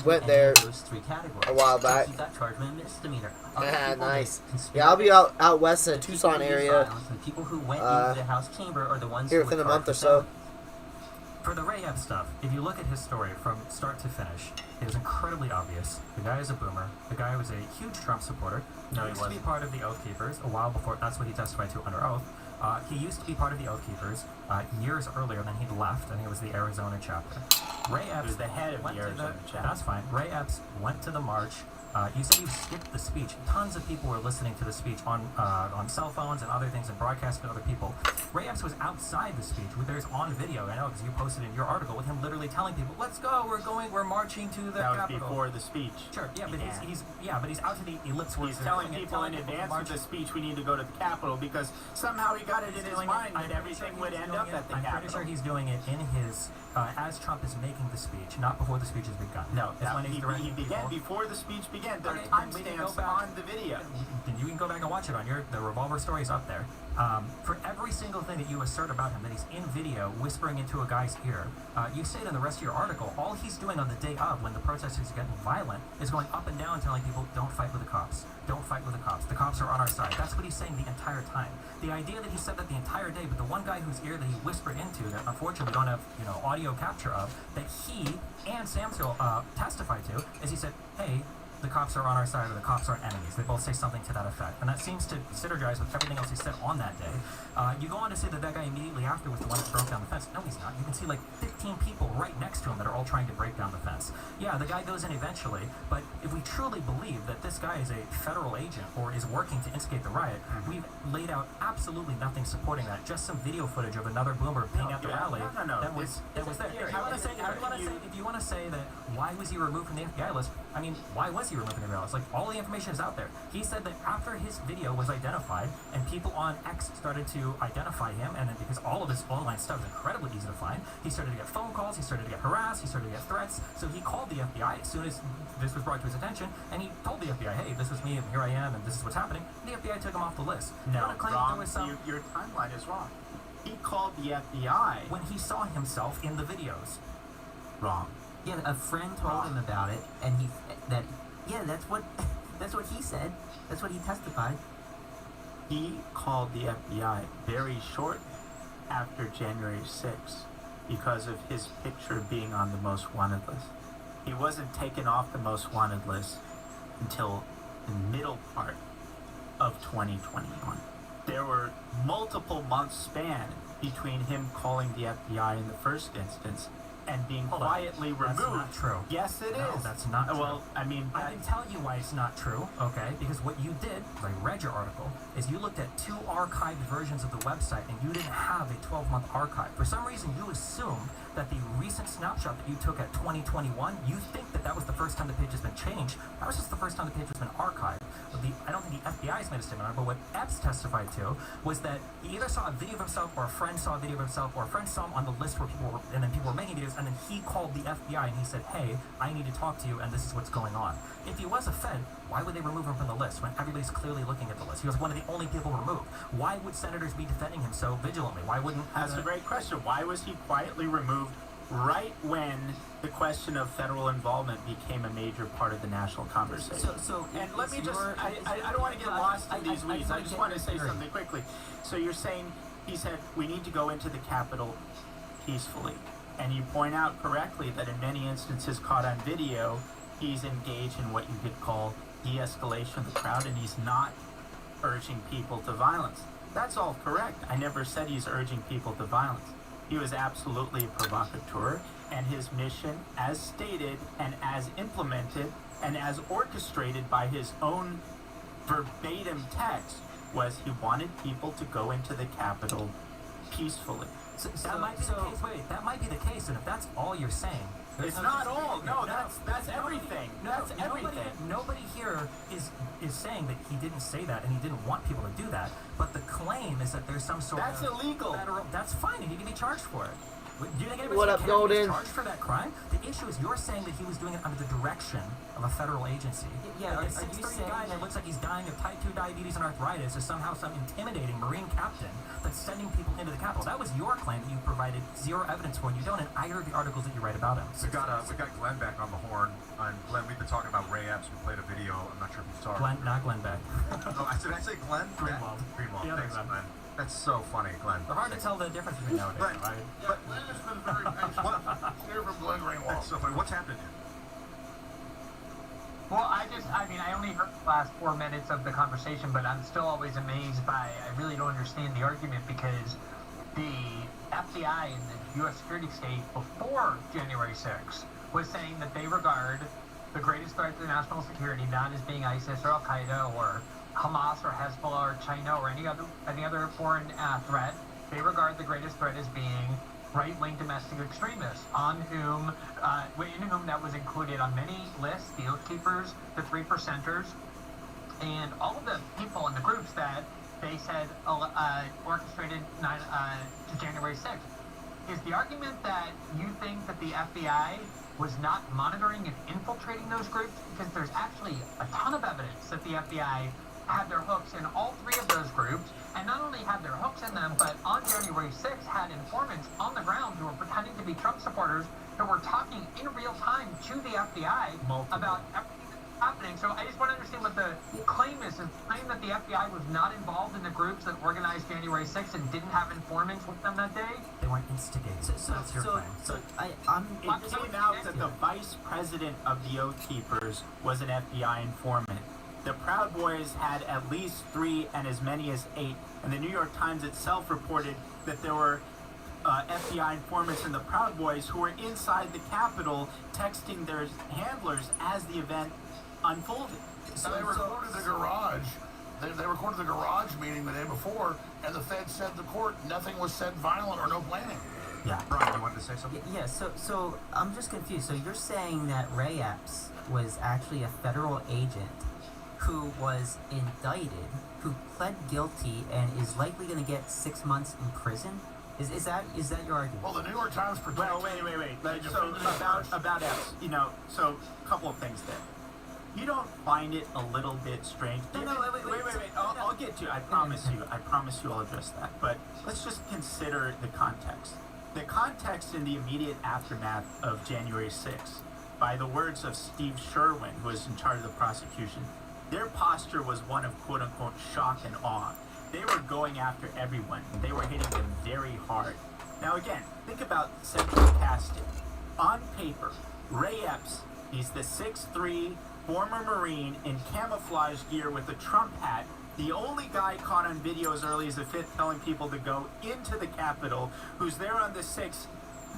went there those three categories. a while back. So he got charged with a misdemeanor. Nice. Yeah, I'll be out west in the Tucson area. And people who went into the House chamber are the ones here who within were a month or charged so. with For the Ray Epps stuff, if you look at his story from start to finish, it was incredibly obvious. The guy is a boomer. The guy was a huge Trump supporter. He used to be part of the Oath Keepers a while before. That's what he testified to under oath. He used to be part of the Oath Keepers years earlier than he left, and he was the Arizona chapter. Ray Epps was the head of the Arizona chapter. That's fine. Ray Epps went to the march. You said you skipped the speech. Tons of people were listening to the speech on cell phones and other things and broadcasting to other people. Ray Epps was outside the speech. There's on video, I know, because you posted in your article with him literally telling people, "Let's go. We're marching to the Capitol." That was before the speech. Sure. Yeah, but he's out to the ellipse. He's telling people in advance of the speech we need to go to the Capitol because somehow he got it in his mind that everything would end up at the Capitol. I'm pretty sure he's doing it in his as Trump is making the speech, not before the speech has begun. No, he began before the speech began. There are timestamps on the video. Then you can go back and watch it on the Revolver stories up there. For every every single thing that you assert about him, that he's in video whispering into a guy's ear, you say it in the rest of your article, all he's doing on the day of, when the protesters are getting violent, is going up and down telling people, don't fight with the cops. Don't fight with the cops. The cops are on our side. That's what he's saying the entire time. The idea that he said that the entire day, but the one guy whose ear that he whispered into, that unfortunately we don't have, audio capture of, that he and Samsel testified to, is he said, hey, the cops are on our side, or the cops aren't enemies. They both say something to that effect. And that seems to synergize with everything else he said on that day. You go on to say that that guy immediately after was the one that broke down the fence. No, he's not. You can see like 15 people right next to him that are all trying to break down the fence. Yeah, the guy goes in eventually, but if we truly believe that this guy is a federal agent or is working to instigate the riot, we've laid out absolutely nothing supporting that. Just some video footage of another boomer being at the rally that was there. If you want to say that why was he removed from the FBI list? I mean, why was he removed from the FBI list? Like, all the information is out there. He said that after his video was identified and people on X started to identify him, and then because all of his online stuff is incredibly easy to find, he started to get phone calls, he started to get harassed, he started to get threats, so he called the FBI as soon as this was brought to his attention, and he told the FBI, hey, this was me, and here I am, and this is what's happening. The FBI took him off the list. No, wrong. Your timeline is wrong. He called the FBI when he saw himself in the videos. Wrong. Yeah, a friend told him about it, and that's what he said. That's what he testified. He called the FBI very short after January 6th because of his picture being on the most wanted list. He wasn't taken off the most wanted list until the middle part of 2021. There were multiple months span between him calling the FBI in the first instance and being quietly removed. That's not true. Yes, it is. No, that's not true. Well, I mean, I can tell you why it's not true, okay? Because what you did, I read your article, is you looked at 2 archived versions of the website and you didn't have a 12-month archive. For some reason, you assumed that the recent snapshot that you took at 2021, you think that that was the first time the page has been changed. That was just the first time the page has been archived. I don't think the FBI's made a statement on it, but what Epps testified to was that he either saw a video of himself or a friend saw a video of himself or a friend saw him on the list where people were, and then people were making videos, and then he called the FBI and he said, hey, I need to talk to you and this is what's going on. If he was a Fed, why would they remove him from the list when everybody's clearly looking at the list? He was one of the only people removed. Why would senators be defending him so vigilantly? Why wouldn't... That's a great question. Why was he quietly removed right when the question of federal involvement became a major part of the national conversation? And let me just, I don't want to get lost in these weeds. I just want to say something quickly. So you're saying, he said, we need to go into the Capitol peacefully. And you point out correctly that in many instances caught on video, he's engaged in what you could call de-escalation of the crowd, and he's not urging people to violence. That's all correct. I never said he's urging people to violence. He was absolutely a provocateur, and his mission, as stated and as implemented and as orchestrated by his own verbatim text, was he wanted people to go into the Capitol peacefully. That might be the case. Wait, that might be the case, and if that's all you're saying, it's not all. No, that's everything. That's everything. Nobody here is saying that he didn't say that and he didn't want people to do that. But the claim is that there's some sort of... That's illegal. That's fine, and he can be charged for it. Do you think what up, Golden? Charged for that crime? The issue is you're saying that he was doing it under the direction of a federal agency. Yeah, like a 6'3" guy that looks like he's dying of type 2 diabetes and arthritis is somehow some intimidating Marine captain that's sending people into the Capitol. That was your claim that you provided zero evidence for, and you don't in either of the articles that you write about him. We got Glenn back on the horn. And Glenn, we've been talking about Ray Epps. We played a video. I'm not sure if you saw it. Not Glenn Beck. Oh, did I say Glenn? Greenwald. Greenwald. The other Thanks, Glenn. That's so funny, Glenn. It's hard to tell the difference between nowadays, Glenn, right? Yeah, Glenn has been very patient. Hear from Glenn Greenwald. That's so funny. What's happening here? Well, I only heard the last 4 minutes of the conversation, but I'm still always amazed by, I really don't understand the argument, because the FBI and the U.S. security state before January 6th was saying that they regard the greatest threat to national security not as being ISIS or Al-Qaeda or Hamas or Hezbollah or China or any other foreign threat. They regard the greatest threat as being right-wing domestic extremists, in whom that was included on many lists, the Oath Keepers, the 3%ers, and all of the people in the groups that they said orchestrated to January 6th. Is the argument that you think that the FBI was not monitoring and infiltrating those groups? Because there's actually a ton of evidence that the FBI had their hooks in all 3 of those groups, and not only had their hooks in them, but January 6th had informants on the ground who were pretending to be Trump supporters who were talking in real time to the FBI about everything that's happening. So I just want to understand what the claim is. Is the claim that the FBI was not involved in the groups that organized January 6th and didn't have informants with them that day? They weren't instigated. That's your claim. It came out that the vice president of the Oath Keepers was an FBI informant. The Proud Boys had at least 3 and as many as 8, and the New York Times itself reported that there were FBI informants in the Proud Boys who were inside the Capitol texting their handlers as the event unfolded. So they recorded the garage. They recorded the garage meeting the day before, and the Fed said to the court nothing was said violent or no planning. Yeah. Brian, you wanted to say something? Yeah, so I'm just confused. So you're saying that Ray Epps was actually a federal agent who was indicted, who pled guilty, and is likely going to get 6 months in prison? Is that your argument? Well, the New York Times protects. Well, wait. So about Epps, so a couple of things there. You don't find it a little bit strange? No, wait. I'll get to you. I promise you I'll address that. But let's just consider the context. The context in the immediate aftermath of January 6th, by the words of Steve Sherwin, who was in charge of the prosecution, their posture was one of quote-unquote shock and awe. They were going after everyone. They were hitting them very hard. Now again, think about central casting. On paper, Ray Epps, he's the 6'3", former Marine in camouflage gear with a Trump hat, the only guy caught on video as early as the 5th telling people to go into the Capitol, who's there on the 6th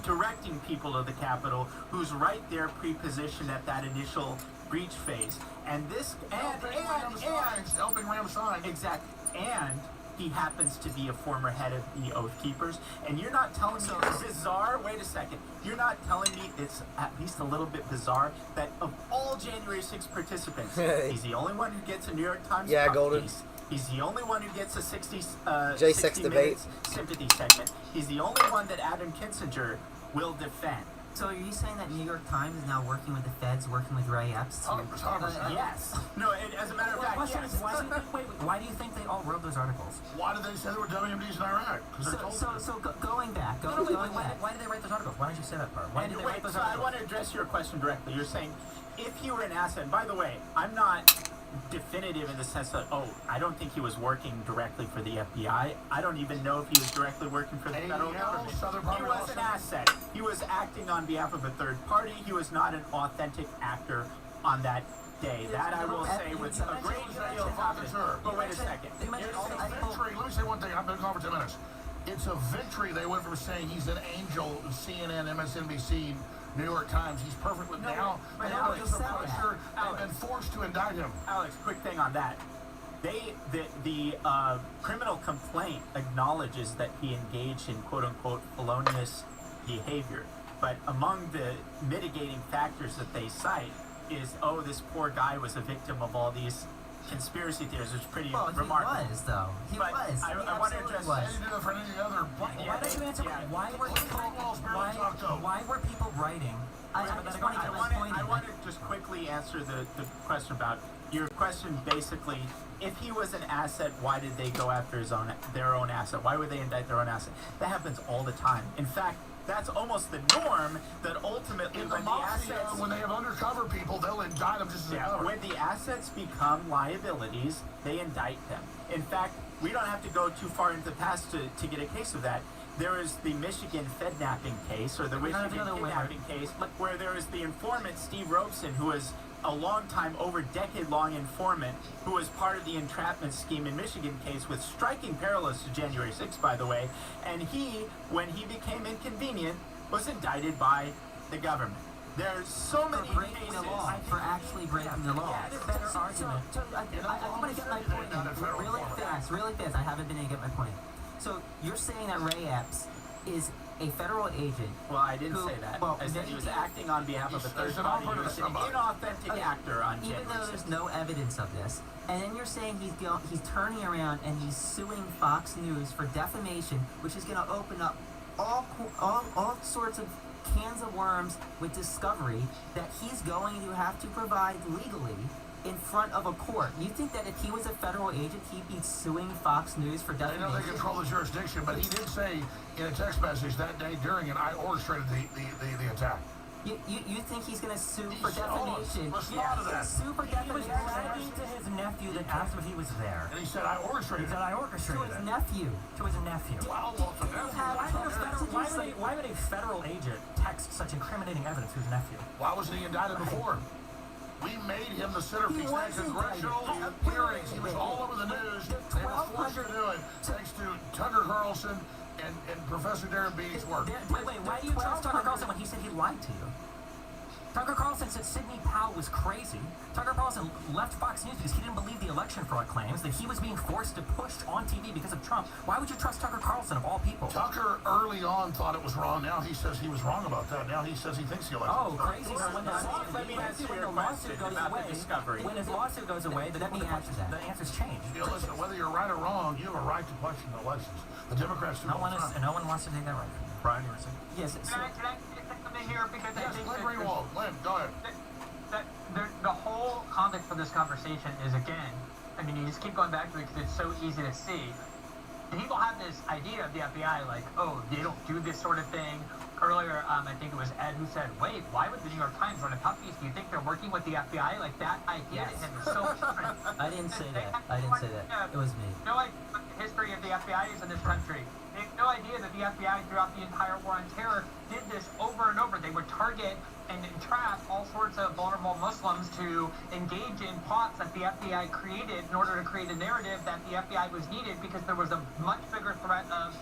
directing people to the Capitol, who's right there pre-positioned at that initial breach phase. And this, helping ram signs. Exactly. And he happens to be a former head of the Oath Keepers. And you're not telling me it's bizarre? Wait a second. You're not telling me it's at least a little bit bizarre that of all January 6 participants, he's the only one who gets a New York Times Golden. piece. He's the only one who gets a 60 J6 debate sympathy segment. He's the only one that Adam Kinzinger will defend. So are you saying that New York Times is now working with the feds, working with Ray Epps? 100%. Yes. No, as a matter of fact, yes. Why do you think they all wrote those articles? Why did they say they were WMDs in Iraq? Going back. Why did they write those articles? Why don't you say that part? Why did they write those I articles? want to address your question directly. You're saying if he were an asset, and by the way, I'm not definitive in the sense that, I don't think he was working directly for the FBI. I don't even know if he was directly working for the federal government. He was an asset. He was acting on behalf of a third party. He was not an authentic actor on that day. That I will say with a great deal of confidence. But wait a second. It's a victory. Let me say one thing. I've been gone for 10 minutes. It's a victory. They went from saying he's an angel, CNN, MSNBC, New York Times. He's perfect with now. They've been forced to indict him. Alex, quick thing on that. The criminal complaint acknowledges that he engaged in quote-unquote felonious behavior. But among the mitigating factors that they cite is, this poor guy was a victim of all these conspiracy theories, which is pretty remarkable. He was, though. He but was. I want to address He did it for any other. Why don't you answer? Why were people writing? I want to just quickly answer the question about your question. Basically, if he was an asset, why did they go after their own asset? Why would they indict their own asset? That happens all the time. In fact, that's almost the norm. That ultimately, in the mafia, when they have undercover people, they'll indict them just as a cover. When the assets become liabilities, they indict them. In fact, we don't have to go too far into the past to get a case of that. There is the Michigan Fednapping case, or the Michigan kidnapping case, where there is the informant, Steve Robeson, who is a long-time, decade-long informant, who was part of the entrapment scheme in Michigan case with striking parallels to January 6th, by the way. And he, when he became inconvenient, was indicted by the government. There's so many cases. For actually breaking the law. Yeah, Better argument. I want to get my point in really fast. I haven't been able to get my point in. So you're saying that Ray Epps is a federal agent. Well, I didn't say that. I said he was acting on behalf of a third party. He was an inauthentic actor on January 6th. Even though there's no evidence of this, and then you're saying he's turning around and he's suing Fox News for defamation, which is going to open up all sorts of cans of worms with discovery that he's going to have to provide legally in front of a court. You think that if he was a federal agent, he'd be suing Fox News for They know they defamation? control the jurisdiction, but he did say in a text message that day during it, I orchestrated the attack. You think he's going to sue for He's- defamation? let's listen to that. Sue for He was defamation bragging to his nephew that asked if he was there. And he said, I He orchestrated said, it. I to orchestrated his it. nephew. To his nephew. Well, to them, Why would a federal agent text such incriminating evidence to his nephew? why wasn't he indicted before? We made him the centerpiece He of was congressional indicted. hearings. He was all over the news. They were forced to do it thanks to Tucker Carlson and Professor Darren Beatty's work. Wait, why do you trust Tucker Carlson when he said he lied to you? Tucker Carlson said Sidney Powell was crazy. Tucker Carlson left Fox News because he didn't believe the election fraud claims, that he was being forced to push on TV because of Trump. Why would you trust Tucker Carlson of all people? Tucker early on thought it was wrong. Now he says he was wrong about that. Now he says he thinks the election Oh, was wrong. crazy. So when Let me answer your lawsuit question goes about the away, discovery. when his lawsuit goes away, Let me answer that. the answers change. You know, listen, whether you're right or wrong, you have a right to question the elections. The Democrats do No all one the is, time. no one wants to take that right from you. Brian, you were saying? Yes. Can I say something here? Because I Yes, think Glenn that Greenwald. Glenn, go ahead. the whole context for this conversation is, again, I mean, you just keep going back to it because it's so easy to see. People have this idea of the FBI, like, oh, they don't do this sort of thing. Earlier, I think it was Ed who said, wait, why would the New York Times run a puff piece? Do you think they're working with the FBI? Like, that idea to him is so different. I didn't say that. I didn't say that. It was me. No idea what the history of the FBI is in this country. They have no idea that the FBI throughout the entire war on terror did this over and over. They would target and entrap all sorts of vulnerable Muslims to engage in plots that the FBI created in order to create a narrative that the FBI was needed because there was a much bigger threat of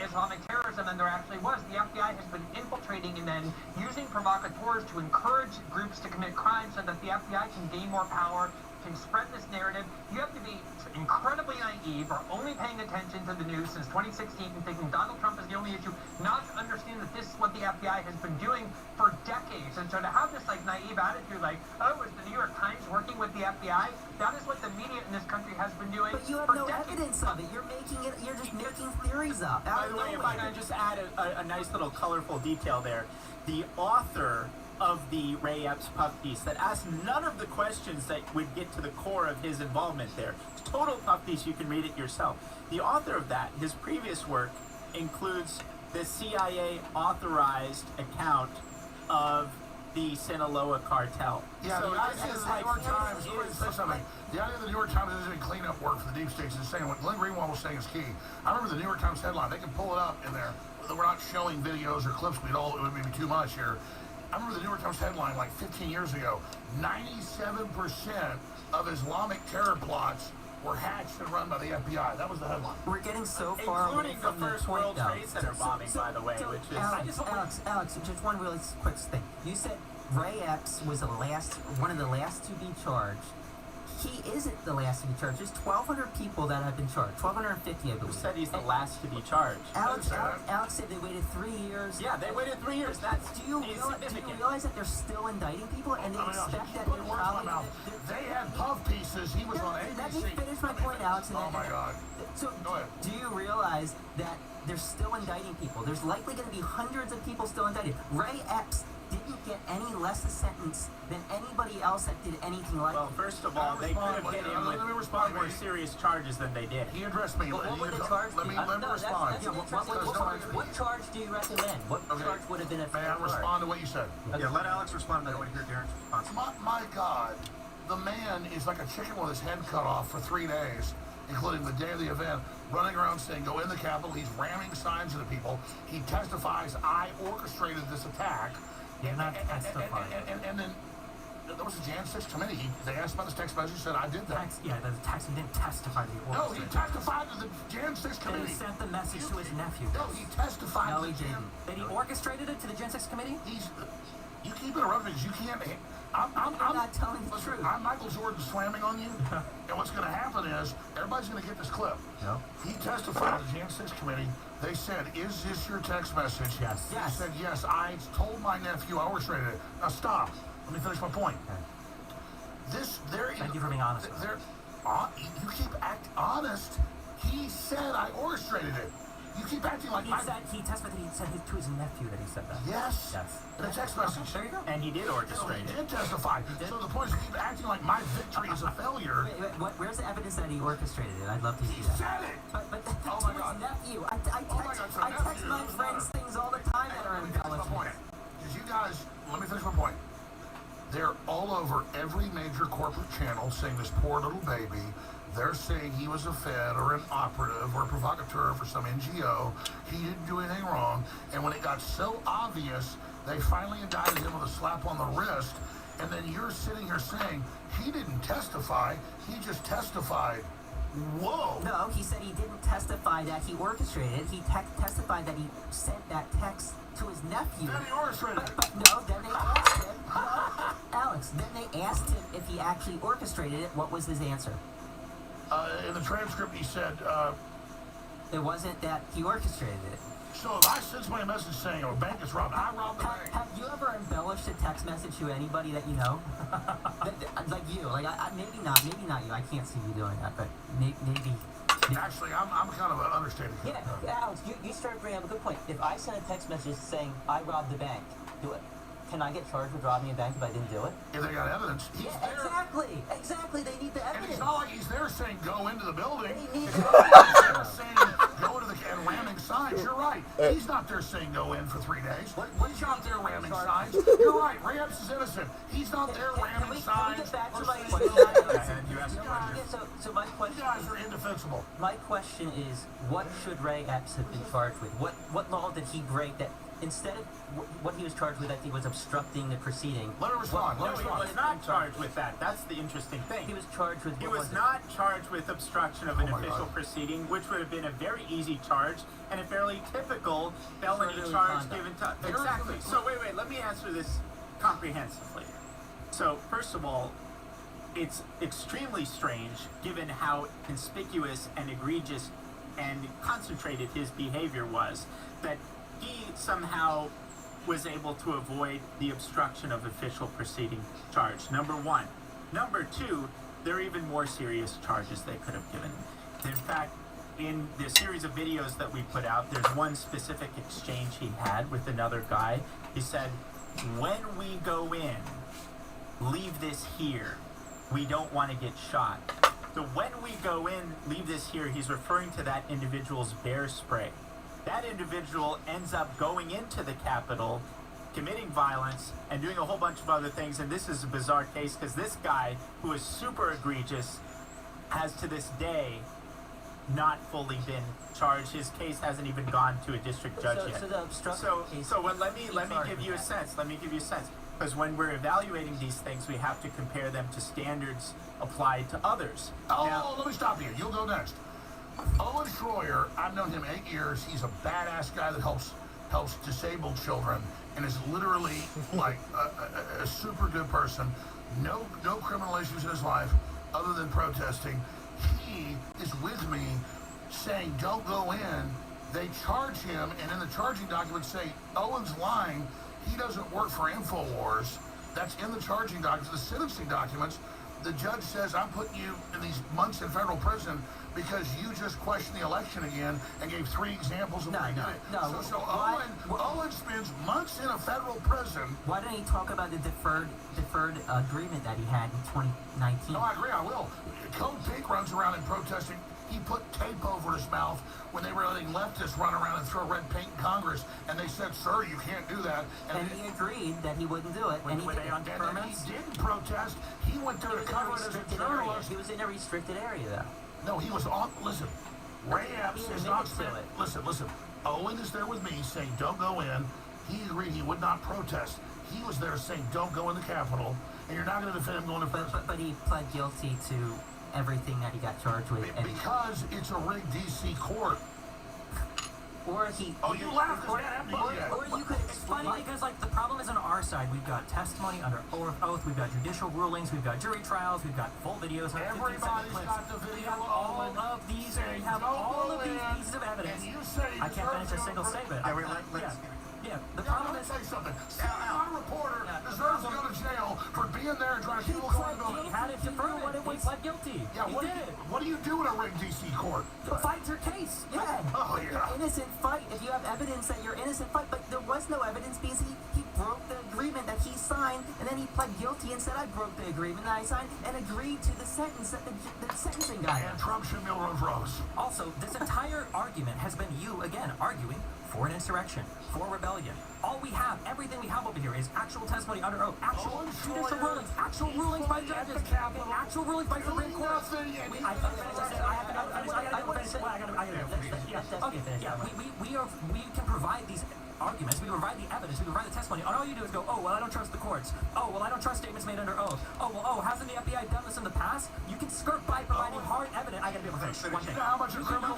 Islamic terrorism than there actually was. The FBI has been infiltrating and then using provocateurs to encourage groups to commit crimes so that the FBI can gain more power, can spread this narrative. You have to be incredibly naive or only paying attention to the news since 2016 and thinking Donald Trump is the only issue, not to understand that this is what the FBI has been doing for decades. And so to have this like naive attitude like, oh, is the New York Times working with the FBI? That is what the media in this country has been doing But you have for no decades. evidence of it. You're just making theories up. By the way, if I can just add a nice little colorful detail there. The author of the Ray Epps puff piece that asked none of the questions that would get to the core of his involvement there. Total puff piece, you can read it yourself. The author of that, his previous work, includes the CIA authorized account of the Sinaloa cartel. Yeah, so the idea this of is the like New York Times, let me say something. The idea of the New York Times isn't cleanup work for the deep states. It's saying what Glenn Greenwald was saying is key. I remember the New York Times headline. They can pull it up in there. We're not showing videos or clips. It would be too much here. I remember the New York Times headline like 15 years ago. 97% of Islamic terror plots were hatched and run by the FBI. That was the headline. We're getting so far away including the from the first point, World though. Trade Center bombing, by the way, which is Alex, just one really quick thing. You said Ray Epps was one of the last to be charged. He isn't the last to be charged. There's 1,200 people that have been charged. 1,250, I who believe. said he's the last to be charged. Alex said they waited 3 years. Yeah, they waited 3 years. That's Do you realize that they're still indicting people and they Oh my gosh, expect you that put they're words in my probably... mouth. They had puff pieces. He was on ABC. Let me finish my point, Alex. And Oh my God. So, Go ahead. do you realize that they're still indicting people? There's likely going to be hundreds of people still indicted. Ray Epps didn't get any less a sentence than anybody else that did anything like Well, it. first of all, they could have hit him Let me with respond, far more Wade. serious charges than they did. He addressed me. What would You the go- charge Let be? me respond. What charge do you recommend? What Okay. charge would have been a May fair I charge? respond to what you said? Yeah, let Alex respond, then I want to hear Darren's response. My God, the man is like a chicken with his head cut off for 3 days, including the day of the event, running around saying, go in the Capitol. He's ramming signs into people. He testifies, I orchestrated this attack. You're not testifying. And then there was a Jan 6 committee. They asked about this text message. He said, I did that. The tax, he didn't testify to the No, order. he testified to the Jan 6 Then committee. he sent the message to his nephew. No, he testified No, to he the Jan. didn't. That he orchestrated it to the Gen 6 committee? You keep interrupting because you can't. I'm not telling the listen, truth. I'm Michael Jordan slamming on you. And what's going to happen is everybody's going to get this clip. No. He testified to the Jan 6 committee. They said, is this your text message? Yes. He said, yes. I told my nephew I orchestrated it. Now stop. Let me finish my point. Thank you for being honest with You keep honest. He said I orchestrated it. You keep acting like He testified that he said to his nephew that he said that. Yes. Yes. In a text message. There you go. And he did So orchestrate he it. did testify. So the point is, you keep acting like my victory is a failure. Where's the evidence that he orchestrated it? I'd love to see He that. said it. But Oh to my his God. nephew. I Oh my God, text, so I text nephew, my doesn't friends matter. things all the time that are Let me finish my point. embellishments. Because you guys, let me finish my point. They're all over every major corporate channel saying this poor little baby. They're saying he was a Fed or an operative or a provocateur for some NGO. He didn't do anything wrong. And when it got so obvious, they finally indicted him with a slap on the wrist. And then you're sitting here saying he didn't testify. He just testified. Whoa. No, he said he didn't testify that he orchestrated it. He testified that he sent that text to his nephew. Then he orchestrated it. But no, then they asked him, Alex, then they asked him if he actually orchestrated it. What was his answer? In the transcript, he said, It wasn't that he orchestrated it. so if I send somebody a message saying a bank is robbed, I robbed the bank. Have you ever embellished a text message to anybody that you know? Like you, maybe not you. I can't see you doing that, but maybe. Actually, I'm kind of understating. Yeah, Alex, you started bringing up a good point. If I send a text message saying I robbed the bank, can I get charged with robbing a bank if I didn't do it? If they got evidence, he's Yeah, there. exactly. They need the And evidence. it's not like he's there saying go into the building. They need He's the there saying go into the and ramming signs. You're right. He's not there saying go in for 3 days. He's not there ramming signs. You're right. Rams is innocent. He's not there Can ramming we signs. get back to or my saying question? go in. And you asked a question. So my You question guys are indefensible. My question is, what should Ray Epps have been charged with? What law did he break that instead of what he was charged with, I think, was obstructing the proceeding? Let her respond. No, Let her he respond. was not charged with that. That's the interesting thing. He was charged with. He what was it? not charged with obstruction of an Oh my official God. proceeding, which would have been a very easy charge and a fairly typical felony Disorderly charge conduct. given to. Exactly. So wait, let me answer this comprehensively. So first of all, it's extremely strange given how conspicuous and egregious and concentrated his behavior was that he somehow was able to avoid the obstruction of official proceeding charge. Number one. Number two, there are even more serious charges they could have given. In fact, in the series of videos that we put out, there's one specific exchange he had with another guy. He said, when we go in, leave this here. We don't want to get shot. So when we go in, leave this here, he's referring to that individual's bear spray. That individual ends up going into the Capitol, committing violence, and doing a whole bunch of other things. And this is a bizarre case because this guy, who is super egregious, has to this day not fully been charged. His case hasn't even gone to a district judge yet. So the obstruction case. Let me give you a sense. Let me give you a sense. Because when we're evaluating these things, we have to compare them to standards applied to others. Oh, let me stop you. You'll go next. Owen Schroyer, I've known him 8 years. He's a badass guy that helps disabled children and is literally like a super good person. No criminal issues in his life other than protesting. He is with me saying don't go in. They charge him, and in the charging documents say Owen's lying. He doesn't work for InfoWars. That's in the charging documents, the sentencing documents. The judge says, I'm putting you in these months in federal prison because you just questioned the election again and gave 3 examples of what he did. No. So Owen spends months in a federal prison. Why didn't he talk about the deferred agreement that he had in 2019? No, I agree, I will. Code Pink runs around and protesting. He put tape over his mouth when they were letting leftists run around and throw red paint in Congress, and they said, sir, you can't do that. And he agreed that he wouldn't do it. And he didn't. And then he didn't protest. He went there to cover it as a journalist. He was in a restricted area, though. No, he was on. Listen, Ray Epps is not admitted to spent. Listen. Owen is there with me saying, don't go in. He agreed he would not protest. He was there saying, don't go in the Capitol, and you're not going to defend him going to prison. But he pled guilty to everything that he got charged with. Because it's a rigged D.C. court. Or he. Oh, you laughed because that happened to you. Or you could It's funny because, like, the problem is on our side. We've got testimony under oath, we've got judicial rulings, we've got jury trials, we've got full videos. Everybody's got the We video have of all Owen of these, saying, we have "Don't all go of these in," pieces of evidence. And you say I can't finish a single statement. Yeah, the problem Let me is... say something. My reporter deserves to go to jail for being there and trying to keep going. He had it to prove what it was pled guilty. Yeah, He what did. do you do in a rigged DC court? Fight your case. Yeah. Oh, yeah. Innocent fight. If you have evidence that you're innocent, fight. But there was no evidence because he broke the agreement that he signed, and then he pled guilty and said, I broke the agreement that I signed, and agreed to the sentence that the sentencing guy. And Trump should Milrose Rose. Also, this entire argument has been you, again, arguing for an insurrection, for rebellion. All we have, everything we have over here is actual testimony under oath, actual judicial rulings, actual rulings by judges, actual rulings by Supreme Court. We can provide these arguments, we can provide the evidence, we can provide the testimony, and all you do is go, oh, well, I don't trust the courts. Oh, well, I don't trust statements made under oath. Oh, well, hasn't the FBI done this in the past? You can skirt by providing hard evidence. I gotta be able to finish one thing. You know how much a criminal...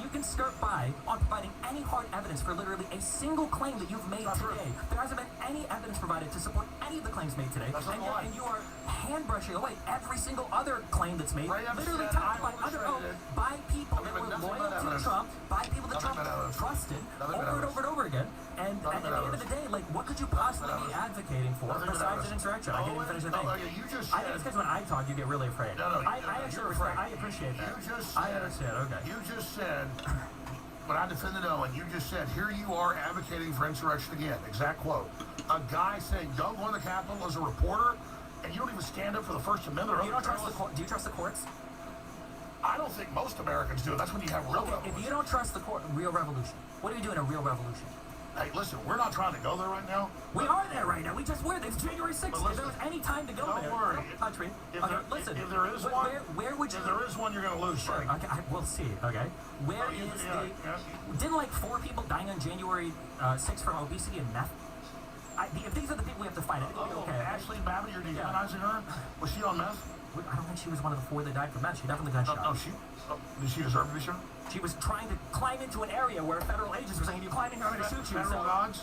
You can skirt by on providing any hard evidence for literally a single claim that you've made today. There hasn't been any evidence provided to support any of the claims made today. And you are hand brushing away every single other claim that's made, literally testified under oath by people that were loyal to Trump, by people that Trump trusted over and over again. And at the end of the day, like, what could you possibly be advocating for besides an insurrection? I can't even finish the thing. I think it's because when I talk, you get really afraid. I appreciate that. I understand, okay. You just said, when I defended Owen, you just said, here you are advocating for insurrection again. Exact quote. A guy saying, don't go in the Capitol as a reporter, and you don't even stand up for the First Amendment. Do you trust the courts? I don't think most Americans do. That's when you have real revolution. If you don't trust the court, real revolution. What do we do in a real revolution? Hey, listen, we're not trying to go there right now. We are there right now. We just were. It's January 6th. If there was any time to go don't there, worry. Country. Listen. If there is one, where would you? If there is one, you're going to lose. Sure. Okay, we'll see. Okay. Where is Didn't like 4 people dying on January 6th from obesity and meth? If these are the people we have to fight, I think we'll be okay. Ashley Babbitt, you're demonizing her? Was she on meth? I don't think she was one of the 4 that died from meth. She definitely got shot. No, did she deserve to be shot? She was trying to climb into an area where federal agents were saying, if you climb in here, I'm going to shoot you. Federal gods?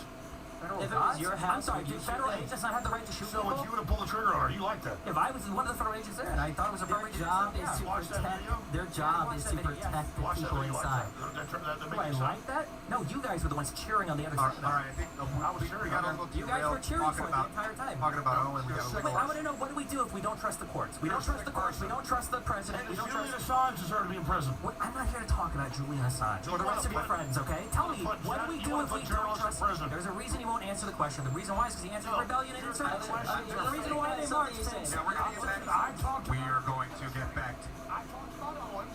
If it was your house, I'm sorry, did federal agents not have the right to shoot people? So if you would have pulled the trigger on her, you like that? If I was one of the federal agents there, and I thought it was a very job is to protect. Their job is to protect the people inside. Do I like that? No, you guys were the ones cheering on the other side. All right, I think I was cheering on her. You guys were cheering for it the entire time. Talking about Owen, we got a Wait, I want to know, what do we do if we don't trust the courts? We don't trust the courts. We don't trust the president. We don't Julian trust. Assange deserves to be in prison. I'm not here to talk about Julian Assange or the rest of your friends, okay? Tell me, what do we do if we don't trust? There's a reason you won't answer the question. The reason why is because he answered rebellion and insurrection. There's a reason why they marched. Yeah, we're going to get back. We are going to get back to. I talked about Owen,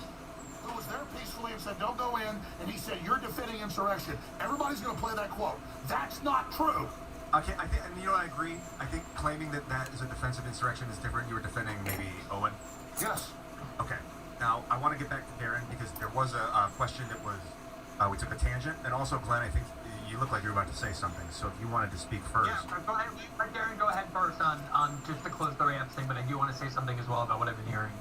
who was there peacefully and said, don't go in, and he said, you're defending insurrection. Everybody's going to play that quote. That's not true. Okay, I think, and you know, I agree. I think claiming that is a defense of insurrection is different. You were defending maybe Owen. Yes. Okay. Now, I want to get back to Darren because there was a question that was, we took a tangent, and also, Glenn, I think you look like you were about to say something, so if you wanted to speak first. Yeah, go ahead. Darren, go ahead first on just to close the Rams thing, but I do want to say something as well about what I've been hearing.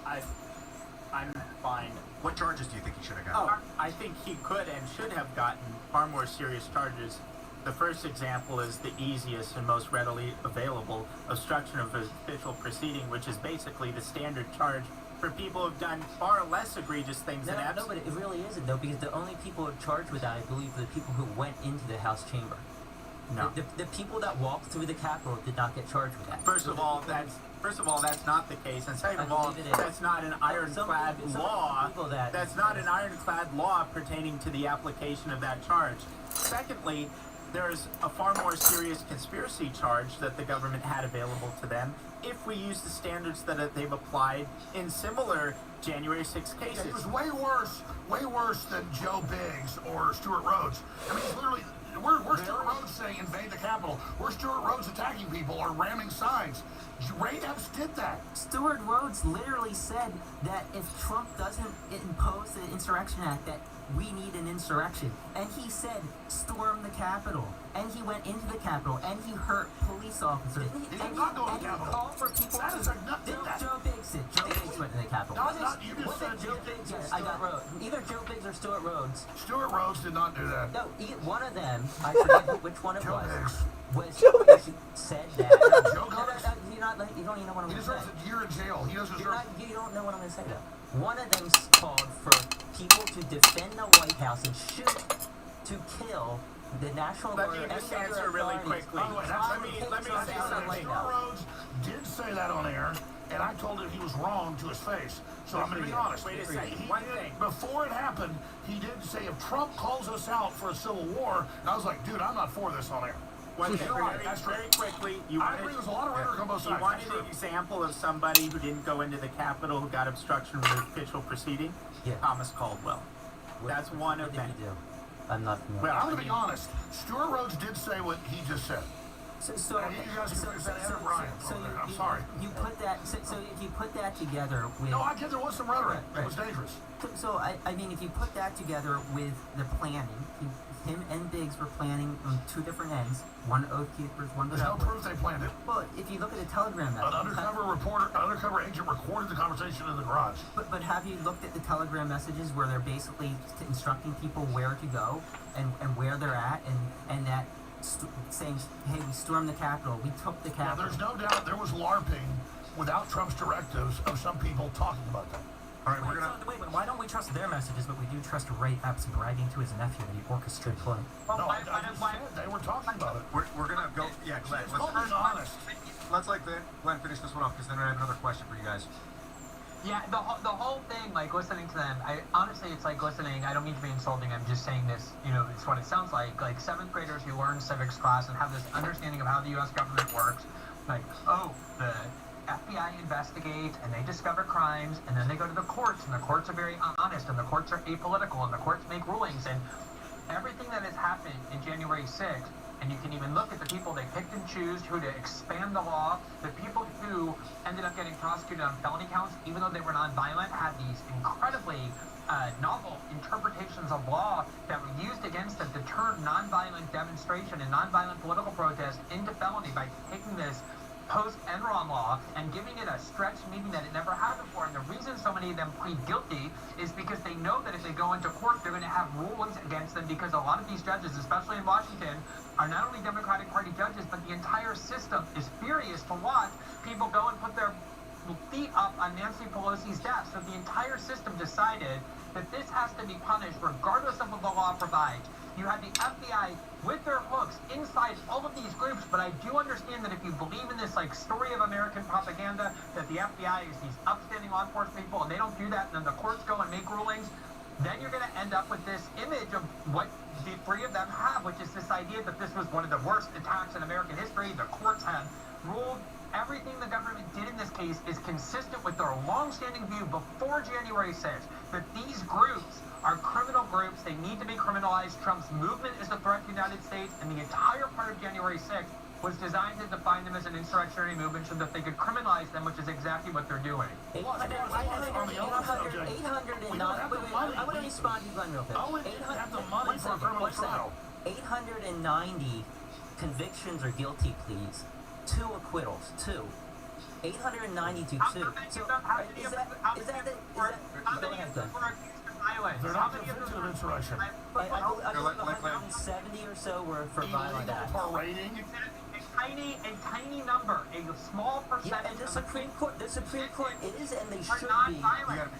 I'm fine. What charges do you think he should have gotten? Oh, I think he could and should have gotten far more serious charges. The first example is the easiest and most readily available, obstruction of official proceeding, which is basically the standard charge for people who have done far less egregious things than No, but it really isn't, though, because the only people charged with that, I believe, are the people who went into the House chamber. No. The people that walked through the Capitol did not get charged with that. First of all, that's not the case, and second of all, that's not an ironclad law. That's not an ironclad law pertaining to the application of that charge. Secondly, there's a far more serious conspiracy charge that the government had available to them if we use the standards that they've applied in similar January 6th cases. Yeah, it was way worse than Joe Biggs or Stuart Rhodes. I mean, it's literally, we're Stuart Rhodes saying invade the Capitol. We're Stuart Rhodes attacking people or ramming signs. Ray Epps did that. Stuart Rhodes literally said that if Trump doesn't impose the Insurrection Act, that we need an insurrection. And he said, storm the Capitol. And he went into the Capitol, and he hurt police officers. He did not go to the Capitol. He called for people that is Joe Biggs did. Joe Biggs went to the Capitol. You just said Joe Biggs. Yes, I got Rhodes. Either Joe Biggs or Stuart Rhodes. Stuart Rhodes did not do that. No, one of them, I forget which one it Joe was. Biggs. Said that. Joe Biggs? You don't even know what I'm He going to say. deserves a year in jail. He doesn't deserve. You don't know what I'm going to say, though. One of them called for people to defend the White House and shoot to kill the National Guard. Let me just answer really quickly. Let me say something. did say that on air, and I told him he was wrong to his face. So I'm going to be honest. Wait a second. He One did, thing. before it happened, he did say if Trump calls us out for a civil war, and I was like, dude, I'm not for this on air. One thing, You're right, that's very true. quickly, I agree. There's a lot of rhetoric on both you sides. wanted That's true. an example of somebody who didn't go into the Capitol who got obstruction of the official proceeding? Yeah. Thomas Caldwell. That's one What of did many. he do? I'm not familiar. Well, I'm going to be honest. Stuart Rhodes did say what he just said. So Yeah, you guys can fix that. Ed O'Brien over there. I'm sorry. You put that. So if you put that together with. No, I get there was some rhetoric. Right, It was dangerous. So I mean, if you put that together with the planning, him and Biggs were planning on two different ends. One Oath Keepers, one There's no without. proof they planned it. Well, if you look at the Telegram An message, undercover agent recorded the conversation in the garage. but have you looked at the Telegram messages where they're basically instructing people where to go and where they're at and that saying, hey, we stormed the Capitol, we took the Now, Capitol. there's no doubt there was LARPing without Trump's directives of some people talking about that. All right, we're gonna. Wait, but why don't we trust their messages, but we do trust Ray Epps bragging to his nephew that he orchestrated play? Well, No, why- I why- just why- said they were talking about it. We're gonna go. Yeah, Glenn. It's called being honest. Let's let Glenn finish this one off because then I have another question for you guys. Yeah, the whole thing, like listening to them, I honestly, it's like listening. I don't mean to be insulting. I'm just saying this. It's what it sounds like. Like seventh graders who learn civics class and have this understanding of how the U.S. government works. Like, oh, the FBI investigate and they discover crimes, and then they go to the courts, and the courts are very honest, and the courts are apolitical, and the courts make rulings, and everything that has happened in January 6th. And you can even look at the people they picked and choose who to expand the law. The people who ended up getting prosecuted on felony counts, even though they were nonviolent, had these incredibly novel interpretations of law that were used against them to turn nonviolent demonstration and nonviolent political protest into felony by taking this post-Enron law and giving it a stretch meaning that it never had before. And the reason so many of them plead guilty is because they know that if they go into court, they're going to have rulings against them, because a lot of these judges, especially in Washington, are not only Democratic Party judges, but the entire system is furious to watch people go and put their feet up on Nancy Pelosi's desk. So the entire system decided that this has to be punished regardless of what the law provides. You had the FBI with their hooks inside all of these groups, but I do understand that if you believe in this like story of American propaganda, that the FBI is these upstanding law enforcement people and they don't do that, and then the courts go and make rulings, then you're going to end up with this image of what the three of them have, which is this idea that this was one of the worst attacks in American history. The courts had ruled. Everything the government did in this case is consistent with their long-standing view before January 6th, that these groups are criminal groups. They need to be criminalized. Trump's movement is a threat to the United States, and the entire part of January 6th was designed to define them as an insurrectionary movement so that they could criminalize them, which is exactly what they're doing. 890 convictions or guilty pleas, 2 acquittals, 2. 890 to 2. So, is that They're not convicted of insurrection. I believe 170 or so were for violent Illegal acts. parading. A tiny number, a small Yeah, percentage and the of Supreme Court, it is, and they are should be. non-violent.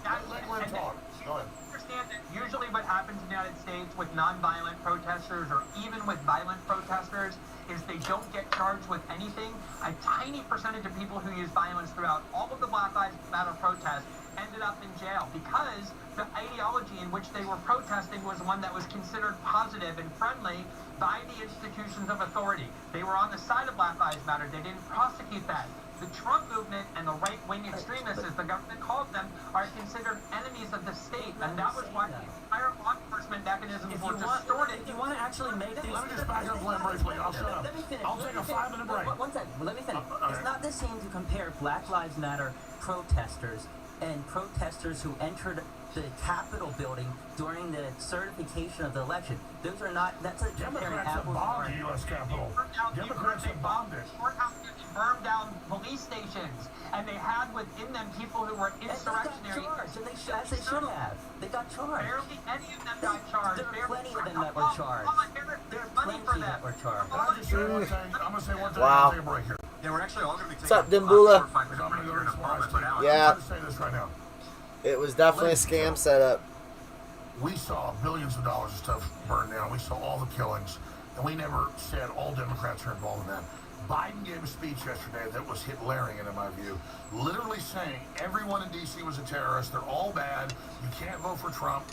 Let Glenn talk. Go ahead. Understand that usually what happens in the United States with non-violent protesters or even with violent protesters is they don't get charged with anything. A tiny percentage of people who use violence throughout all of the Black Lives Matter protests ended up in jail because the ideology in which they were protesting was one that was considered positive and friendly by the institutions of authority. They were on the side of Black Lives Matter. They didn't prosecute that. The Trump movement and the right-wing extremists, as the government calls them, are considered enemies of the state, and that was why the entire law enforcement mechanisms were distorted. If you want to actually make this... Let me just back up Glenn briefly. I'll shut up. Let me finish. I'll take a 5-minute break. One second. Let me finish. Okay. It's not the same to compare Black Lives Matter protesters and protesters who entered the Capitol building during the certification of the election. Those are not... That's like comparing Democrats have apples and bombed oranges. the U.S. Capitol. Democrats have bombed it. Burned down police stations, and they had within them people who were insurrectionary. And they got charged, and as they should have. They got charged. Barely any of them got charged. There were plenty of them that were charged. There's money for Plenty them. that were charged. Can I just say one thing? I'm going to say one thing. Wow. I'll take a break here. Yeah, we're actually all going to be What's taking up, Dimbula? 4 or 5 minute I'm going to break go here in to a moment, but Alex, Yeah. I'm going to say this right now. It was definitely a scam setup. We saw billions of dollars of stuff burned down. We saw all the killings. And we never said all Democrats are involved in that. Biden gave a speech yesterday that was Hitlerian in my view, literally saying everyone in D.C. was a terrorist. They're all bad. You can't vote for Trump.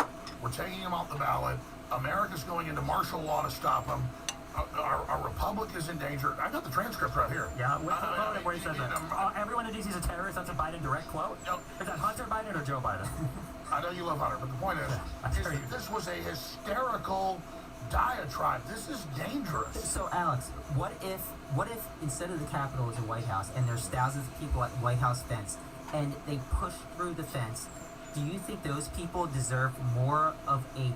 We're taking him off the ballot. America's going into martial law to stop him. Our republic is in danger. I got the transcript right here. Yeah, what's the quote where he says that? Everyone in D.C. is a terrorist. That's a Biden direct quote? No. Is that Hunter Biden or Joe Biden? I know you love Hunter, but the point is that this was a hysterical diatribe. This is dangerous. So, Alex, what if instead of the Capitol was a White House and there's thousands of people at the White House fence and they push through the fence? Do you think those people deserve more of a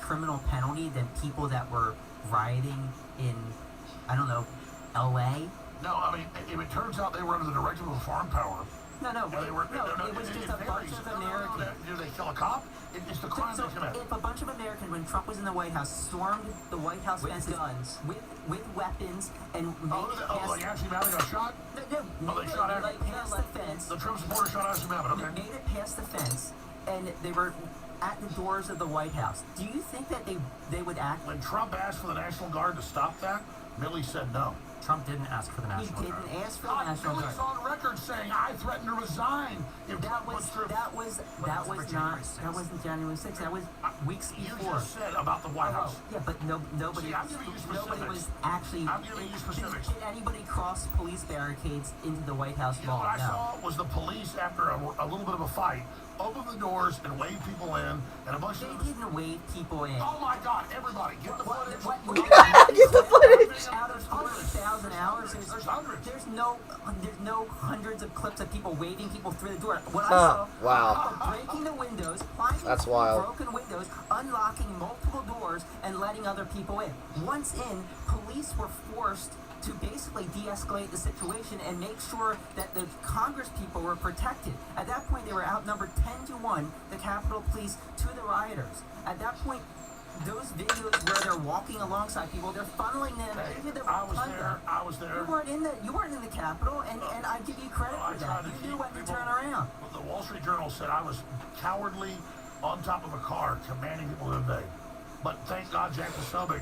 criminal penalty than people that were rioting in, I don't know, L.A.? No, I mean, if it turns out they were under the directive of a foreign power. No, it was just a bunch of Americans. Did they kill a cop? It's the crime they committed. If a bunch of Americans, when Trump was in the White House, stormed the White House fences guns, with weapons and made like Ashley Babbitt got shot? They shot at like past the fence. The Trump supporter shot Ashley Babbitt, okay. Made it past the fence, and they were at the doors of the White House. Do you think that they would act? When Trump asked for the National Guard to stop that, Milley said no. Trump didn't ask for the National Guard. He didn't ask for the National Guard. Milley's on record saying, I threatened to resign if Trump was through. That wasn't January 6th. That was weeks before. You just said about the White House. Yeah, but nobody. See, I'm giving you specifics. Nobody was actually. I'm giving you specifics. Did anybody cross police barricades into the White House You know mall? what I No. saw was the police, after a little bit of a fight, open the doors and wave people in, and a bunch They of them. didn't wave people in. Oh my God! Everybody, get the footage. Get the footage. Out of 40,000 hours, There's hundreds. there's no hundreds of clips of people waving people through the door. What I Huh, saw, wow. people breaking the windows, climbing That's through wild. broken windows, unlocking multiple doors, and letting other people in. Once in, police were forced to basically de-escalate the situation and make sure that the Congress people were protected. At that point, they were outnumbered 10-1, the Capitol Police to the rioters. At that point, those videos where they're walking alongside people, they're funneling them into the I was rotunda. there. I was there. You weren't in the Capitol, and I give you credit I for tried that. to You knew keep when to people- turn around. The Wall Street Journal said I was cowardly on top of a car commanding people to invade. But thank God Jack Posobiec,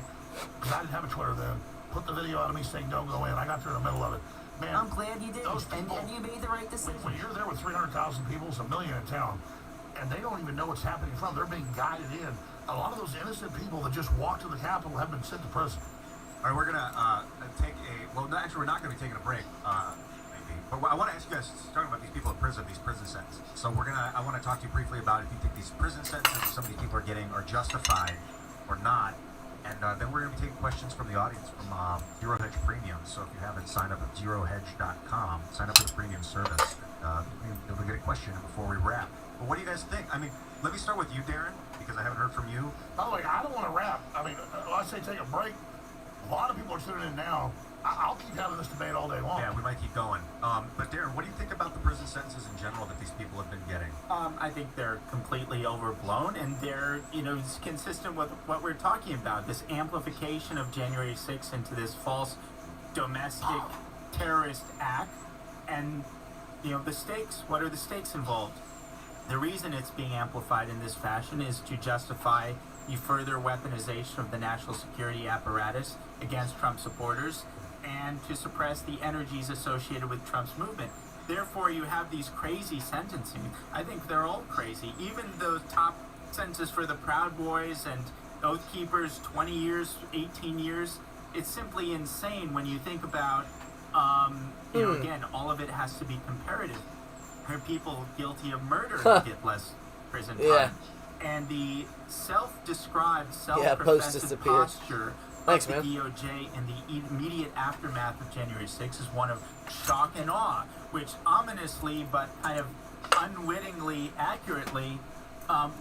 because I didn't have a Twitter then, put the video out of me saying don't go in. I got through the middle of it. Man, I'm glad you did, those and people- you made the right decision. when you're there with 300,000 people, it's 1 million in town, and they don't even know what's happening from. They're being guided in. A lot of those innocent people that just walked to the Capitol have been sent to prison. All right, we're gonna take a. Well, actually, we're not gonna be taking a break, maybe. But I want to ask you guys, talking about these people in prison, these prison sentences. So I want to talk to you briefly about if you think these prison sentences that some of these people are getting are justified or not. And then we're going to be taking questions from the audience from Zero Hedge Premium. So if you haven't signed up at zerohedge.com, sign up for the premium service. You'll get a question before we wrap. But what do you guys think? I mean, let me start with you, Darren, because I haven't heard from you. By the way, I don't want to wrap. I mean, I say take a break. A lot of people are tuning in now. I'll keep having this debate all day long. Yeah, we might keep going. But Darren, what do you think about the prison sentences in general that these people have been getting? I think they're completely overblown, and they're, it's consistent with what we're talking about, this amplification of January 6th into this false domestic terrorist act. And, the stakes, what are the stakes involved? The reason it's being amplified in this fashion is to justify the further weaponization of the national security apparatus against Trump supporters and to suppress the energies associated with Trump's movement. Therefore, you have these crazy sentencing. I think they're all crazy. Even those top sentences for the Proud Boys and Oath Keepers, 20 years, 18 years. It's simply insane when you think about, again, all of it has to be comparative. There are people guilty of murder who get less prison time. Yeah. And the self-described, post self-professed disappeared. posture Thanks, of the man. DOJ in the immediate aftermath of January 6th is one of shock and awe, which ominously but kind of unwittingly, accurately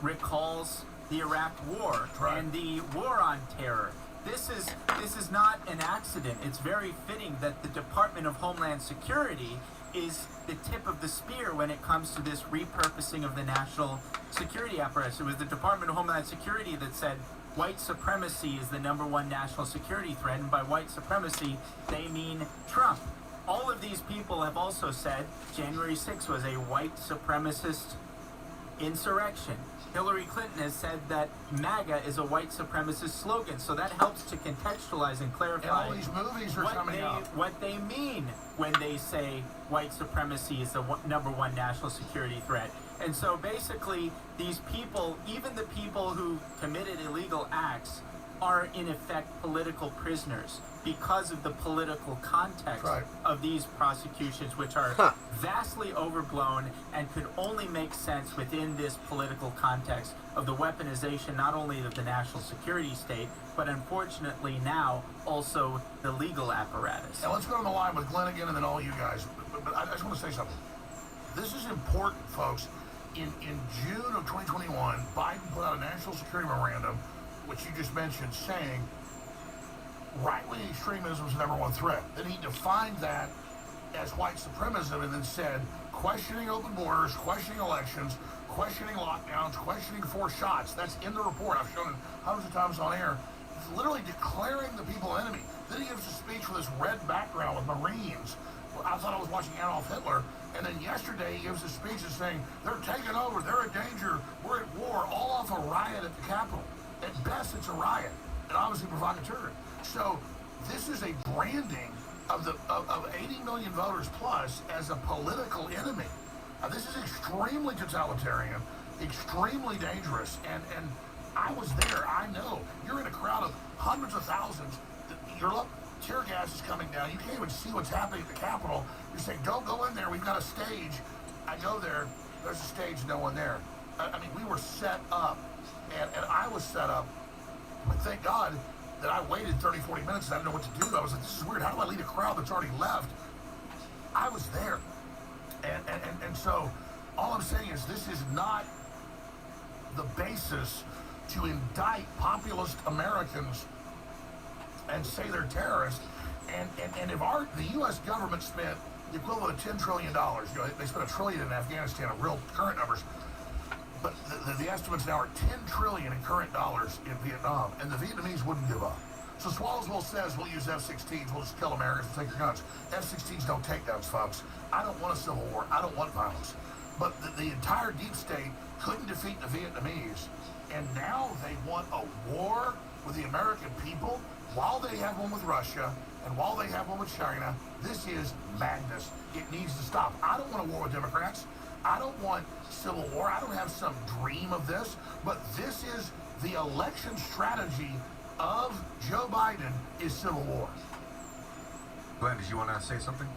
recalls the Iraq War and the war on terror. This is not an accident. It's very fitting that the Department of Homeland Security is the tip of the spear when it comes to this repurposing of the national security apparatus. It was the Department of Homeland Security that said white supremacy is the #1 national security threat, and by white supremacy, they mean Trump. All of these people have also said January 6th was a white supremacist insurrection. Hillary Clinton has said that MAGA is a white supremacist slogan, so that helps to contextualize and clarify And all these movies are coming out. what they mean when they say white supremacy is the number one national security threat. And so basically, these people, even the people who committed illegal acts, are in effect political prisoners because of the political context Right. of these prosecutions, which are vastly overblown and could only make sense within this political context of the weaponization not only of the national security state, but unfortunately now also the legal apparatus. And let's go on the line with Glenn again and then all you guys. But I just want to say something. This is important, folks. In June of 2021, Biden put out a national security memorandum, which you just mentioned, saying right-wing extremism is the number one threat. Then he defined that as white supremacism and then said questioning open borders, questioning elections, questioning lockdowns, questioning forced shots. That's in the report. I've shown it hundreds of times on air. It's literally declaring the people enemy. Then he gives a speech with this red background with Marines. I thought I was watching Adolf Hitler. And then yesterday he gives a speech and saying they're taking over, they're a danger, we're at war, all off a riot at the Capitol. At best, it's a riot, and obviously provocateur. So this is a branding of 80 million voters plus as a political enemy. Now, this is extremely totalitarian, extremely dangerous, and I was there. I know you're in a crowd of hundreds of thousands. Tear gas is coming down. You can't even see what's happening at the Capitol. You're saying, don't go in there. We've got a stage. I go there. There's a stage. No one there. I mean, we were set up. And I was set up, but thank God that I waited 30, 40 minutes and I didn't know what to do. I was like, this is weird. How do I lead a crowd that's already left? I was there. And so all I'm saying is this is not the basis to indict populist Americans and say they're terrorists. And if the U.S. government spent the equivalent of $10 trillion, they spent $1 trillion in Afghanistan of real current numbers, but the estimates now are $10 trillion in current dollars in Vietnam, and the Vietnamese wouldn't give up. So Swallowsville says we'll use F-16s, we'll just kill Americans and take your guns. F-16s don't take guns, folks. I don't want a civil war. I don't want violence. But the entire deep state couldn't defeat the Vietnamese, and now they want a war with the American people while they have one with Russia and while they have one with China. This is madness. It needs to stop. I don't want a war with Democrats. I don't want civil war. I don't have some dream of this, but this is the election strategy of Joe Biden is civil war. Glenn, did you want to say something?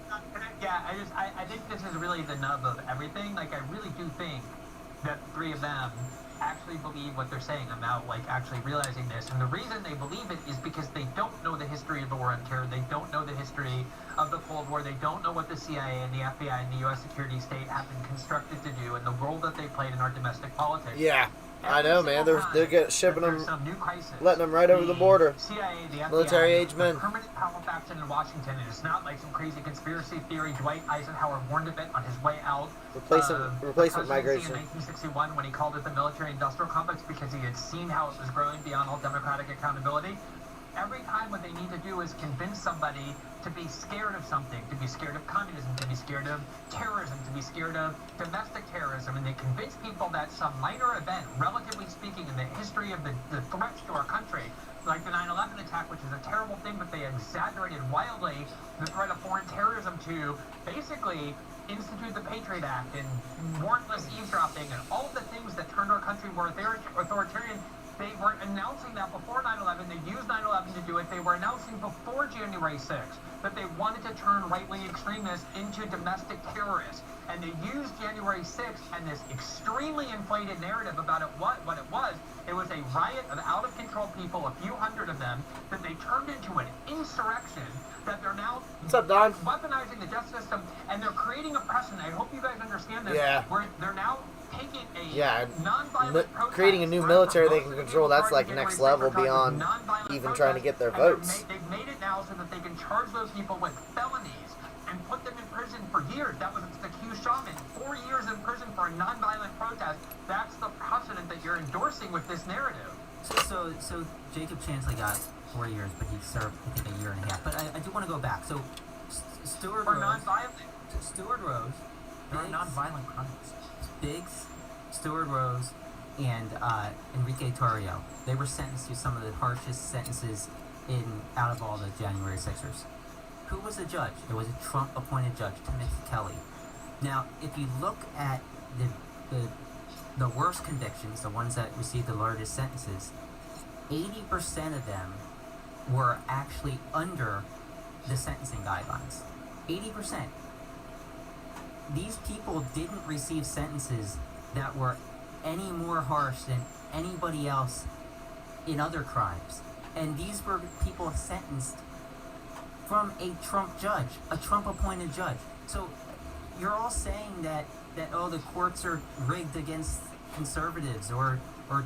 Yeah, I think this is really the nub of everything. Like, I really do think that the three of them actually believe what they're saying about, like, actually realizing this. And the reason they believe it is because they don't know the history of the war on terror. They don't know the history of the Cold War. They don't know what the CIA and the FBI and the U.S. security state have been constructed to do and the role that they played in our domestic politics. Yeah, I know, man. They're shipping them, some new crisis, letting them right over the border. CIA, the FBI, Military-age the men. permanent power faction in Washington, and it's not like some crazy conspiracy theory. Dwight Eisenhower warned of it on his way out. Replacement migration. In 1961, when he called it the military-industrial complex, because he had seen how it was growing beyond all democratic accountability. Every time what they need to do is convince somebody to be scared of something, to be scared of communism, to be scared of terrorism, to be scared of domestic terrorism, and they convince people that some minor event, relatively speaking, in the history of the threats to our country, like the 9/11 attack, which is a terrible thing, but they exaggerated wildly the threat of foreign terrorism to basically institute the Patriot Act and warrantless eavesdropping and all of the things that turned our country more authoritarian. They were announcing that before 9/11. They used 9/11 to do it. They were announcing before January 6th that they wanted to turn right-wing extremists into domestic terrorists. And they used January 6th and this extremely inflated narrative about what it was. It was a riot of out-of-control people, a few hundred of them, that they turned into an insurrection that they're now What's up, Don? weaponizing the justice system, and they're creating a precedent. I hope you guys understand this. Yeah. Where they're now taking a non-violent protest, creating a new military they can control. That's like next level beyond even trying to get their votes. They've made it now so that they can charge those people with felonies and put them in prison for years. That was the Q Shaman, 4 years in prison for a non-violent protest. That's the precedent that you're endorsing with this narrative. So Jacob Chansley got 4 years, but he served, I think, a year and a half. But I do want to go back. So Stuart For Rose, non-violent. Stuart Rose, There are non-violent crimes. Biggs, Stuart Rose, and Enrique Tarrio. They were sentenced to some of the harshest sentences out of all the January 6ers. Who was the judge? It was a Trump-appointed judge, Timothy Kelly. Now, if you look at the worst convictions, the ones that received the largest sentences, 80% of them were actually under the sentencing guidelines. 80%. These people didn't receive sentences that were any more harsh than anybody else in other crimes. And these were people sentenced from a Trump judge, a Trump-appointed judge. So you're all saying that oh, the courts are rigged against conservatives or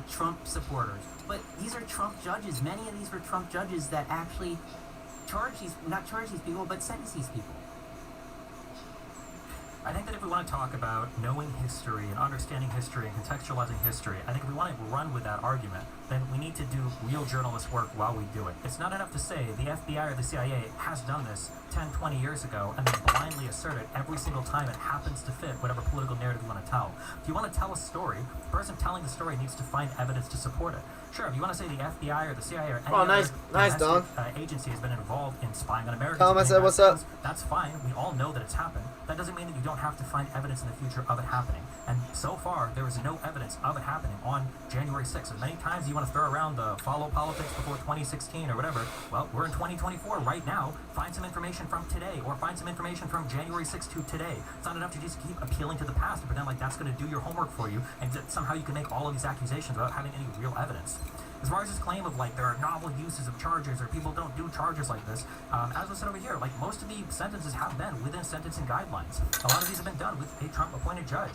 Trump supporters. But these are Trump judges. Many of these were Trump judges that actually not charge these people, but sentence these people. I think that if we want to talk about knowing history and understanding history and contextualizing history, I think if we want to run with that argument, then we need to do real journalist work while we do it. It's not enough to say the FBI or the CIA has done this 10, 20 years ago and then blindly assert it every single time it happens to fit whatever political narrative you want to tell. If you want to tell a story, the person telling the story needs to find evidence to support it. Sure, if you want to say the FBI or the CIA or any other agency has been involved in spying on Americans, Tom, I said, what's up? That's fine. We all know that it's happened. That doesn't mean that you don't have to find evidence in the future of it happening. And so far, there is no evidence of it happening on January 6th. As many times you want to throw around the follow politics before 2016 or whatever, well, we're in 2024 right now. Find some information from today or find some information from January 6th to today. It's not enough to just keep appealing to the past and pretend like that's going to do your homework for you and that somehow you can make all of these accusations without having any real evidence. As far as this claim of like there are novel uses of charges or people don't do charges like this, as I said over here, like most of the sentences have been within sentencing guidelines. A lot of these have been done with a Trump-appointed judge.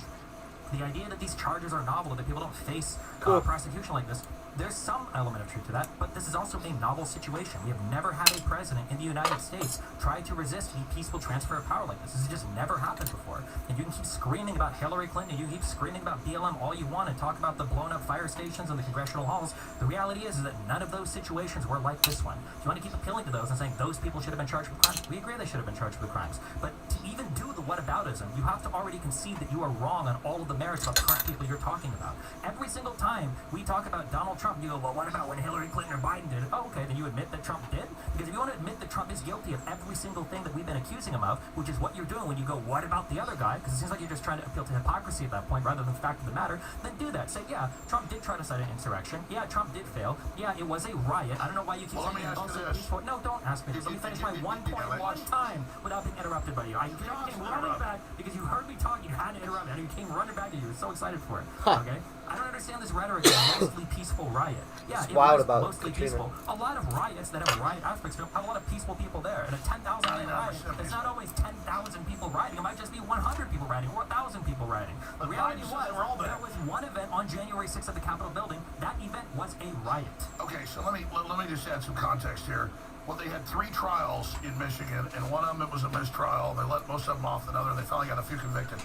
The idea that these charges are novel, that people don't face prosecution like this, there's some element of truth to that, but this is also a novel situation. We have never had a president in the United States try to resist a peaceful transfer of power like this. This has just never happened before. And you can keep screaming about Hillary Clinton, and you can keep screaming about BLM all you want and talk about the blown up fire stations and the congressional halls. The reality is that none of those situations were like this one. If you want to keep appealing to those and saying those people should have been charged with crimes, we agree they should have been charged with crimes. But to even do the whataboutism, you have to already concede that you are wrong on all of the merits of the current people you're talking about. Every single time we talk about Donald Trump, you go, well, what about when Hillary Clinton or Biden did it? Oh, okay, then you admit that Trump did? Because if you want to admit that Trump is guilty of every single thing that we've been accusing him of, which is what you're doing when you go, what about the other guy? Because it seems like you're just trying to appeal to hypocrisy at that point rather than the fact of the matter, then do that. Say, yeah, Trump did try to cite an insurrection. Yeah, Trump did fail. Yeah, it was a riot. I don't know why you keep saying it. Also, no, don't ask me this. Let me finish my one point one time without being interrupted by you. I came running back because you heard me talk. You had to interrupt me. And you came running back and you were so excited for it. Okay? I don't understand this rhetoric of a mostly peaceful riot. Yeah, it's it wild was about mostly peaceful. A lot of riots that have riot aspects to them have a lot of peaceful people there. And a 10,000 man riot, it's not always 10,000 people rioting. It might just be 100 people rioting or 1,000 people rioting. The reality was, there was one event on January 6th at the Capitol building. That event was a riot. Okay, so let me just add some context here. Well, they had 3 trials in Michigan, and one of them it was a mistrial. They let most of them off, another they finally got a few convicted.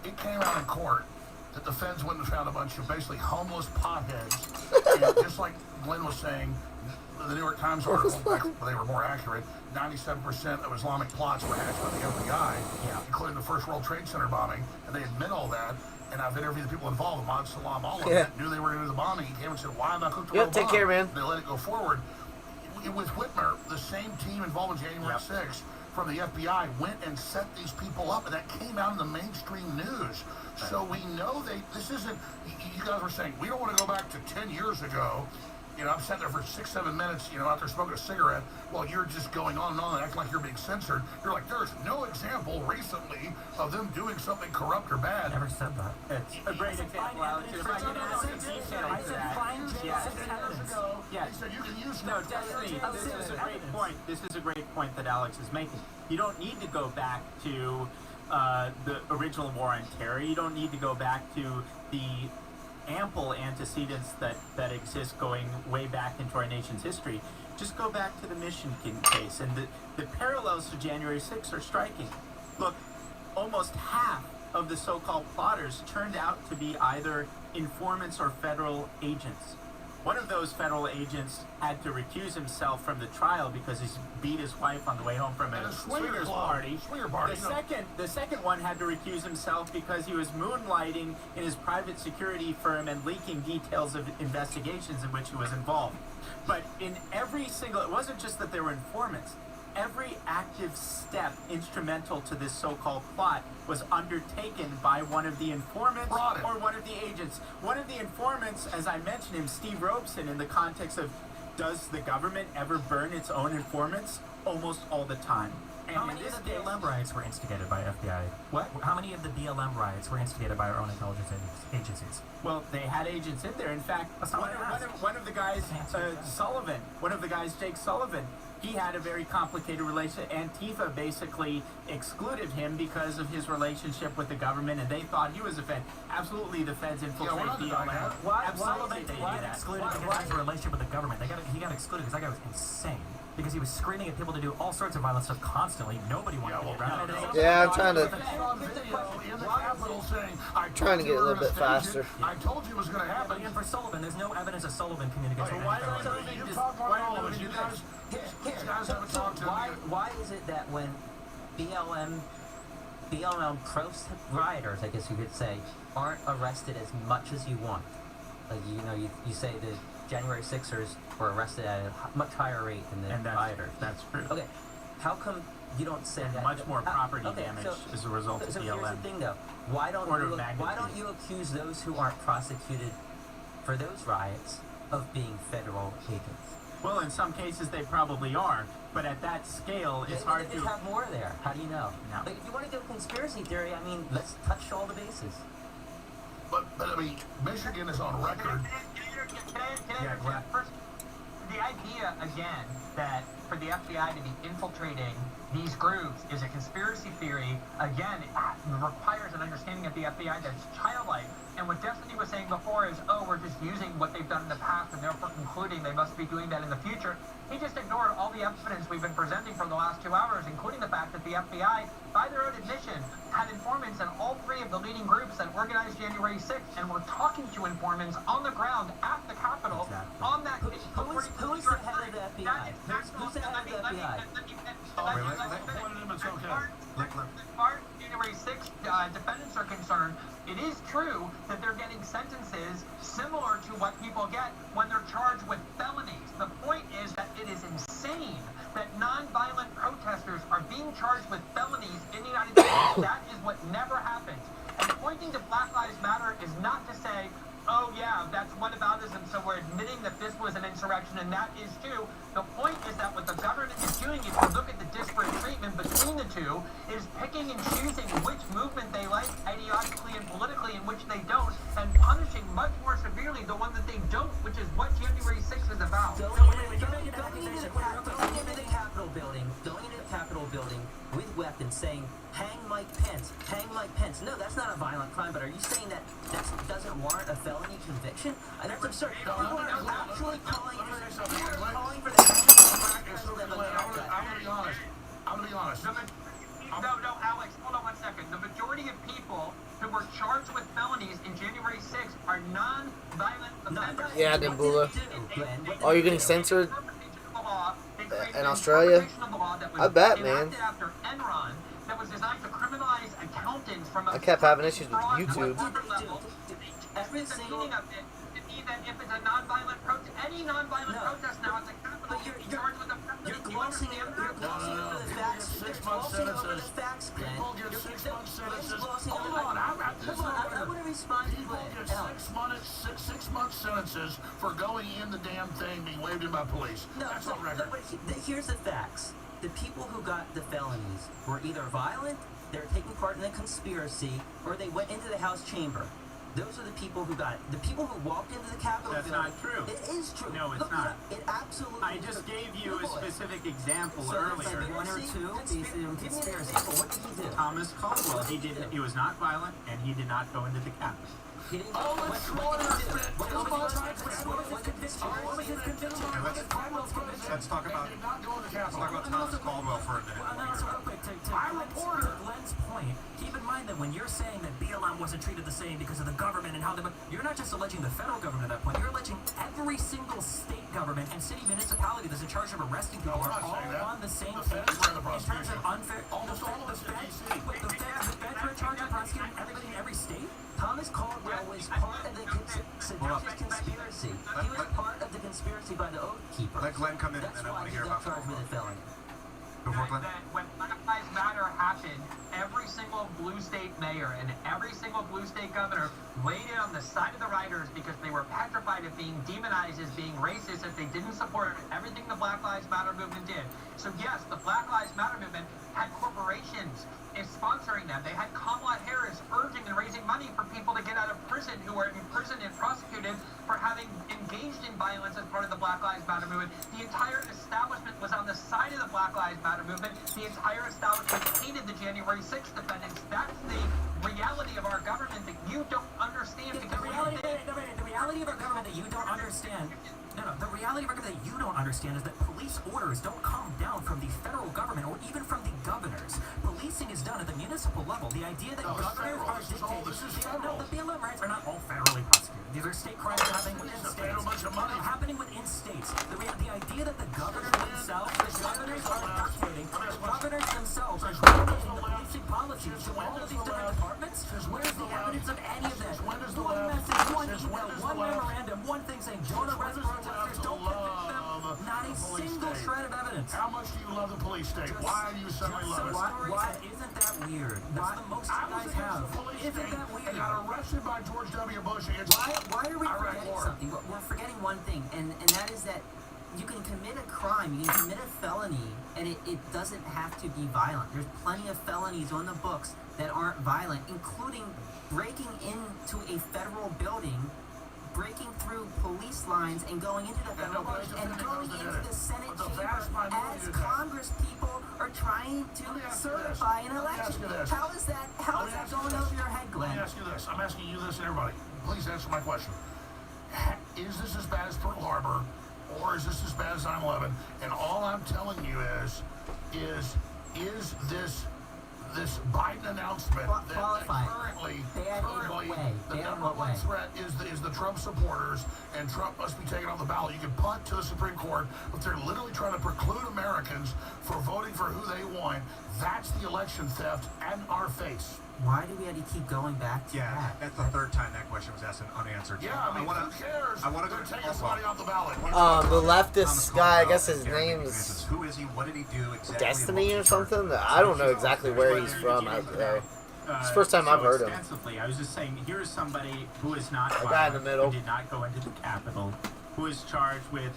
It came out in court that the feds went and found a bunch of basically homeless potheads. And just like Glenn was saying, the New York Times article, they were more accurate, 97% of Islamic plots were hatched by the FBI, including the first World Trade Center bombing, and they admit all that. And I've interviewed the people involved, Ahmad Salam, all of them, knew they were going to do the bombing. He came and said, why am I cooked a real bomb? Take care, man. They let it go forward. With Whitmer, the same team involved in January 6th from the FBI went and set these people up, and that came out in the mainstream news. So we know this isn't, you guys were saying, we don't want to go back to 10 years ago. You know, I'm sitting there for 6-7 minutes, out there smoking a cigarette while you're just going on and acting like you're being censored. You're like, there's no example recently of them doing something corrupt or bad. Never said that. It's a great example, Alex. If I can add some detail I to said that. find 6 years ago. Yes. They said you can use No, definitely. This is a great point. This is a great point that Alex is making. You don't need to go back to the original war on terror. You don't need to go back to the ample antecedents that exist going way back into our nation's history. Just go back to the Michigan case, and the parallels to January 6th are striking. Look, almost half of the so-called plotters turned out to be either informants or federal agents. One of those federal agents had to recuse himself from the trial because he beat his wife on the way home from a swingers party. The second one had to recuse himself because he was moonlighting in his private security firm and leaking details of investigations in which he was involved. But in every single, it wasn't just that there were informants. Every active step instrumental to this so-called plot was undertaken by one of the informants or one of the agents. One of the informants, as I mentioned him, Steve Robeson, in the context of, does the government ever burn its own informants? Almost all the time. And how many of the BLM riots were instigated by FBI? What? How many of the BLM riots were instigated by our own intelligence agencies? Well, they had agents in there. In fact, one of the guys, Jake Sullivan, he had a very complicated relationship. Antifa basically excluded him because of his relationship with the government, and they thought he was a Fed. Absolutely, the Feds infiltrate BLM. Absolutely, they Why did that. excluded because he has a relationship with the government? He got excluded because that guy was insane. Because he was screaming at people to do all sorts of violent stuff constantly. Nobody wanted to be around him. Yeah, I'm trying to Trying to get a little bit faster. I told you it was going to happen. And for Sullivan, there's no evidence of Sullivan communicating with why anything. don't you You just talk why about all don't of it. you You guys? guys haven't talked to me. Why is it that when BLM rioters, I guess you could say, aren't arrested as much as you want? Like, you say the January 6ers were arrested at a much higher rate than the rioters. That's true. Okay, how come you don't say And that? much more property okay, damage so, as a result of so BLM. here's the thing, though. Why don't you accuse those who aren't prosecuted for those riots of being federal agents? Well, in some cases they probably are, but at that scale, it's hard They to. have more there. How do you know? No. Like, if you want to go conspiracy theory, I mean, let's touch all the bases. But I mean, Michigan is on record. First, the idea, again, that for the FBI to be infiltrating these groups is a conspiracy theory, again, it requires an understanding of the FBI that's childlike. And what Destiny was saying before is, oh, we're just using what they've done in the past and therefore concluding they must be doing that in the future. He just ignored all the evidence we've been presenting for the last 2 hours, including the fact that the FBI, by their own admission, had informants in all three of the leading groups that organized January 6th and were talking to informants on the ground at the Capitol on that case. Who is the head of the FBI? Who's the head of the FBI? As far as January 6th defendants are concerned, it is true that they're getting sentences similar to what people get when they're charged with felonies. The point is that it is insane that non-violent protesters are being charged with felonies in the United States. That is what never happens. And pointing to Black Lives Matter is not to say, oh yeah, that's whataboutism, so we're admitting that this was an insurrection, and that is too. The point is that what the government is doing, if you look at the disparate treatment between the two, is picking and choosing which movement they like ideologically and politically and which they don't, and punishing much more severely the one that they don't, which is what January 6th is about. Going into the Capitol building with weapons saying, hang Mike Pence, hang Mike Pence. No, that's not a violent crime, but are you saying that doesn't warrant a felony conviction? And that's absurd. People are actually calling for the I'm gonna be honest. No, Alex, hold on 1 second. The majority of people who were charged with felonies in January 6th are non-violent offenders. Yeah, Dimbula. Oh, you're getting censored in Australia? I bet, man. That was designed to criminalize accountants from I kept having issues with YouTube. Every single... If it's a non-violent protest, any non-violent protest now at the Capitol, you're charged with a felony. You're glossing over the facts. You're glossing over the facts, Glenn. People get 6 month sentences. Hold on, I want to respond to People Glenn. get 6 month sentences for going in the damn thing, being waved in by police. That's on record. But here's the facts. The people who got the felonies were either violent, they were taking part in a conspiracy, or they went into the House chamber. Those are the people who got it. The people who walked into the Capitol That's building. not true. It is true. No, it's Look not. It absolutely I just gave you a specific example earlier. One or two based on conspiracy. What did he do? Thomas Caldwell. He was not violent, and he did not go into the Capitol. Let's talk about Thomas Caldwell for a minute. To Glenn's point, keep in mind that when you're saying that BLM wasn't treated the same because of the government and how they, you're not just alleging the federal government at that point. You're alleging every single state government and city municipality that's in charge of arresting people are all on the same page in terms of unfair. The feds are in charge of prosecuting everybody in every state. Thomas Caldwell was part of the seditious conspiracy. He was part of the conspiracy by the Oath Keepers. Let Glenn come in, That's and I why want to he hear got about charged with a felony. Before Glenn. That when Black Lives Matter happened, every single blue state mayor and every single blue state governor laid it on the side of the rioters because they were petrified of being demonized as being racist if they didn't support everything the Black Lives Matter movement did. So yes, the Black Lives Matter movement had corporations sponsoring them. They had Kamala Harris urging and raising money for people to get out of prison who were imprisoned and prosecuted for having engaged in violence as part of the Black Lives Matter movement. The entire establishment was on the side of the Black Lives Matter movement. The entire establishment hated the January 6th defendants. That's the reality of our government that you don't understand. The reality of our government that you don't understand. The reality of our government that you don't understand is that police orders don't come down from the federal government or even from the governors. Policing is done at the municipal level. The idea that governors are dictating. The BLM riots are not all federally prosecuted. These are state crimes happening within states. Happening within states. The idea that the governors themselves are dictating. The governors themselves are dictating the policing policies to all of these different departments. Where's the evidence of any of that? One message, one email, one memorandum, one thing saying don't arrest protesters, don't convict them. Not a single shred of evidence. How much do you love the police state? Why do you suddenly love it? Why isn't that weird? That's the most you guys have. Isn't that weird? And got arrested by George W. Bush against Why are we forgetting something? We're forgetting one thing, and that is that you can commit a crime, you can commit a felony, and it doesn't have to be violent. There's plenty of felonies on the books that aren't violent, including breaking into a federal building, breaking through police lines and going into the federal building and going into the Senate chamber as Congress people are trying to certify an election. How is that going over your head, Glenn? Let me ask you this. I'm asking you this and everybody. Please answer my question. Is this as bad as Pearl Harbor, or is this as bad as 9/11? And all I'm telling you is this Biden announcement that currently the number one threat is the Trump supporters, and Trump must be taken off the ballot. You can punt to the Supreme Court, but they're literally trying to preclude Americans from voting for who they want. That's the election theft and our face. Why do we have to keep going back to that? That's the third time that question was asked and unanswered. Yeah, I mean, who cares? I want to They're taking somebody off the ballot. The leftist guy, I guess his name's Who is he? What did he do exactly? Destiny or something? I don't know exactly where he's from out there. It's the first time I've heard him. Extensively, I was just saying, here's somebody who is not The guy in the middle. who did not go into the Capitol, who is charged with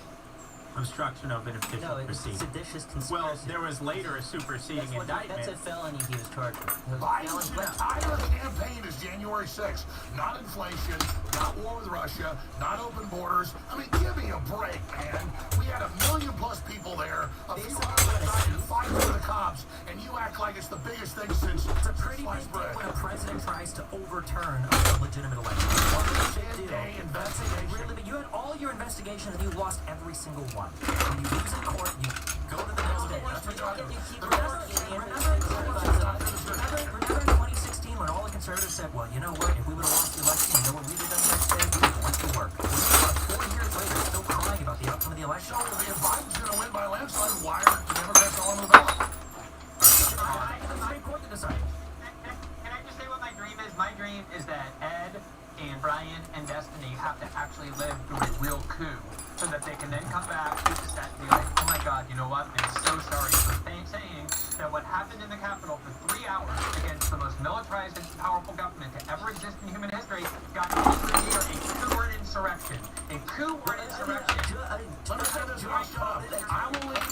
obstruction of an official No, it was proceeding. seditious conspiracy. Well, there was later a superseding indictment. That's a felony he was charged with. Biden's entire campaign is January 6th. Not inflation, not war with Russia, not open borders. I mean, give me a break, man. We had 1 million plus people there. A few hundred died in fights with the cops, and you act like it's the biggest thing since It's a pretty big sliced deal bread. when a president tries to overturn a legitimate election. It's a big deal. That's a really big. You had all your investigations and you lost every single one. When you lose in court, you go to the next day. That's what you keep remember in 2016 when all the conservatives said, well, you know what, if we would have lost the election, you know what we would have done the next day? We would have went to work. 4 years later, still crying about the outcome of the election. So if Biden's going to win by a landslide, why are the Democrats all on the ballot? The Supreme Court to decide. Can I just say what my dream is? My dream is that Ed and Brian and Destiny have to actually live through a real coup so that they can then come back to the set and be like, oh my God, you know what? I'm so sorry for saying that what happened in the Capitol for 3 hours against the most militarized and powerful government to ever exist in human history got considered either a coup or an insurrection. A coup or an insurrection. Let me say this and I'll shut up. I will leave.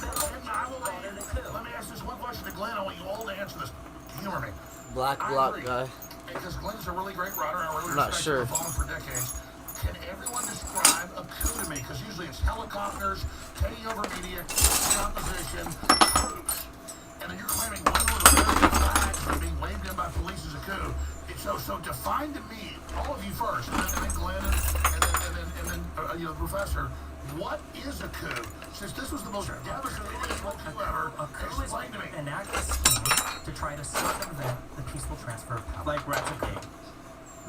Let me ask this one question to Glenn. I want you all to answer this. Humor me. Black I bloc agree. guy. Because Glenn's a really great writer, and I really I'm not respect sure. him for following for decades. Can everyone describe a coup to me? Because usually it's helicopters, taking over media, the opposition, troops. And then you're claiming one with American flags, are being waved in by police as a coup. So define to me, all of you first, and then Glenn, and then you know, the professor, what is a coup? Since this was the most devastating coup ever, explain to me. An active scheme to try to circumvent the peaceful transfer of power. Like rats of cake.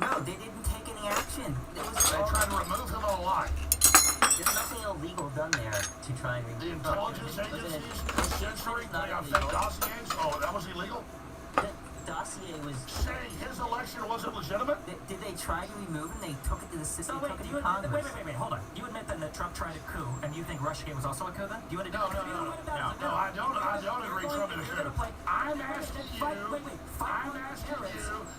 No, they didn't take any action. It was They tried to remove him on a lie. There's nothing illegal done there to try and The remove intelligence agencies censoring fake dossiers. Oh, that was illegal? The dossier was. Saying his election wasn't legitimate? Did they try to remove him? They took it to the system. So They wait, took it you to admit, Congress. wait, hold on. You admit then that Trump tried a coup, and you think Russiagate was also a coup then? Do you want to No, I don't agree Trump did a coup. I'm asking you,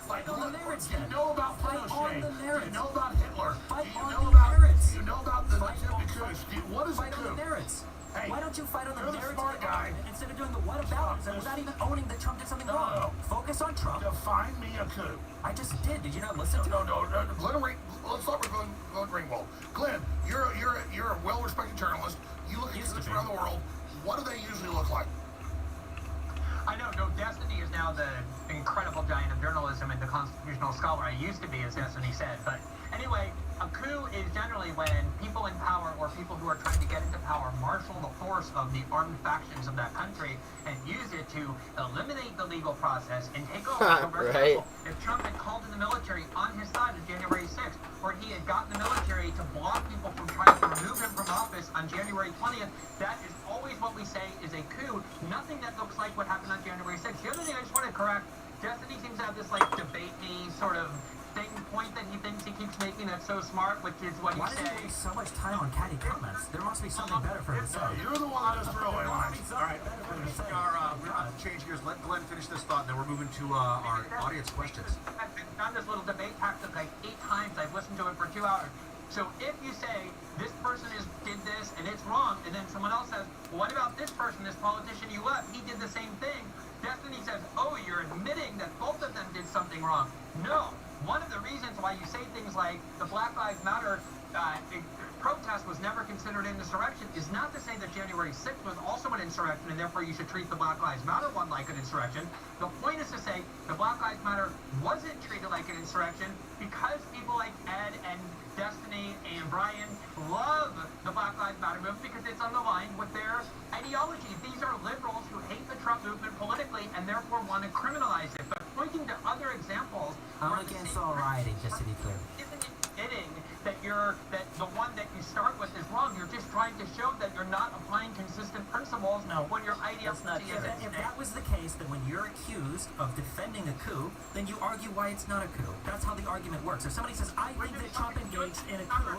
like, on the merits do you then. know about Fight on Pinochet? the Do merits. you know about Hitler? Fight Do you on know the about merits. Do you know about the Fight on- coups? What is a Fight on the coup? merits. Hey, Why don't you fight on the you're the merits smart of the guy. argument instead of doing the whataboutism without even owning that Trump did something No. wrong? Focus on Trump. Define me a coup. I just did. Did you not listen to me? No. Let's start with Glenn Ringwald. Glenn, you're a well-respected journalist. You look at Used to coups be. around the world. What do they usually look like? I know, no, Destiny is now the incredible giant of journalism and the constitutional scholar I used to be, as Destiny said. But anyway, a coup is generally when people in power or people who are trying to get into power marshal the force of the armed factions of that country and use it to eliminate the legal process and take over. So, for Right. example, if Trump had called in the military on his side on January 6th, or he had gotten the military to block people from trying to remove him from office on January 20th, that is always what we say is a coup. Nothing that looks like what happened on January 6th. The other thing I just want to correct, Destiny seems to have this like debate-y sort of point that he thinks he keeps making that's so smart, which is what Why he does he says. waste so much time on catty comments? There must be something better for him to say. You're the one that does throwaway lines. All right, we're about to change gears. Let Glenn finish this thought, and then we're moving to our audience questions. I've done this little debate tactic like 8 times. I've listened to it for 2 hours. So if you say this person did this and it's wrong, and then someone else says, well, what about this person, this politician you love? He did the same thing. Destiny says, oh, you're admitting that both of them did something wrong. No. One of the reasons why you say things like the Black Lives Matter protest was never considered an insurrection is not to say that January 6th was also an insurrection and therefore you should treat the Black Lives Matter one like an insurrection. The point is to say the Black Lives Matter wasn't treated like an insurrection because people like Ed and Destiny and Brian love the Black Lives Matter movement because it's unaligned with their ideology. These are liberals who hate the Trump movement politically and therefore want to criminalize it. But pointing to other examples, I'm against all rioting, just to be clear. isn't admitting that the one that you start with is wrong. You're just trying to show that you're not applying consistent principles when your ideology is If that was the case, then when you're accused of defending a coup, then you argue why it's not a coup. That's how the argument works. If somebody says, I think that Trump engaged in a coup,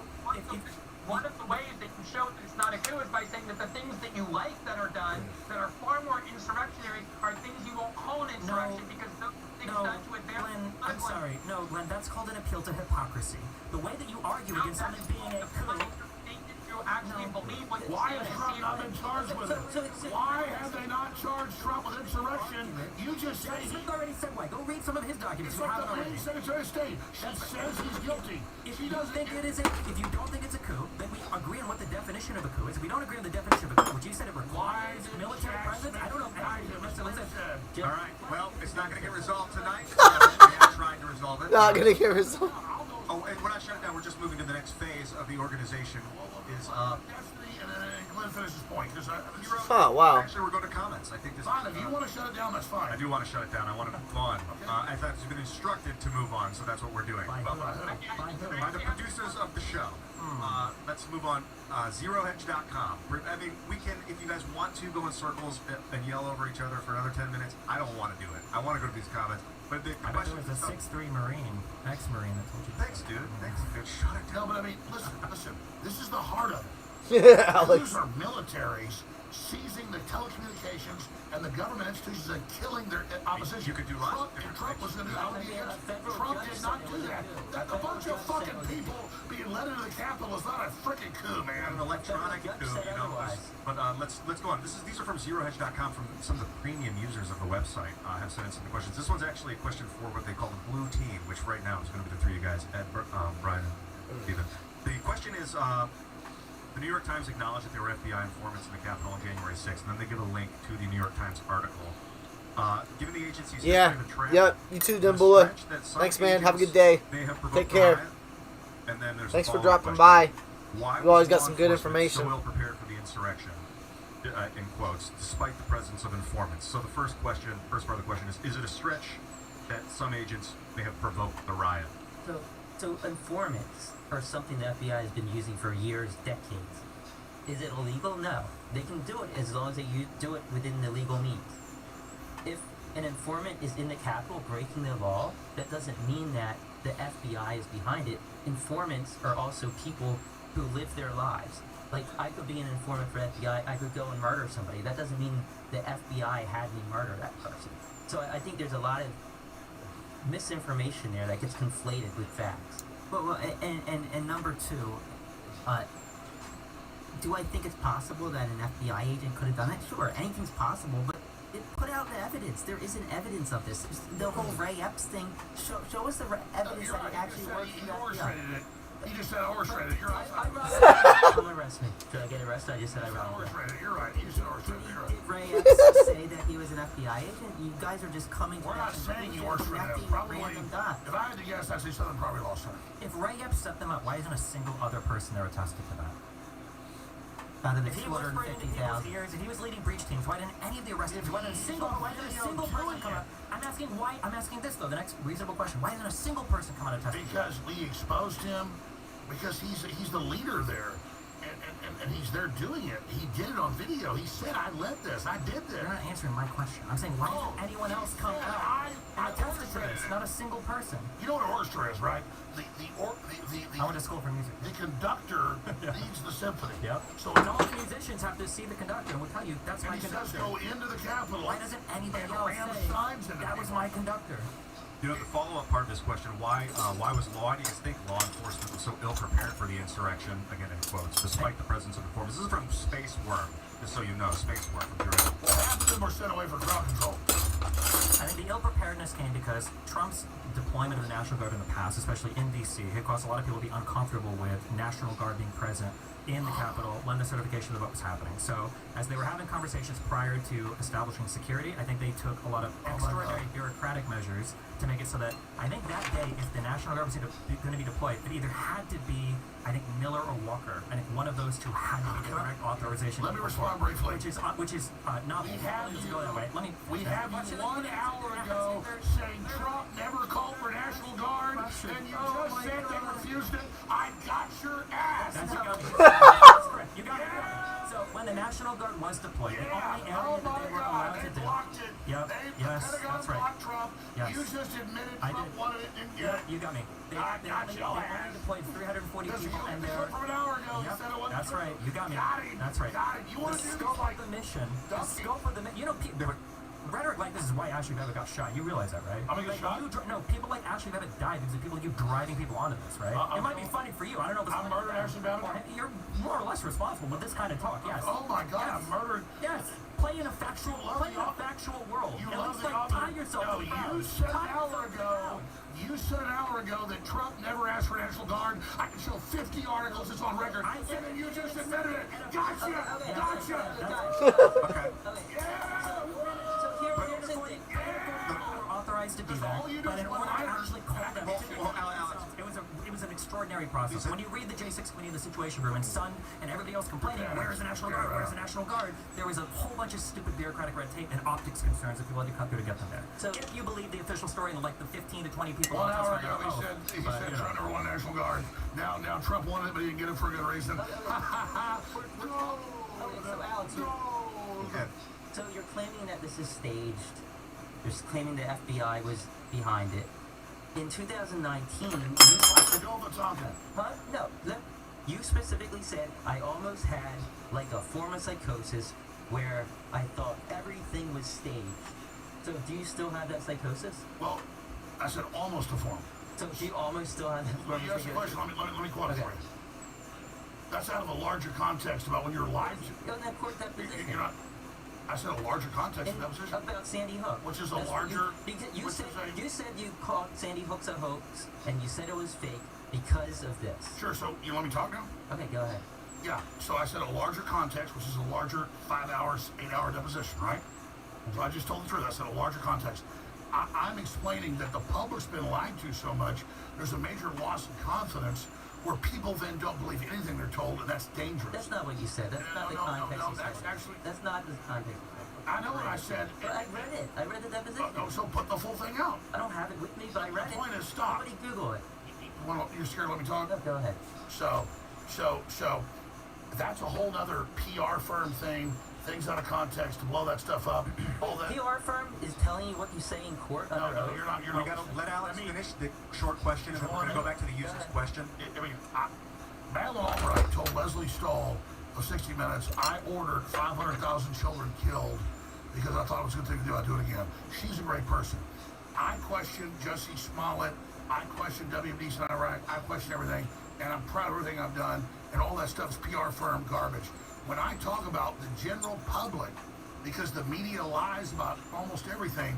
one of the ways that you show that it's not a coup is by saying that the things that you like that are done that are far more insurrectionary are things you won't call an insurrection because those things done to advance. Glenn, I'm sorry. No, Glenn, that's called an appeal to hypocrisy. The way that you argue against something being a coup. You actually believe what you Why say has and Trump see not been charged with it? Why have they not charged Trump with insurrection? You just say Jack Smith already said why. Go read some of his documents. it's You like haven't the already. lady Secretary of State. She says he's guilty. If She you don't doesn't. think it is if you don't think it's a coup, then we agree on what the definition of a coup is. If we don't agree on the definition of a coup, which you said it requires military presence, I don't know. Listen. All right. Well, it's not going to get resolved tonight. We are trying to resolve it. Not gonna get resolved. Oh, and we're not shutting down. We're just moving to the next phase of the organization. Is Destiny, and then Glenn finish his point. Because Oh wow. actually we're going to comments. I think this. fine, if you want to shut it down, that's fine. I do want to shut it down. I want to move on. In fact, we've been instructed to move on, so that's what we're doing. By who? By the producers of the show. Let's move on. ZeroHedge.com. I mean, we can, if you guys want to go in circles and yell over each other for another 10 minutes, I don't want to do it. I want to go to these comments. But the I bet question it was a is, 6'3" Marine, ex-Marine that told you. thanks, dude. Thanks, dude. Shut it down. No, but I mean, listen. This is the heart of it. Alex. These are militaries seizing the telecommunications and the government institutions and killing their opposition. You could do lots of Trump different was going to do Trump did not do that. That a bunch of fucking people being led into the Capitol is not a freaking coup, An man. electronic coup, you know. But let's go on. These are from ZeroHedge.com from some of the premium users of the website. Have sent in some questions. This one's actually a question for what they call the blue team, which right now is going to be the three of you guys, Ed, Brian, and Steven. The question is, the New York Times acknowledged that there were FBI informants in the Capitol on January 6th, and then they give a link to the New York Times article Given the agency's Yeah. history of entrapment, Yep. You too, the Dumbula. stretch that some Thanks, man. Have a agents good day. may have provoked Take the care. riot. And then there's a Thanks for follow-up dropping question. by. Why You always was got law some good enforcement information. so ill prepared for the insurrection, in quotes, despite the presence of informants? So the first part of the question is it a stretch that some agents may have provoked the riot? So informants are something the FBI has been using for years, decades. Is it illegal? No. They can do it as long as they do it within the legal means. If an informant is in the Capitol breaking the law, that doesn't mean that the FBI is behind it. Informants are also people who live their lives. Like, I could be an informant for FBI, I could go and murder somebody. That doesn't mean the FBI had me murder that person. So I think there's a lot of misinformation there that gets conflated with facts. Well, and number two, do I think it's possible that an FBI agent could have done it? Sure, anything's possible, but it put out the evidence. There isn't evidence of this. The whole Ray Epps thing, show us the evidence that it actually worked for the FBI. He just said orchestrated. You're right. Come arrest me. Should I get arrested? I just said I robbed him. Orchestrated. You're right. You said orchestrated. You're right. Did Ray Epps say that he was an FBI agent? You guys are just coming to We're that not saying you conclusion, orchestrated him. connecting Probably, random dots. if I had to guess, I'd say something probably lost center. If Ray Epps set them up, why isn't a single other person there attested to that? Out of the If he was bringing people's 250,000. ears, if he was leading breach teams, why didn't any of the arresters, why didn't a single person come out? I'm asking this though, the next reasonable question. Why isn't a single person come out and testify? Because we exposed him, because he's the leader there, and he's there doing it. He did it on video. He said, I led this. I did this. You're not answering my question. I'm saying, why doesn't anyone else come out and attest to this? Not a single person. You know what an orchestra is, right? I went to school for music. The conductor leads the symphony. Yep. So And all the musicians have to see the conductor, and we'll tell you, that's and my he says conductor. go into the Capitol. Why doesn't anybody and else ram say, signs into that was people. my conductor? You know, the follow-up part of this question, why do you think law enforcement was so ill-prepared for the insurrection, again in quotes, despite the presence of informants? This is from Space Worm, just so you know, Space Worm from Bureau. Half of them were sent away for crowd control. I think the ill-preparedness came because Trump's deployment of the National Guard in the past, especially in D.C., had caused a lot of people to be uncomfortable with National Guard being present in the Capitol when the certification of the vote was happening. So as they were having conversations prior to establishing security, I think they took a lot of extraordinary bureaucratic measures to make it so that I think that day, if the National Guard was going to be deployed, it either had to be, I think, Miller or Walker. I think one of those two had to be the correct authorization. Let me respond briefly. Which is not We have let's go that way. Let me. We have you 1 hour ago saying Trump never called for National Guard, and you just said they refused it. I got your ass. That's That's correct. You got it. So when the National Guard was deployed, the only area Oh that they my were allowed God, to they do. blocked it. Yep. The Yes, Pentagon that's right. blocked Trump. Yes. You just admitted I Trump did. wanted it, didn't get Yeah, it. you got me. They I only got your ass. deployed 340 This people, and you they're. from an hour ago. You Yep, said it wasn't that's true. right. You got me. Got him. That's right. Got him. You want The to do scope this like of the mission. The Ducky. scope of the mission. You know, rhetoric like this is why Ashley Babbitt got shot. You realize that, right? I'm gonna get shot? No, people like Ashley Babbitt died because of people like you driving people onto this, right? It might be funny for you. I don't know if it's I murdered Ashley Babbitt? You're more or less responsible with this kind of talk, yes. Oh my God, Yes. I murdered. Yes, play in a factual world. You At love least the like tie yourself No, to the ground. you said an Tie hour yourself to the ago. ground. You said an hour ago that Trump never asked for National Guard. I can show 50 articles. It's on record. I And said then you just admitted it. Gotcha. Gotcha. Okay. So here's the thing. Authorized to do that, all you do but is in order to lie. actually call them it was an extraordinary process. When you read the J6 committee in the Situation Room and Sun and everybody else complaining, where's the National Guard? Where's the National Guard? There was a whole bunch of stupid bureaucratic red tape and optics concerns that people had to cut through to get them there. So if you believe the official story and like the 15 to 20 people 1 on hour testify, ago, he but, said you know. Trump never won National Guard. Now Trump wanted it, but he didn't get it for a good reason. Okay, so Alex, Okay. so you're claiming that this is staged. You're claiming the FBI was behind it. In 2019, No, look, you specifically said I almost had like a form of psychosis where I thought everything was staged. So do you still have that psychosis? Well, I said almost a form. So do you almost still have that form You of asked the question. psychosis? Let me quote it Okay. for you. That's out of a larger context about when you're lied to. Go in that court deposition. You're not. I said a larger context of deposition. About Sandy Hook. Which is a That's what larger- because you which said is a- you said you called Sandy Hook's a hoax, and you said it was fake because of this. Sure. So you let me talk now. Okay, go ahead. Yeah. So I said a larger context, which is a larger 5 hours, 8 hour deposition, right? So I just told the truth. I said a larger context. I'm explaining that the public's been lied to so much, there's a major loss of confidence where people then don't believe anything they're told, and that's dangerous. That's not what you said. That's not the context you that's said. actually... That's not the context. I know what I said. But I read it. I read the deposition. So put the full thing out. I don't have it with me, but I read it. The point is, stop. Somebody Google it. You're scared to let me talk? No, go ahead. So that's a whole nother PR firm thing. Things out of context to blow that stuff up. All that. PR firm is telling you what you say in court. No, you're not. We gotta let Alex finish the short question, and then we're gonna go back to the user's question. Madeline Albright told Leslie Stahl of 60 Minutes, I ordered 500,000 children killed because I thought it was a good thing to do. I'd do it again. She's a great person. I question Jussie Smollett. I question WMD's in Iraq. I question everything, and I'm proud of everything I've done. And all that stuff's PR firm garbage. When I talk about the general public, because the media lies about almost everything,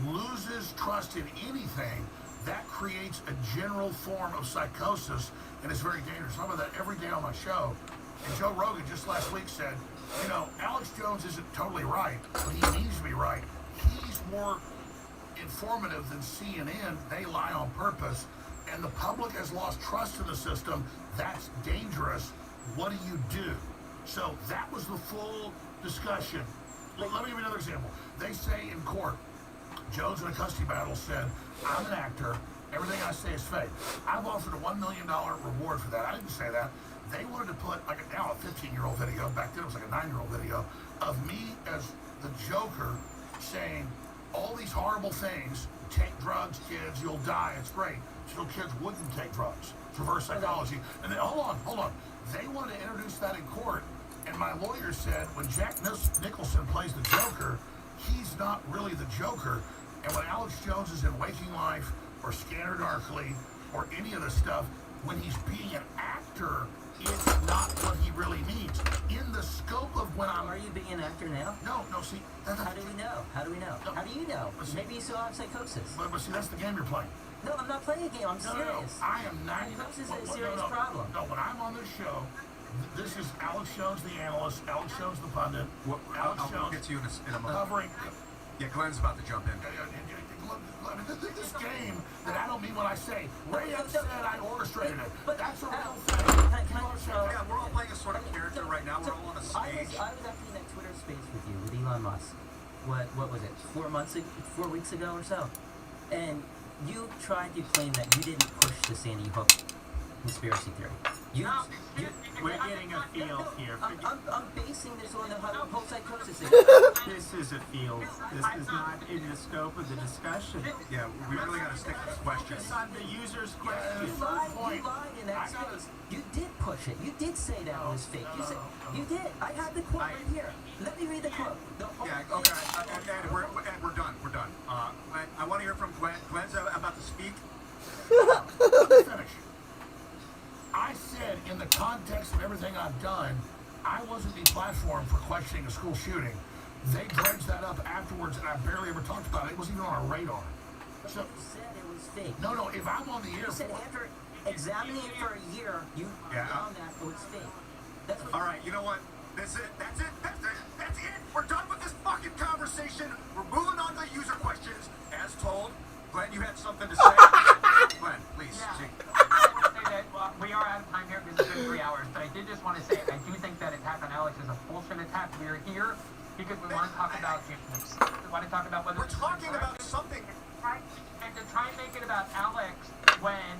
loses trust in anything, that creates a general form of psychosis, and it's very dangerous. I talk about that every day on my show. And Joe Rogan just last week said, Alex Jones isn't totally right, but he needs to be right. He's more informative than CNN. They lie on purpose, and the public has lost trust in the system. That's dangerous. What do? So that was the full discussion. Let me give you another example. They say in court, Jones in a custody battle said, I'm an actor. Everything I say is fake. I've offered a $1 million reward for that. I didn't say that. They wanted to put, now a 15-year-old video, back then it was like a 9-year-old video, of me as the Joker saying all these horrible things. Take drugs, kids, you'll die. It's great. So kids wouldn't take drugs. It's reverse psychology. And then, hold on. They wanted to introduce that in court, and my lawyer said when Jack Nicholson plays the Joker, he's not really the Joker. And when Alex Jones is in Waking Life or Scanner Darkly or any of this stuff, when he's being an actor, it's not what he really means. In the scope of when I'm... Are you being an actor now? No, see... How do we know? How do you know? Maybe you still have psychosis. But see, that's the game you're playing. No, I'm not playing a game. I'm serious. No. I am 90... Psychosis is a serious problem. No, when I'm on this show, this is Alex Jones, the analyst, Alex Jones, the pundit. I'll get to you in a moment. Covering... Yeah, Glenn's about to jump in. This game that I don't mean what I say. Ray said I orchestrated it. But that's a real thing. Yeah, we're all playing a sort of character right now. We're all on a stage. I was actually in that Twitter space with you, with Elon Musk. What was it? 4 weeks ago or so. And you tried to claim that you didn't push the Sandy Hook conspiracy theory. We're getting a feel here. I'm basing this on the whole psychosis thing. This is a field. This is not in the scope of the discussion. Yeah, we really got to stick to this question. It's on the user's question. You lied in that space. You did push it. You did say that was fake. You said you did. I have the quote right here. Let me read the quote. Yeah, okay. And we're done. We're done. I want to hear from Gwen. Gwen's about to speak. Let me finish. I said, in the context of everything I've done, I wasn't deplatformed for questioning a school shooting. They dredged that up afterwards, and I barely ever talked about it. It wasn't even on our radar. So, you said it was fake. No, if I'm on the air... You said after examining it for a year, you found that it was fake. That's what all right, you know what? That's it. We're done with this fucking conversation. We're moving on to user questions. As told, Glenn, you had something to say? Glenn, please. Yeah. We are out of time here because it's been 3 hours, but I did just want to say I do think that attack on Alex is a bullshit attack. We are here because we want to talk about James. We want to talk about whether we're talking about something. And to try and make it about Alex when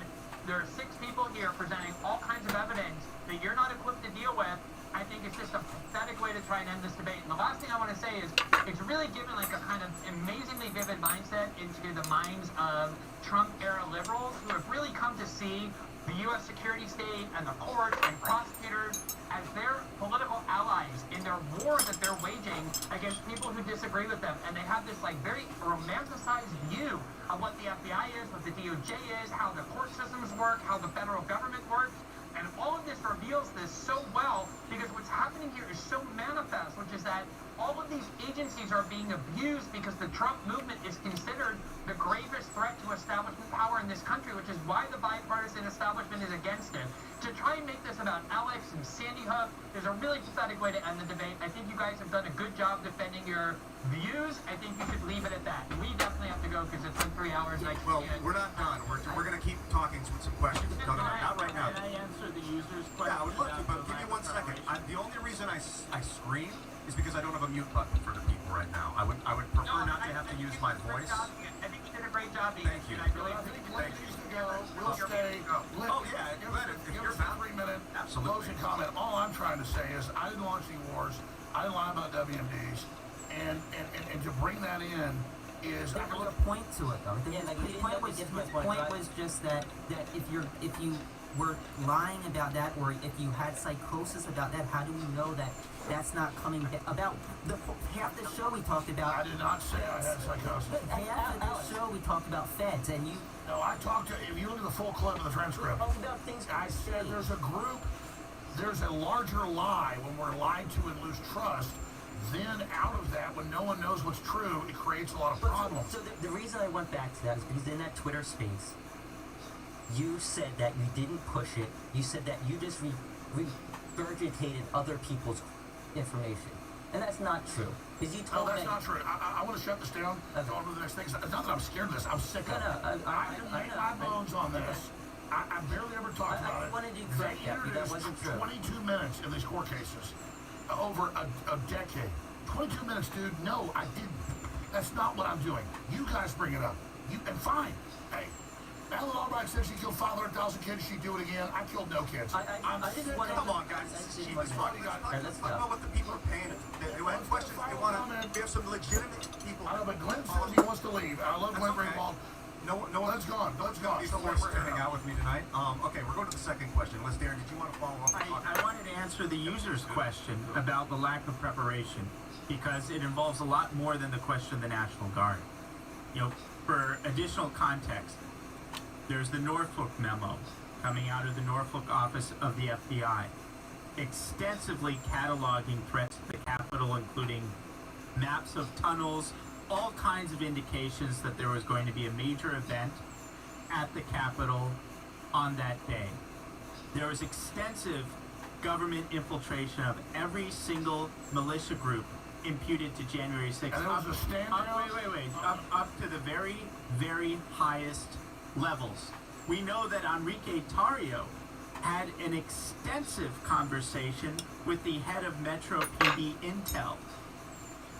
there are 6 people here presenting all kinds of evidence that you're not equipped to deal with, I think it's just a pathetic way to try and end this debate. And the last thing I want to say is it's really given like a kind of amazingly vivid mindset into the minds of Trump-era liberals who have really come to see the U.S. security state and the courts and prosecutors as their political allies in their war that they're waging against people who disagree with them. And they have this like very romanticized view of what the FBI is, what the DOJ is, how the court systems work, how the federal government works. And all of this reveals this so well because what's happening here is so manifest, which is that all of these agencies are being abused because the Trump movement is considered the gravest threat to establishment power in this country, which is why the bipartisan establishment is against it. to try and make this about Alex and Sandy Hook is a really pathetic way to end the debate. I think you guys have done a good job defending your views. I think you should leave it at that. We definitely have to go because it's been 3 hours. And Well, we're not done. We're going to keep talking with some questions. Not right now. Can I answer the user's question? Yeah, I would love to, but give me 1 second. The only reason I scream is because I don't have a mute button for the people right now. I would prefer not to have to use my voice. I think you did a great job. Thank you. I really Thank you. We'll stay. Oh, yeah, if you're a 3-minute closing comment. All I'm trying to say is I didn't launch any wars. I didn't lie about WMDs. And to bring that in is There was a point to it, though. The point was just that if you were lying about that, or if you had psychosis about that, how do we know that that's not coming about? Half the show we talked about. I did not say I had psychosis. Half of the show we talked about feds, and you. No, I talked to. If you look at the full clip of the transcript, About things I said there's a group. There's a larger lie when we're lied to and lose trust. Then out of that, when no one knows what's true, it creates a lot of problems. So the reason I went back to that is because in that Twitter space, you said that you didn't push it. You said that you just regurgitated other people's information. And that's not true. Because you No, told that's me... not true. I want to shut this down. Go on to the next thing. It's not that I'm scared of this. I'm sick of it. I didn't make my bones on this. I barely ever talked about it. I wanted to correct that, but that wasn't true. 22 minutes in these court cases. Over a decade. 22 minutes, dude. No, I didn't. That's not what I'm doing. You guys bring it up. And fine. Hey, Ellen Albright said she killed 500,000 kids. She'd do it again. I killed no kids. I didn't want to... Come on, guys. Let's talk about what the people are paying. They have questions. We have some legitimate people. I know, but Glenn says he wants to leave. I love Glenn Greenwald. No, Let's go on. He's forced to hang out with me tonight. Okay, we're going to the second question. Unless, Darren, did you want to follow up? I wanted to answer the user's question about the lack of preparation, because it involves a lot more than the question of the National Guard. You know, for additional context, there's the Norfolk memo coming out of the Norfolk office of the FBI, extensively cataloging threats to the Capitol, including maps of tunnels, all kinds of indications that there was going to be a major event at the Capitol on that day. There was extensive government infiltration of every single militia group imputed to January 6th. And there was a standout? Wait. Up to the very, very highest levels. We know that Enrique Tarrio had an extensive conversation with the head of Metro PD Intel.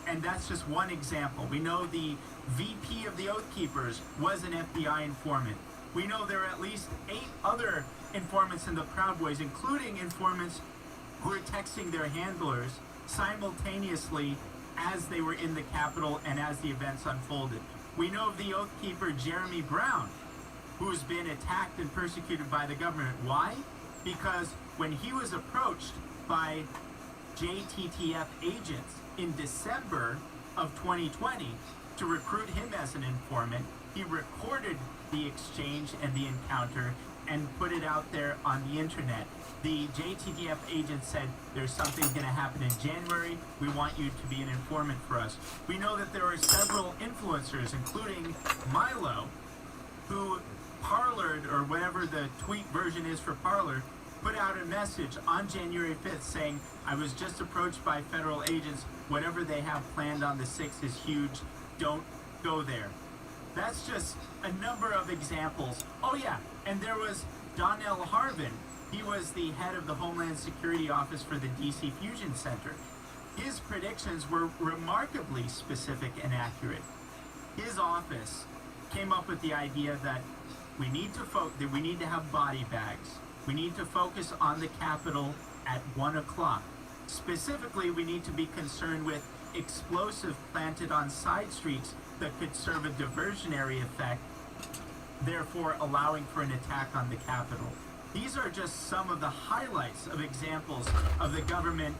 And that's just one example. We know the VP of the Oath Keepers was an FBI informant. We know there are at least 8 other informants in the Proud Boys, including informants who were texting their handlers simultaneously as they were in the Capitol and as the events unfolded. We know of the Oath Keeper Jeremy Brown, who's been attacked and persecuted by the government. Why? Because when he was approached by JTTF agents in December of 2020 to recruit him as an informant, he recorded the exchange and the encounter and put it out there on the internet. The JTTF agent said, there's something going to happen in January. We want you to be an informant for us. We know that there are several influencers, including Milo, who Parlered, or whatever the tweet version is for Parler, put out a message on January 5th saying, I was just approached by federal agents. Whatever they have planned on the 6th is huge. Don't go there. That's just a number of examples. Oh yeah, and there was Donnell Harvin. He was the head of the Homeland Security Office for the DC Fusion Center. His predictions were remarkably specific and accurate. His office came up with the idea that we need to have body bags. We need to focus on the Capitol at 1 o'clock. Specifically, we need to be concerned with explosive planted on side streets that could serve a diversionary effect, therefore allowing for an attack on the Capitol. These are just some of the highlights of examples of the government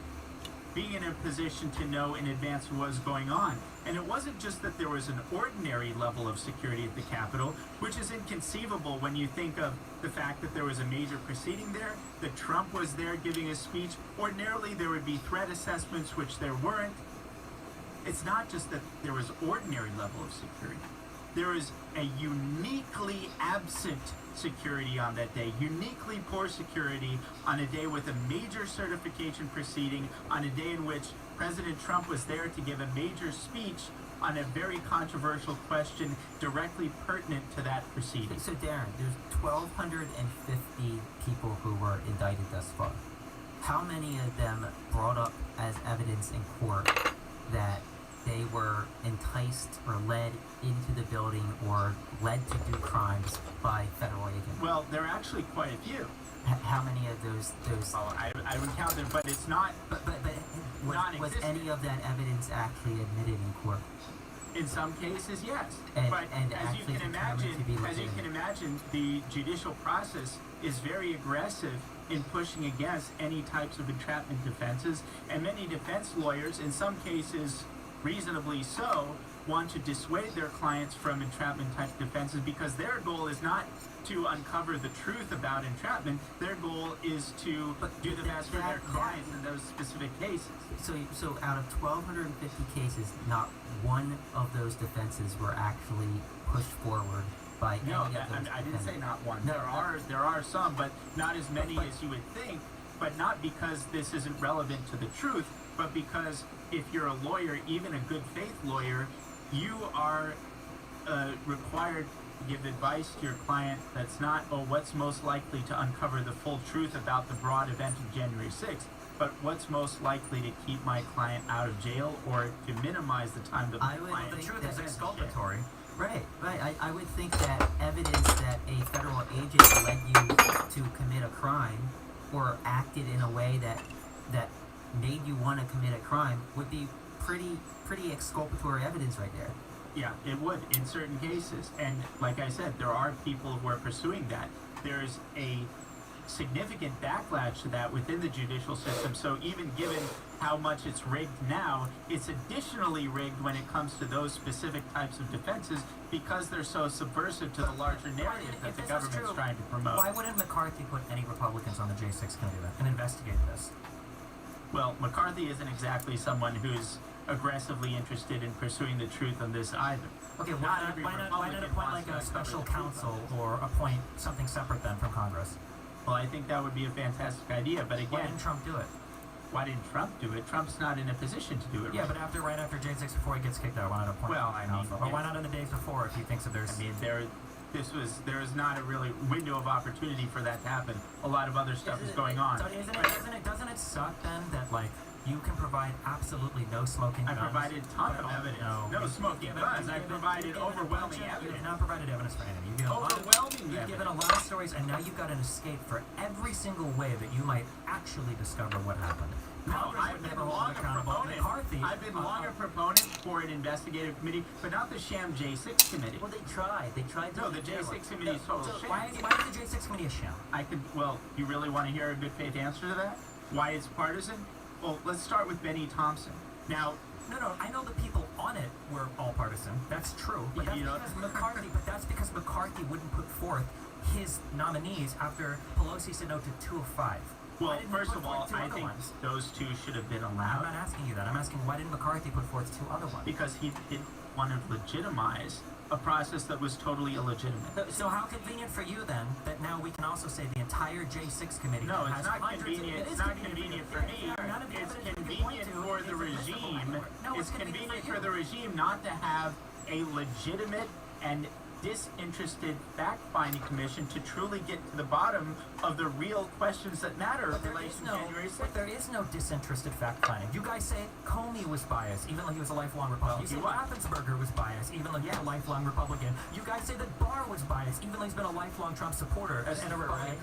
being in a position to know in advance what was going on. And it wasn't just that there was an ordinary level of security at the Capitol, which is inconceivable when you think of the fact that there was a major proceeding there, that Trump was there giving a speech. Ordinarily, there would be threat assessments, which there weren't. It's not just that there was ordinary level of security. There is a uniquely absent security on that day, uniquely poor security on a day with a major certification proceeding, on a day in which President Trump was there to give a major speech on a very controversial question directly pertinent to that proceeding. So Darren, there's 1,250 people who were indicted thus far. How many of them brought up as evidence in court that they were enticed or led into the building or led to do crimes by federal agents? Well, there are actually quite a few. How many of those? Well, I would count them, but it's not. But was Non-existent. any of that evidence actually admitted in court? In some cases, yes. And But as you actually can determined to be imagine, legitimate. the judicial process is very aggressive in pushing against any types of entrapment defenses, and many defense lawyers, in some cases reasonably so, want to dissuade their clients from entrapment type defenses because their goal is not to uncover the truth about entrapment. Their goal is to do the best for their clients in those specific cases. So out of 1,250 cases, not one of those defenses were actually pushed forward by No, any of those I didn't say defendants. not one. No, There are some, but not as many as you would think. But not because this isn't relevant to the truth, but because if you're a lawyer, even a good faith lawyer, you are required to give advice to your client that's not, what's most likely to uncover the full truth about the broad event of January 6th, but what's most likely to keep my client out of jail or to minimize the time that my client The truth is exculpatory. Right. I would think that evidence that a federal agent led you to commit a crime or acted in a way that made you want to commit a crime would be pretty exculpatory evidence right there. Yeah, it would in certain cases. And like I said, there are people who are pursuing that. There's a significant backlash to that within the judicial system. So even given how much it's rigged now, it's additionally rigged when it comes to those specific types of defenses because they're so subversive to the larger narrative that the government's trying to promote. Why wouldn't McCarthy put any Republicans on the J6 committee then and investigate this? Well, McCarthy isn't exactly someone who's aggressively interested in pursuing the truth on this either. Okay, Not why every not Republican appoint wants like to a uncover special the truth counsel on this. or appoint something separate then from Congress? Well, I think that would be a fantastic idea, but Why again, didn't Trump do it? why didn't Trump do it? Trump's not in a position to do it. Yeah, right but right after J6 before he gets kicked out, why not appoint Well, I mean, or why not in the days before if he thinks that there's... I mean, there is not a really window of opportunity for that to happen. A lot of other stuff is going on. So doesn't it suck then that like you can provide absolutely no smoking I guns? provided a ton but of evidence. No No smoking guns. I provided overwhelming You have evidence. not provided evidence for anything. You've given Overwhelming You've given a evidence. lot of stories, and now you've got an escape for every single way that you might actually discover what happened. No, Congress I've would been never hold long a accountable proponent. McCarthy. I've been long a proponent for an investigative committee, but not the sham J6 committee. Well, they tried. They tried to. No, the J6 committee is total sham. Why is the J6 committee a sham? Well, you really want to hear a good faith answer to that? Why it's partisan? Well, let's start with Benny Thompson. Now, No, I know the people on it were all partisan. That's true. But that's You know- because McCarthy. But that's because McCarthy wouldn't put forth his nominees after Pelosi said no to 2 of 5. well, Why didn't he first put of all, forth 2 I other think ones? those two should have been I'm allowed not asking you that. I'm asking why didn't McCarthy put forth 2 other ones? because he didn't want to legitimize a process that was totally illegitimate. So how convenient for you then that now we can also say the entire J6 committee No, has it's not hundreds convenient. It is It's not convenient for me. Yeah, none of the It's evidence you can convenient point to for is the admissible. regime. No, It's convenient for you. the regime not to have a legitimate and disinterested fact-finding commission to truly get to the bottom of the real questions that matter in But relation to January 6th. there is no disinterested fact-finding. You guys say Comey was biased, even though he was a lifelong Republican. Well, You say Raffensperger was biased, even though he was a lifelong Republican. You guys say that Barr was biased, even though he's been a lifelong Trump supporter. And a Republican.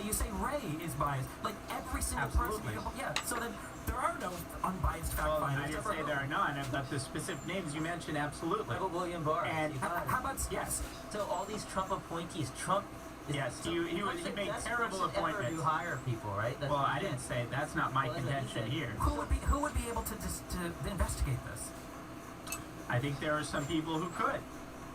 You say Ray is biased. Like every single Absolutely. person. Yeah, so then there are no unbiased Well, fact-finders. I didn't say there are none, but the specific names you mentioned, absolutely. What about William Barr? And How about yes, So all these Trump appointees, Trump. Yes, he made terrible appointments. You hire people, right? That's well, what I he didn't did. say that's not my Well, that's what he contention said. here. who would be able to investigate this? I think there are some people who could.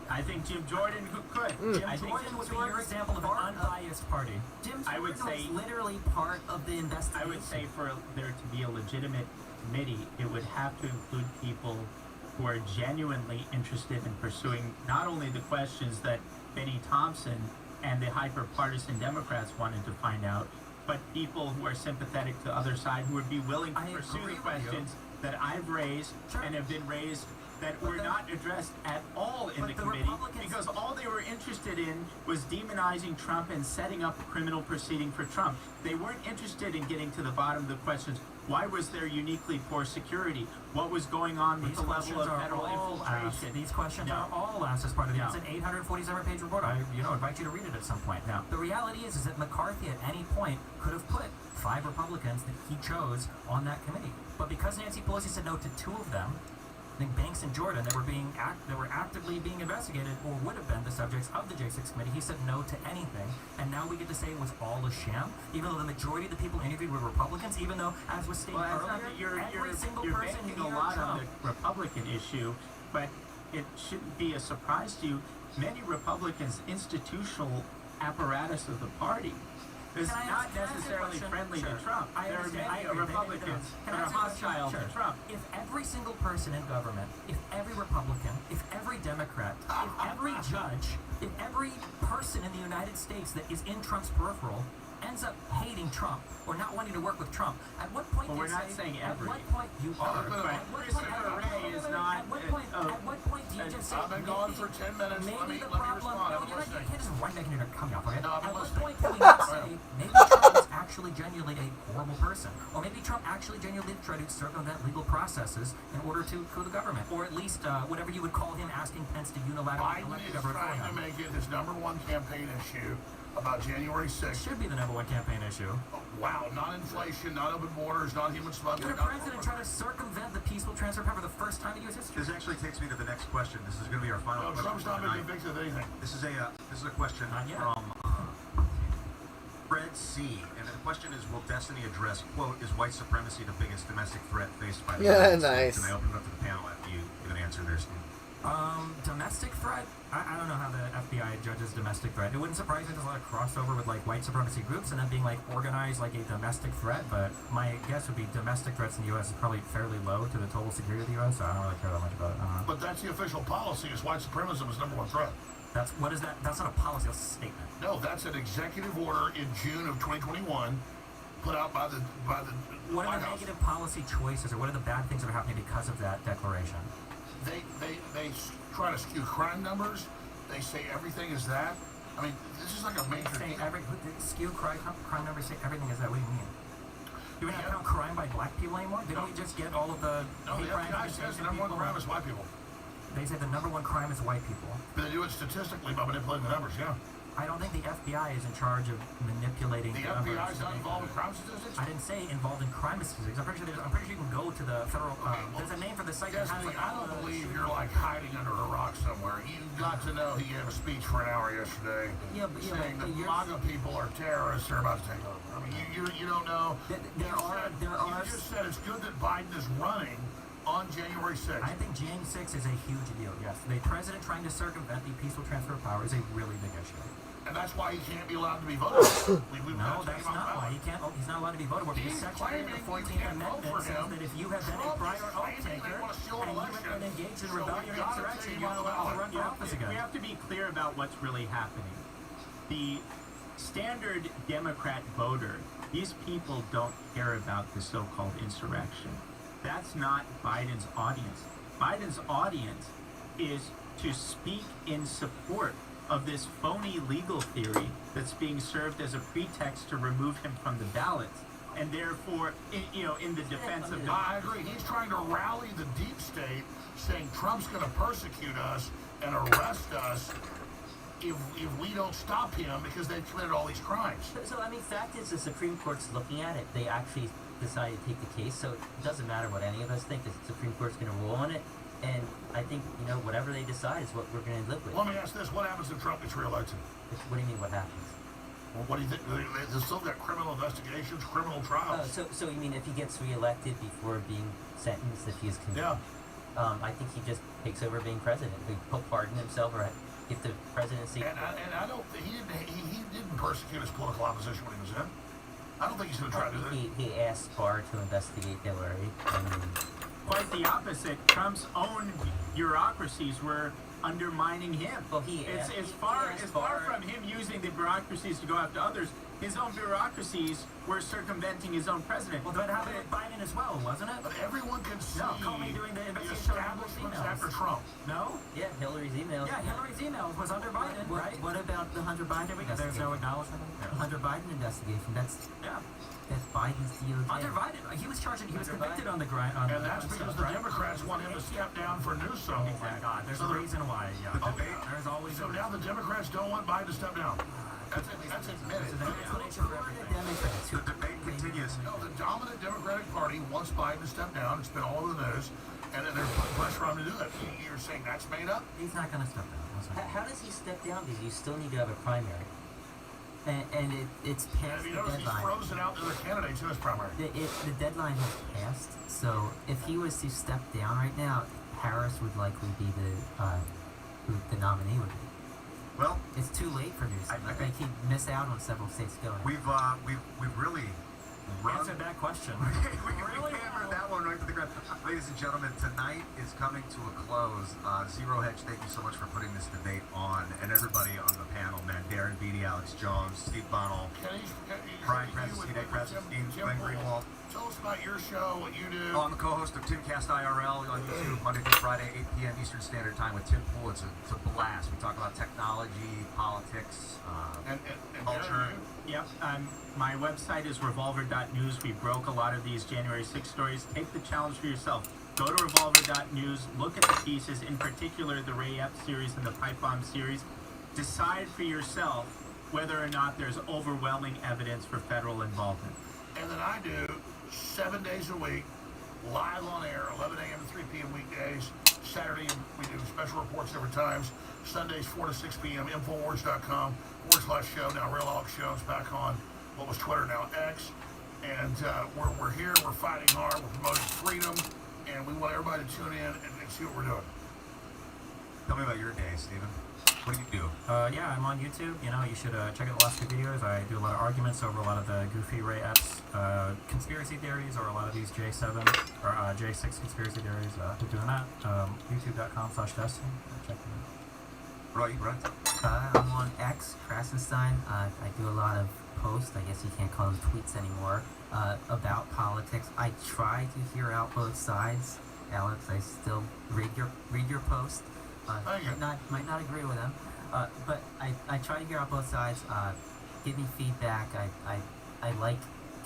I think Jim Jordan who could. I think Jordan would be your example of an unbiased party. Jim I would Jordan say- was literally part of the investigation. I would say for there to be a legitimate committee, it would have to include people who are genuinely interested in pursuing not only the questions that Benny Thompson and the hyper-partisan Democrats wanted to find out, but people who are sympathetic to the other side who would be willing to I pursue agree the with you. questions that I've raised Sure. and have been raised that But were the- not addressed at all in but the the committee, Republicans- because all they were interested in was demonizing Trump and setting up a criminal proceeding for Trump. They weren't interested in getting to the bottom of the questions. Why was there uniquely poor security? What was going on with These the level questions of are federal all asked. infiltration? These questions No. are all asked as part of the. No. It's an 847-page report. I invite you to read it at some point. No. The reality is that McCarthy at any point could have put 5 Republicans that he chose on that committee, but because Nancy Pelosi said no to 2 of them, I think Banks and Jordan, that were actively being investigated or would have been the subjects of the J6 committee, he said no to anything, and now we get to say it was all a sham, even though the majority of the people interviewed were Republicans, even though, as was stated Well, it's not earlier, that you're every single you're person banking near a lot Trump. on the Republican issue, but it shouldn't be a surprise to you. Many Republicans' institutional apparatus of the party is Can I not ask a necessarily question? friendly Sure. to Trump. I There are understand. many I agree. Republicans Can that I are ask a question? hostile Sure. to Trump. If every single person in government, if every Republican, if every Democrat, if every judge, if every person in the United States that is in Trump's peripheral ends up hating Trump or not wanting to work with Trump, at what point Well, do you we're not say, saying at every. what point you are? But At what Christopher point- Wray is not, At what point? At what point do you just say? I've been gone maybe- for 10 minutes. Maybe Let me the respond. problem. I'm No, you're not. You listening. can't just right back in here and cut me off. Okay? No, I'm At what listening. point can we not say maybe Trump is actually genuinely a horrible person, or maybe Trump actually genuinely tried to circumvent legal processes in order to coup the government, or at least whatever you would call him asking Pence to unilaterally Biden elect the is government for trying to him. make it his #1 campaign issue about January 6th. Should be the #1 campaign issue. Wow, not inflation, not open borders, not human smuggling. You're the president trying to circumvent the peaceful transfer of power for the first time in U.S. history. This actually takes me to the next question. This is going to be our final No, question Trump's for not been tonight. convicted of anything. This is a question Not yet. from Fred C. And the question is, will Destiny address, quote, is white supremacy the biggest domestic threat faced by the Yeah, United States? nice. And I open it up to the panel after you give an answer there, Steve. Domestic threat? I don't know how the FBI judges domestic threat. It wouldn't surprise me if there's a lot of crossover with like white supremacy groups and that being like organized like a domestic threat, but my guess would be domestic threats in the U.S. is probably fairly low to the total security of the U.S., so I don't really care that much about it. I don't know. But that's the official policy, is white supremacism is #1 threat. What is that? That's not a policy, that's a statement. No, that's an executive order in June of 2021 put out by the What White are the House. negative policy choices or what are the bad things that are happening because of that declaration? They try to skew crime numbers. They say everything is that. I mean, this is like a major Say thing. skew crime numbers say everything is that. What do you mean? Do we not count crime by black people anymore? Didn't we just get all of the No, the hate crimes FBI against says the Asian #1 people? crime is white people. They say the #1 crime is white people. But they do it statistically by manipulating the numbers, yeah. I don't think the FBI is in charge of manipulating The numbers. FBI is not involved in crime statistics? I didn't say involved in crime statistics. I'm pretty sure you can go to the federal. There's a name for the site that has Destiny, like I all don't the believe shooting. you're like hiding under a rock somewhere. You got to know he gave a speech for an hour yesterday saying that MAGA people are terrorists are about to take over. I mean, you don't know. You just said it's good that Biden is running on January 6th. I think Jan 6 is a huge deal. Yes, the president trying to circumvent the peaceful transfer of power is a really big issue. And that's why he can't be allowed to be voted for. No, that's not why he can't. He's not allowed to be voted for because He's Section 8 of the claiming 14th you can't vote Amendment for says him. that if you have been a Trump prior is oath claiming they taker want to steal an and you have election. been engaged in So rebellion we or gotta insurrection, take you're not him allowed to out. run for office again. We have to be clear about what's really happening. The standard Democrat voter, these people don't care about the so-called insurrection. That's not Biden's audience. Biden's audience is to speak in support of this phony legal theory that's being served as a pretext to remove him from the ballot, and therefore, in the defense of I agree. He's trying to rally the deep state, saying Trump's going to persecute us and arrest us if we don't stop him because they've committed all these crimes. So, I mean, fact is the Supreme Court's looking at it. They actually decided to take the case, so it doesn't matter what any of us think. The Supreme Court's going to rule on it, and I think, whatever they decide is what we're going to live with. Let me ask this. What happens if Trump gets reelected? What do you mean, what happens? Well, what do you think? They've still got criminal investigations, criminal trials. So you mean if he gets reelected before being sentenced, if he is convicted? Yeah. I think he just takes over being president. He pardon himself or get the presidency. And I don't think he didn't persecute his political opposition when he was in. I don't think he's going to try to do that. He asked Barr to investigate Hillary. quite the opposite. Trump's own bureaucracies were undermining him. Well, It's far from him using the bureaucracies to go after others. His own bureaucracies were circumventing his own president. Well, that happened with Biden as well, wasn't it? But everyone can see No, Comey doing the the investigation establishment's emails. after Trump. No? Yeah, Hillary's emails. Yeah, Hillary's emails was under Biden, right? What about the Hunter Biden There's investigation? no acknowledgement. Hunter Biden investigation. That's Yeah. Biden's DOJ. Hunter Biden, he was convicted on the grind. And that's because the Democrats want him to step down for Newsom. Oh my God, there's a reason why. Yeah. There's always So now the Democrats don't want Biden to step down. That's admitted. There's an explanation for everything. Democrats who The debate continues. No, the dominant Democratic Party wants Biden to step down. It's been all over the news. And then they're putting pressure on him to do it. You're saying that's made up? He's not going to step down. How does he step down? Because you still need to have a primary, and it's And past if you the notice, he's deadline. frozen out the other candidates in his primary. The deadline has passed, so if he was to step down right now, Harris would likely be who the nominee would be. Well, It's too late for Newsom. I think he'd miss out on several states going. we've really run. Answer that question. we hammered that one right to the ground. Ladies and gentlemen, tonight is coming to a close. Zero Hedge, thank you so much for putting this debate on, and everybody on the panel, man. Darren Beatty, Alex Jones, Steve Bunnell, Brian President, Glenn Greenwald. Tell us about your show, what you do. I'm the co-host of Timcast IRL on YouTube, Monday through Friday, 8 p.m. Eastern Standard Time with Tim Pool. It's a blast. We talk about technology, politics, And culture. Yep. My website is revolver.news. We broke a lot of these January 6 stories. Take the challenge for yourself. Go to revolver.news. Look at the pieces, in particular the Ray Epps series and the Pipe Bomb series. Decide for yourself whether or not there's overwhelming evidence for federal involvement. And then I do 7 days a week, live on air, 11 a.m. to 3 p.m. weekdays. Saturday, we do special reports every times. Sundays, 4 to 6 p.m. Infowars.com/show. Now, Real Alex Show's back on what was Twitter, now X. And we're here, we're fighting hard, we're promoting freedom, and we want everybody to tune in and see what we're doing. Tell me about your day, Stephen. What do you do? Yeah, I'm on YouTube. You know, you should check out the last few videos. I do a lot of arguments over a lot of the goofy Ray Epps conspiracy theories, or a lot of these J7 or J6 conspiracy theories. Keep doing that. YouTube.com/Destiny. Check them out. Right, right. I'm on X, Krasenstein. I do a lot of posts, I guess you can't call them tweets anymore, about politics. I try to hear out both sides. Alex, I still read your post. Might not agree with them, but I try to hear out both sides. Give me feedback. I like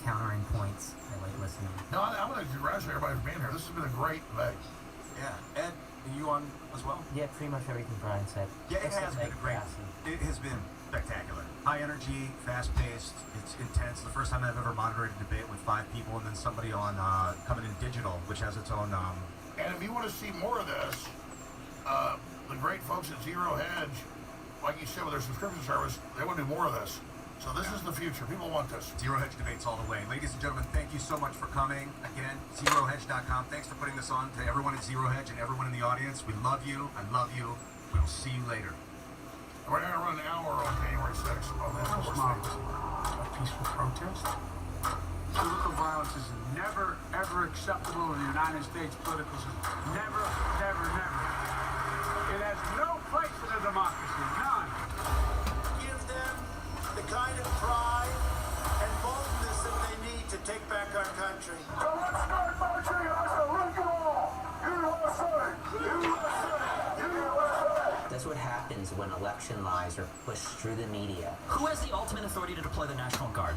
countering points. I like listening. No, I want to congratulate everybody for being here. This has been a great debate. Yeah. Ed, are you on as well? Yeah, pretty much everything Brian said. Yeah, it has been great. It has been spectacular. High energy, fast paced. It's intense. The first time I've ever moderated a debate with 5 people, and then somebody on coming in digital, which has its own. And if you want to see more of this, the great folks at Zero Hedge, like you said with their subscription service, they want to do more of this. So this is the future. People want this. Zero Hedge debates all the way. Ladies and gentlemen, thank you so much for coming. Again, ZeroHedge.com. Thanks for putting this on to everyone at Zero Hedge and everyone in the audience. We love you. I love you. We will see you later. We're going to run an hour on January 6th. A peaceful protest. Political violence is never, ever acceptable in the United States political system. Never, never, never. It has no place in a democracy. None. Give them the kind of pride and boldness that they need to take back our country. So let's start marching. Let's salute you all. USA! USA! USA! That's what happens when election lies are pushed through the media. Who has the ultimate authority to deploy the National Guard?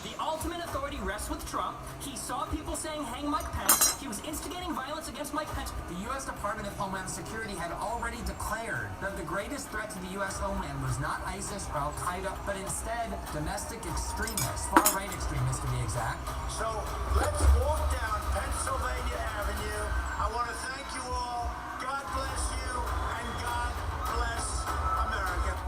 The ultimate authority rests with Trump. He saw people saying, hang Mike Pence. He was instigating violence against Mike Pence. The U.S. Department of Homeland Security had already declared that the greatest threat to the U.S. homeland was not ISIS or Al-Qaeda, but instead domestic extremists, far-right extremists to be exact. So let's walk down Pennsylvania Avenue. I want to thank you all. God bless you, and God bless America.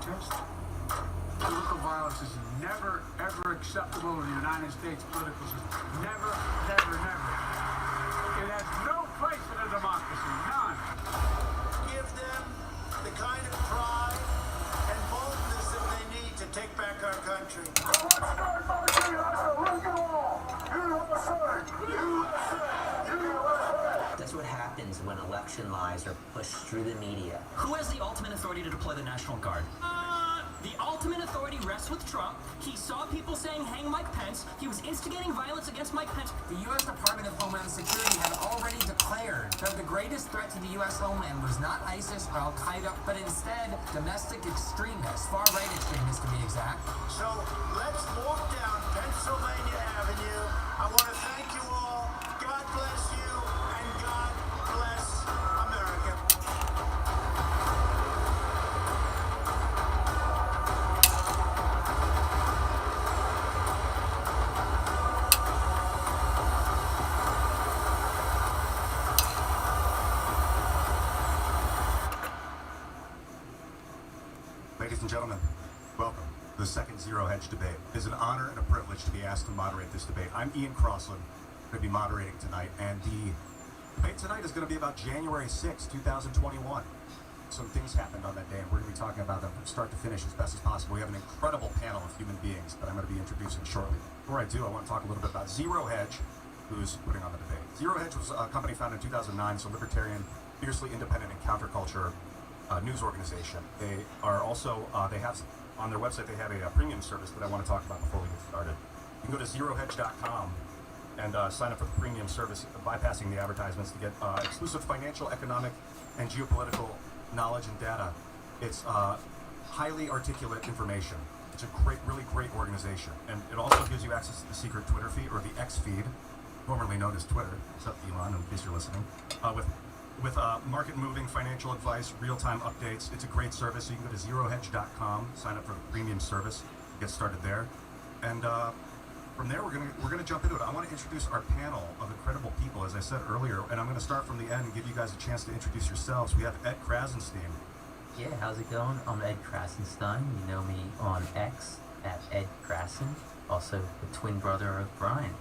protest? Political violence is never, ever acceptable in the United States political system. Never, never, never. It has no place in a democracy. None. Give them the kind of pride and boldness that they need to take back our country. That's what happens when election lies are pushed through the media. Who has the ultimate authority to deploy the National Guard? The ultimate authority rests with Trump. He saw people saying, hang Mike Pence. He was instigating violence against Mike Pence. The U.S. Department of Homeland Security had already declared that the greatest threat to the U.S. homeland was not ISIS or Al-Qaeda, but instead domestic extremists, far-right extremists to be exact. So let's walk down Pennsylvania Avenue. I want to thank you all. God bless you, and God bless America. Ladies and gentlemen, welcome to the second Zero Hedge debate. It is an honor and a privilege to be asked to moderate this debate. I'm Ian Crossland, going to be moderating tonight, and the debate tonight is going to be about January 6, 2021. Some things happened on that day, and we're going to be talking about them from start to finish as best as possible. We have an incredible panel of human beings that I'm going to be introducing shortly. Before I do, I want to talk a little bit about Zero Hedge, who's putting on the debate. Zero Hedge was a company founded in 2009. It's a libertarian, fiercely independent, and counterculture news organization. They are also, they have on their website, they have a premium service that I want to talk about before we get started. You can go to zerohedge.com and sign up for the premium service, bypassing the advertisements to get exclusive financial, economic, and geopolitical knowledge and data. It's highly articulate information. It's a great, really great organization. And it also gives you access to the secret Twitter feed, or the X feed, formerly known as Twitter. What's up, Elon, in case you're listening. With market-moving financial advice, real-time updates. It's a great service. So you can go to zerohedge.com, sign up for the premium service, get started there, and from there we're gonna jump into it. I want to introduce our panel of incredible people, as I said earlier, and I'm going to start from the end and give you guys a chance to introduce yourselves. We have Ed Krasenstein. Yeah, how's it going? I'm Ed Krasenstein. You know me on X at Ed Krasen, also the twin brother of Brian.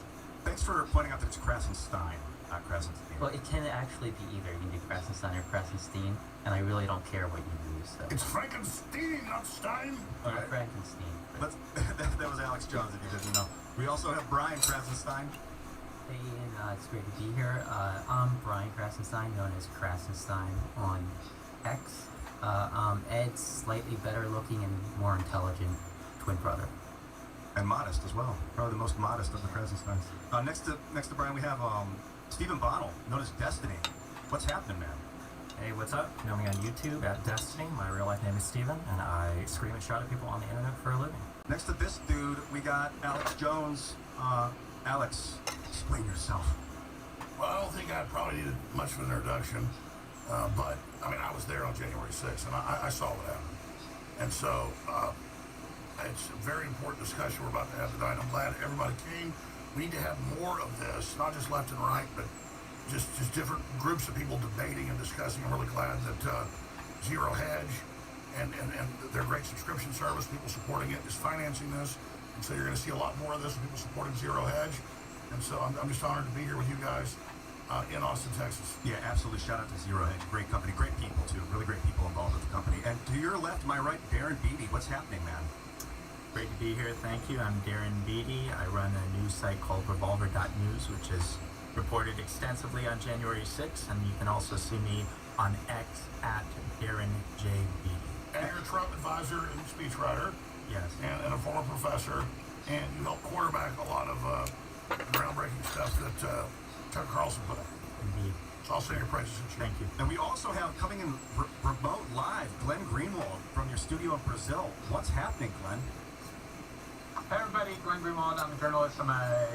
Thanks for pointing out that it's Krasenstein, not Krasenstein. Well, it can actually be either. You can do Krasenstein or Krasenstein, and I really don't care what you use. So. It's Frankenstein, not Stein. All right. Frankenstein. That was Alex Jones, if you didn't know. We also have Brian Krasenstein. Hey, Ian, it's great to be here. I'm Brian Krasenstein, known as Krasenstein on X. I'm Ed's slightly better looking and more intelligent twin brother. And modest as well. Probably the most modest of the Krasensteins. Next to Brian, we have Stephen Bonnell, known as Destiny. What's happening, man? Hey, what's up? You know me on YouTube at Destiny. My real life name is Steven, and I scream and shout at people on the internet for a living. Next to this dude, we got Alex Jones. Alex, explain yourself. Well, I don't think I probably needed much of an introduction, but I mean, I was there on January 6th, and I saw what happened. And so it's a very important discussion we're about to have tonight. I'm glad everybody came. We need to have more of this, not just left and right, but just different groups of people debating and discussing. I'm really glad that Zero Hedge and their great subscription service, people supporting it, is financing this. And so you're going to see a lot more of this with people supporting Zero Hedge. And so I'm just honored to be here with you guys in Austin, Texas. Yeah, absolutely. Shout out to Zero Hedge. Great company. Great people, too. Really great people involved with the company. And to your left, my right, Darren Beatty. What's happening, man? Great to be here. Thank you. I'm Darren Beatty. I run a news site called Revolver.news, which is reported extensively on January 6th. And you can also see me on X at Darren J. Beatty. And you're a Trump advisor and speechwriter. Yes. And a former professor. And you help quarterback a lot of groundbreaking stuff that Tucker Carlson put up. Indeed. So I'll say your praises. Thank you. And we also have coming in remote live, Glenn Greenwald from your studio in Brazil. What's happening, Glenn? Hey everybody, Glenn Greenwald. I'm a journalist. I'm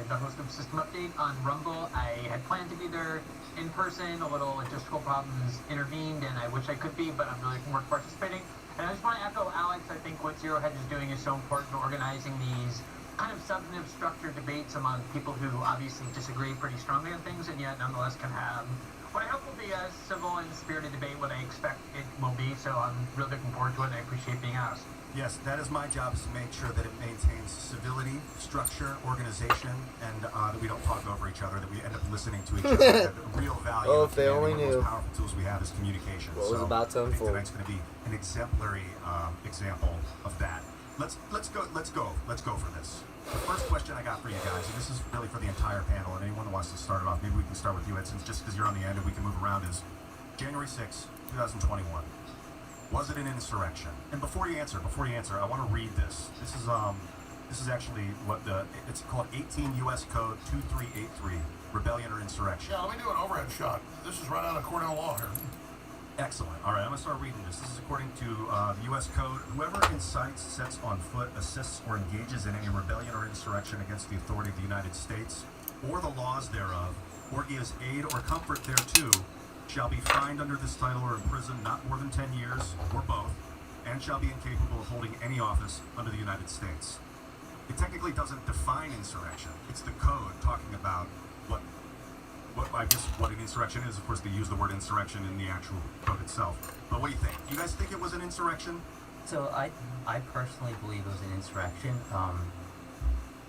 the host of System Update on Rumble. I had planned to be there in person. A little logistical problems intervened, and I wish I could be, but I'm really looking forward to participating. And I just want to echo Alex. I think what Zero Hedge is doing is so important, organizing these kind of substantive, structured debates among people who obviously disagree pretty strongly on things, and yet nonetheless can have what I hope will be a as civil and spirited debate what I expect it will be. So I'm really looking forward to it, and I appreciate being asked. Yes, that is my job, is to make sure that it maintains civility, structure, organization, and that we don't talk over each other, that we end up listening to each other. That the real value Oh, of if they only one of the knew. most powerful tools we have is communication. What was about to I think unfold. tonight's going to be an exemplary example of that. Let's go for this. The first question I got for you guys, and this is really for the entire panel, and anyone who wants to start it off, maybe we can start with you, Ed, since just because you're on the end and we can move around, is January 6, 2021. Was it an insurrection? And before you answer, I want to read this. This is actually what it's called 18 U.S. Code 2383, rebellion or insurrection. Yeah, let me do an overhead shot. This is right out of Cornell Law here. Excellent. All right, I'm going to start reading this. This is according to the U.S. Code. Whoever incites, sets on foot, assists, or engages in any rebellion or insurrection against the authority of the United States or the laws thereof, or gives aid or comfort thereto, shall be fined under this title or imprisoned not more than 10 years, or both, and shall be incapable of holding any office under the United States. It technically doesn't define insurrection. It's the code talking about what an insurrection is. Of course, they use the word insurrection in the actual code itself. But what do you think? Do you guys think it was an insurrection? So I personally believe it was an insurrection,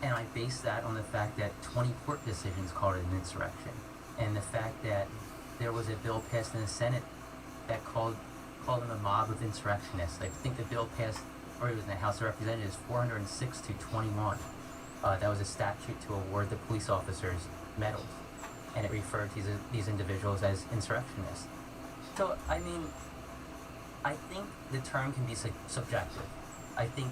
and I base that on the fact that 20 court decisions called it an insurrection, and the fact that there was a bill passed in the Senate that called them a mob of insurrectionists. I think the bill passed, or it was in the House of Representatives, 406 to 21. That was a statute to award the police officers medals, and it referred to these individuals as insurrectionists. So, I mean, I think the term can be subjective. I think,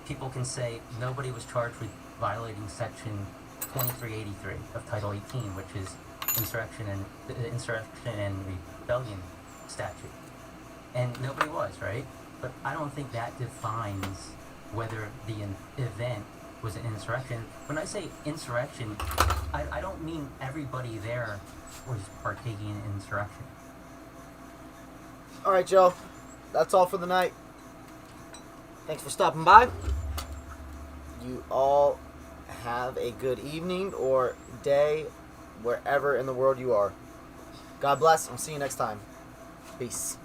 people can say nobody was charged with violating Section 2383 of Title 18, which is insurrection and rebellion statute. And nobody was, right? But I don't think that defines whether the event was an insurrection. When I say insurrection, I don't mean everybody there was partaking in insurrection. All right, Joe. That's all for the night. Thanks for stopping by. You all have a good evening or day wherever in the world you are. God bless, and see you next time. Peace.